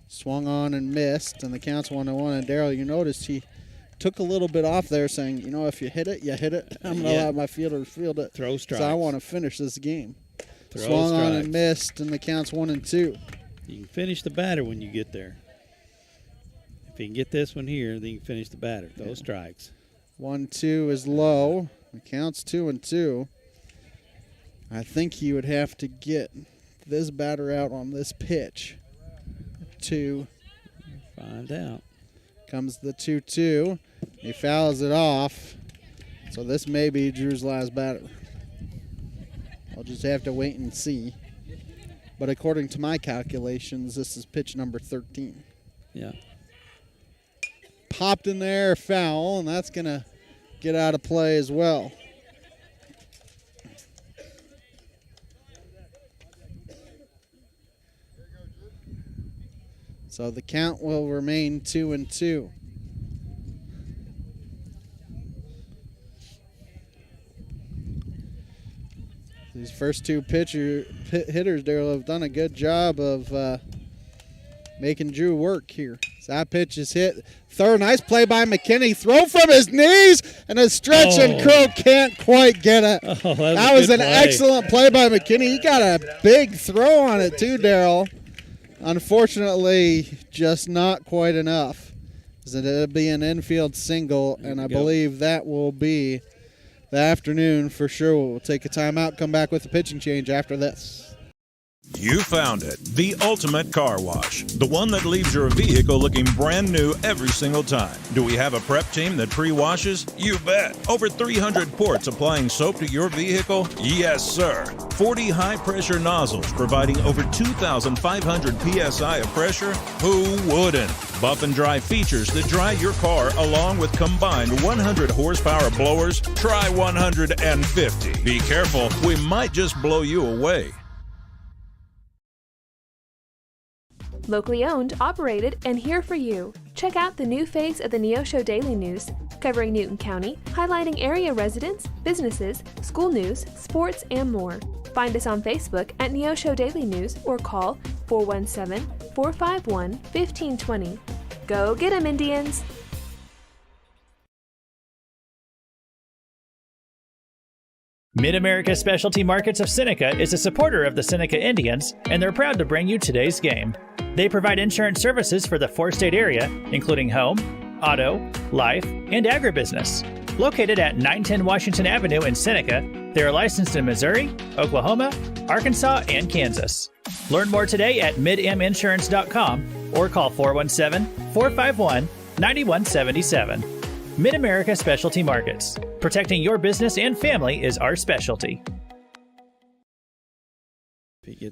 Swung on and missed, and the count's 1-1. And Daryl, you noticed he took a little bit off there, saying, if you hit it, you hit it. I'm going to let my fielder field it. Throw strikes. So I want to finish this game. Swung on and missed, and the count's 1-2. You can finish the batter when you get there. If you can get this one here, then you can finish the batter. Those strikes. 1-2 is low. The count's 2-2. I think he would have to get this batter out on this pitch to find out. Comes the 2-2. He fouls it off. So this may be Drew's last batter. I'll just have to wait and see. But according to my calculations, this is pitch number 13. Yeah. Popped in there, foul, and that's going to get out of play as well. So the count will remain 2-2. These first two hitters, Daryl, have done a good job of making Drew work here. So that pitch is hit. Third, nice play by McKinney. Throw from his knees, and a stretch and Crow can't quite get it. That was an excellent play by McKinney. He got a big throw on it too, Daryl. Unfortunately, just not quite enough. It'll be an infield single, and I believe that will be the afternoon for sure. We'll take a timeout, come back with a pitching change after this. You found it, the ultimate car wash, the one that leaves your vehicle looking brand new every single time. Do we have a prep team that pre-washes? You bet. Over 300 ports applying soap to your vehicle? Yes, sir. 40 high-pressure nozzles providing over 2,500 PSI of pressure? Who wouldn't? Buff and dry features that dry your car along with combined 100 horsepower blowers? Try 150. Be careful, we might just blow you away. Locally owned, operated, and here for you. Check out the new face of the Neosho Daily News, covering Newton County, highlighting area residents, businesses, school news, sports, and more. Find us on Facebook at Neosho Daily News or call 417-451-1520. Go get 'em, Indians! Mid-America Specialty Markets of Seneca is a supporter of the Seneca Indians, and they're proud to bring you today's game. They provide insurance services for the four-state area, including home, auto, life, and agribusiness. Located at 910 Washington Avenue in Seneca, they are licensed in Missouri, Oklahoma, Arkansas, and Kansas. Learn more today at midminsurance.com or call 417-451-9177. Mid-America Specialty Markets. Protecting your business and family is our specialty.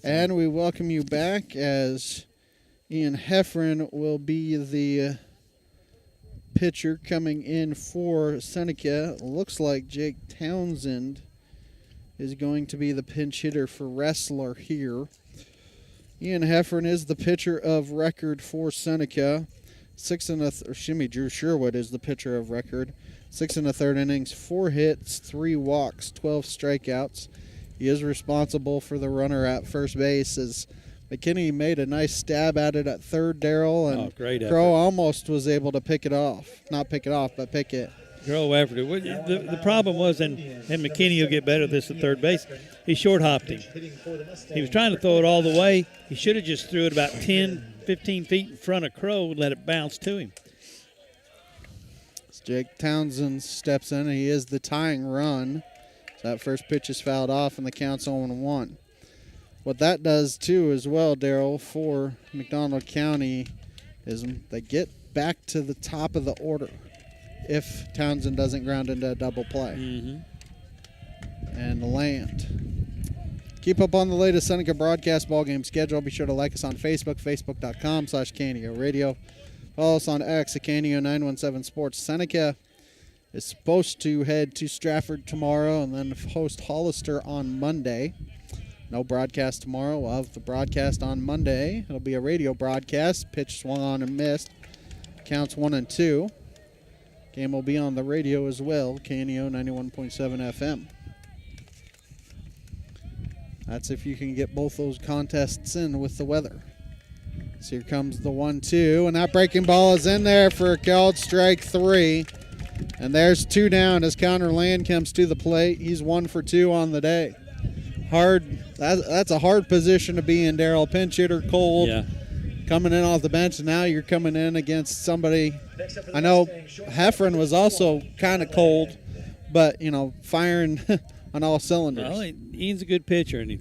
And we welcome you back as Ian Heffron will be the pitcher coming in for Seneca. Looks like Jake Townsend is going to be the pinch hitter for Wrestler here. Ian Heffron is the pitcher of record for Seneca. Drew Sherwood is the pitcher of record. 6 1/3 innings, 4 hits, 3 walks, 12 strikeouts. He is responsible for the runner at first base as McKinney made a nice stab at it at third, Darrell, and Crow almost was able to pick it off. Not pick it off, but pick it. Crow after it. The problem was, and McKinney will get better at this at third base, he short-hopped him. He was trying to throw it all the way. He should have just threw it about 10, 15 feet in front of Crow and let it bounce to him. As Jake Townsend steps in, and he is the tying run. So that first pitch is fouled off, and the count's 0-1. What that does, too, as well, Darrell, for McDonald County is they get back to the top of the order if Townsend doesn't ground into a double play. And land. Keep up on the latest Seneca broadcast ballgame schedule. Be sure to like us on Facebook, facebook.com/Canio Radio. Follow us on X at Canio917 Sports. Seneca is supposed to head to Stratford tomorrow and then host Hollister on Monday. No broadcast tomorrow. We'll have the broadcast on Monday. It'll be a radio broadcast. Pitch swung on and missed. Counts 1-2. Game will be on the radio as well. Canio 91.7 FM. That's if you can get both those contests in with the weather. So here comes the 1-2, and that breaking ball is in there for a called strike 3. And there's 2 down as Connor Land comes to the plate. He's 1 for 2 on the day. That's a hard position to be in, Darrell. Pinch hitter, cold. Yeah. Coming in off the bench, and now you're coming in against somebody. I know Heffron was also kind of cold, but, firing on all cylinders. Well, Ian's a good pitcher, and he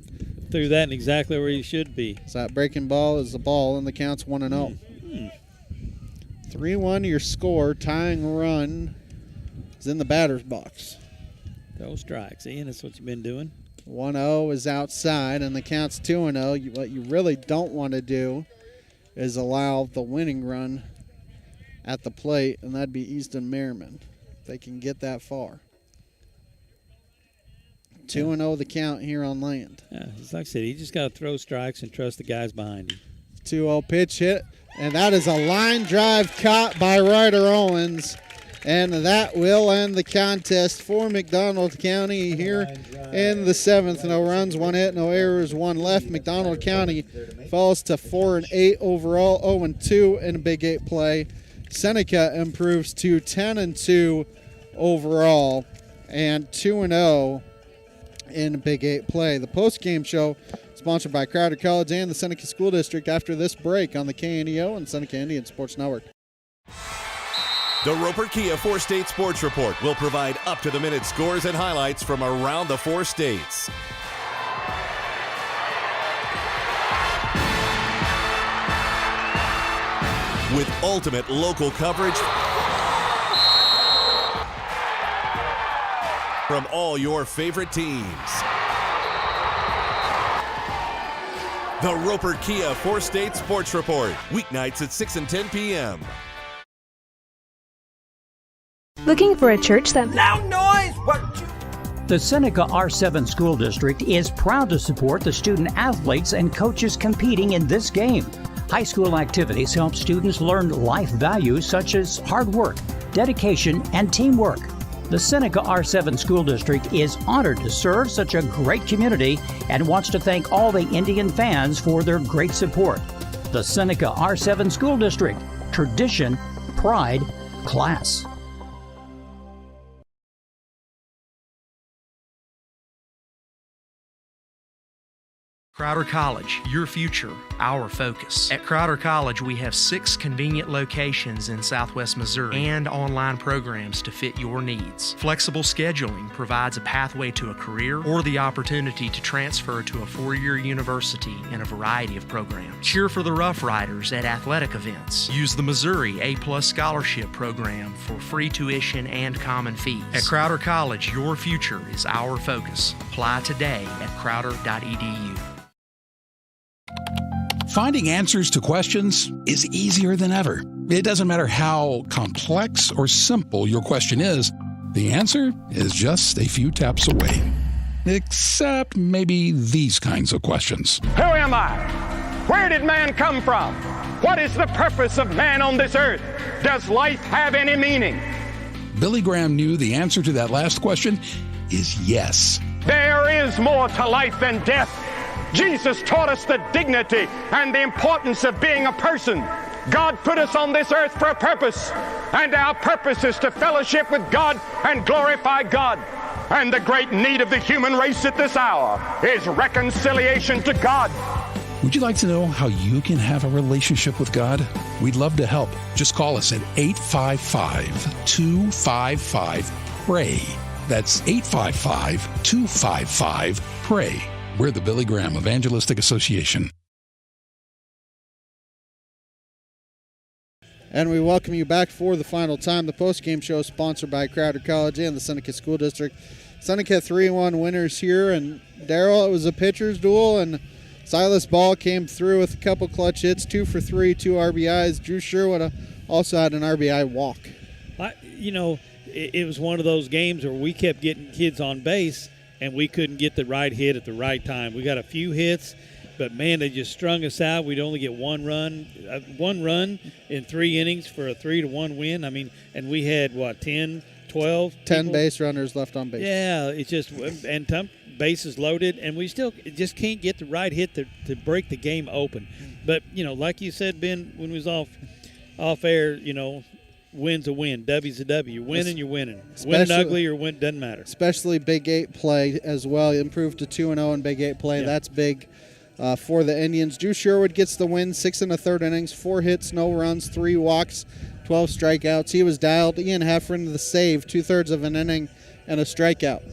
threw that in exactly where he should be. So that breaking ball is the ball, and the count's 1-0. 3-1 your score. Tying run is in the batter's box. Throw strikes, Ian. That's what you've been doing. 1-0 is outside, and the count's 2-0. What you really don't want to do is allow the winning run at the plate, and that'd be Easton Merriman. They can get that far. 2-0 the count here on Land. Yeah, just like I said, he just got to throw strikes and trust the guys behind him. 2-0 pitch hit, and that is a line drive caught by Ryder Owens. And that will end the contest for McDonald County here in the 7th. No runs, 1 hit, no errors, 1 left. McDonald County falls to 4-8 overall, 0-2 in Big 8 play. Seneca improves to 10-2 overall and 2-0 in Big 8 play. The post-game show sponsored by Crowder College and the Seneca School District after this break on the KNEO and Seneca Indian Sports Network. The Roper Kia 4-State Sports Report will provide up-to-the-minute scores and highlights from around the 4 states. With ultimate local coverage from all your favorite teams. The Roper Kia 4-State Sports Report, weeknights at 6 and 10 p.m. Looking for a church that... Loud noise! What? The Seneca R7 School District is proud to support the student athletes and coaches competing in this game. High school activities help students learn life values such as hard work, dedication, and teamwork. The Seneca R7 School District is honored to serve such a great community and wants to thank all the Indian fans for their great support. The Seneca R7 School District, tradition, pride, class. Crowder College, your future, our focus. At Crowder College, we have 6 convenient locations in Southwest Missouri and online programs to fit your needs. Flexible scheduling provides a pathway to a career or the opportunity to transfer to a 4-year university in a variety of programs. Cheer for the Rough Riders at athletic events. Use the Missouri A+ Scholarship Program for free tuition and common fees. At Crowder College, your future is our focus. Apply today at crowder.edu. Finding answers to questions is easier than ever. It doesn't matter how complex or simple your question is, the answer is just a few taps away. Except maybe these kinds of questions. Who am I? Where did man come from? What is the purpose of man on this earth? Does life have any meaning? Billy Graham knew the answer to that last question is yes. There is more to life than death. Jesus taught us the dignity and the importance of being a person. God put us on this earth for a purpose, and our purpose is to fellowship with God and glorify God. And the great need of the human race at this hour is reconciliation to God. Would you like to know how you can have a relationship with God? We'd love to help. Just call us at 855-255-PRAY. That's 855-255-PRAY. We're the Billy Graham Evangelistic Association. And we welcome you back for the final time. The post-game show is sponsored by Crowder College and the Seneca School District. Seneca 3-1 winners here. And Daryl, it was a pitcher's duel, and Silas Ball came through with a couple clutch hits, 2 for 3, 2 RBIs. Drew Sherwood also had an RBI walk. It was one of those games where we kept getting kids on base, and we couldn't get the right hit at the right time. We got a few hits, but, man, they just strung us out. We'd only get one run in 3 innings for a 3-1 win. I mean, and we had, 10, 12 10 base runners left on base. Yeah, it's just – and bases loaded, and we still just can't get the right hit to break the game open. But, like you said, Ben, when we was off air, win's a win, W's a W. You're winning, you're winning. Winning ugly or win, doesn't matter. Especially Big 8 play as well. Improved to 2-0 in Big 8 play. Yeah. That's big for the Indians. Drew Sherwood gets the win, 6 1/3 innings, 4 hits, no runs, 3 walks, 12 strikeouts. He was dialed. Ian Heffron the save, 2/3 of an inning and a strikeout.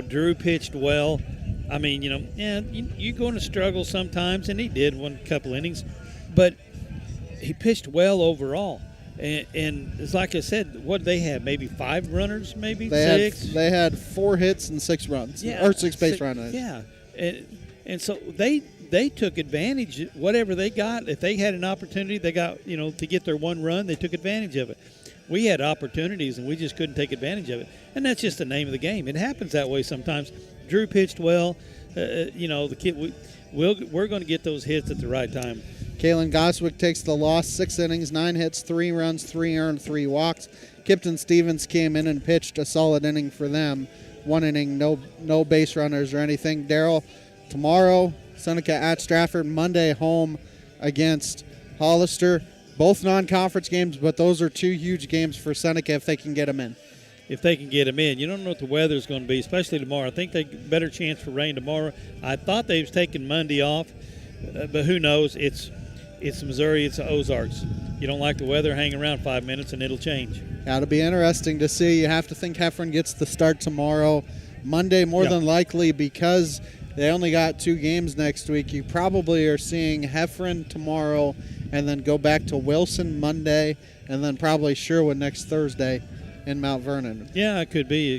Drew pitched well. I mean, you're going to struggle sometimes, and he did one couple innings, but he pitched well overall. And it's like I said, what did they have? Maybe 5 runners, maybe 6? They had 4 hits and 6 runs, or 6 base runners. Yeah, and so they took advantage. Whatever they got, if they had an opportunity, they got to get their 1 run. They took advantage of it. We had opportunities, and we just couldn't take advantage of it. And that's just the name of the game. It happens that way sometimes. Drew pitched well. The kid, we're going to get those hits at the right time. Kalen Goswick takes the loss, 6 innings, 9 hits, 3 runs, 3 earned, 3 walks. Kipton Stevens came in and pitched a solid inning for them. 1 inning, no base runners or anything. Daryl, tomorrow, Seneca at Stratford. Monday, home against Hollister. Both non-conference games, but those are 2 huge games for Seneca if they can get them in. If they can get them in. You don't know what the weather's going to be, especially tomorrow. I think they get better chance for rain tomorrow. I thought they was taking Monday off, but who knows? It's Missouri. It's the Ozarks. You don't like the weather, hang around 5 minutes, and it'll change. It'll be interesting to see. You have to think Heffron gets the start tomorrow. Monday, more than likely, because they only got 2 games next week, you probably are seeing Heffron tomorrow and then go back to Wilson Monday and then probably Sherwood next Thursday in Mount Vernon. Yeah, it could be.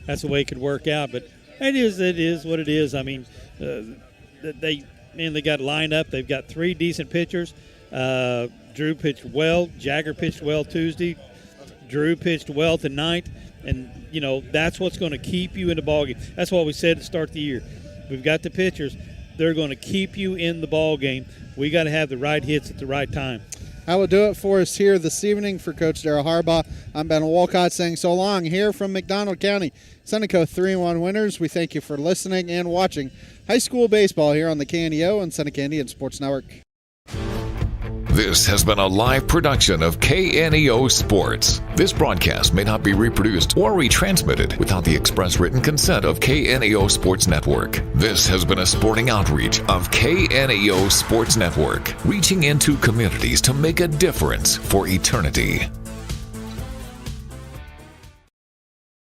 That's the way it could work out. But it is what it is. I mean, they got lined up. They've got 3 decent pitchers. Drew pitched well. Jagger pitched well Tuesday. Drew pitched well tonight. And, that's what's going to keep you in the ballgame. That's what we said to start the year. We've got the pitchers. They're going to keep you in the ballgame. We got to have the right hits at the right time. That will do it for us here this evening. For Coach Darryl Harbaugh, I'm Ben Wolcott saying so long here from McDonald County. Seneca 3-1 winners. We thank you for listening and watching high school baseball here on the KNEO and Seneca Indian Sports Network. This has been a live production of KNEO Sports. This broadcast may not be reproduced or retransmitted without the express written consent of KNEO Sports Network. This has been a sporting outreach of KNEO Sports Network, reaching into communities to make a difference for eternity.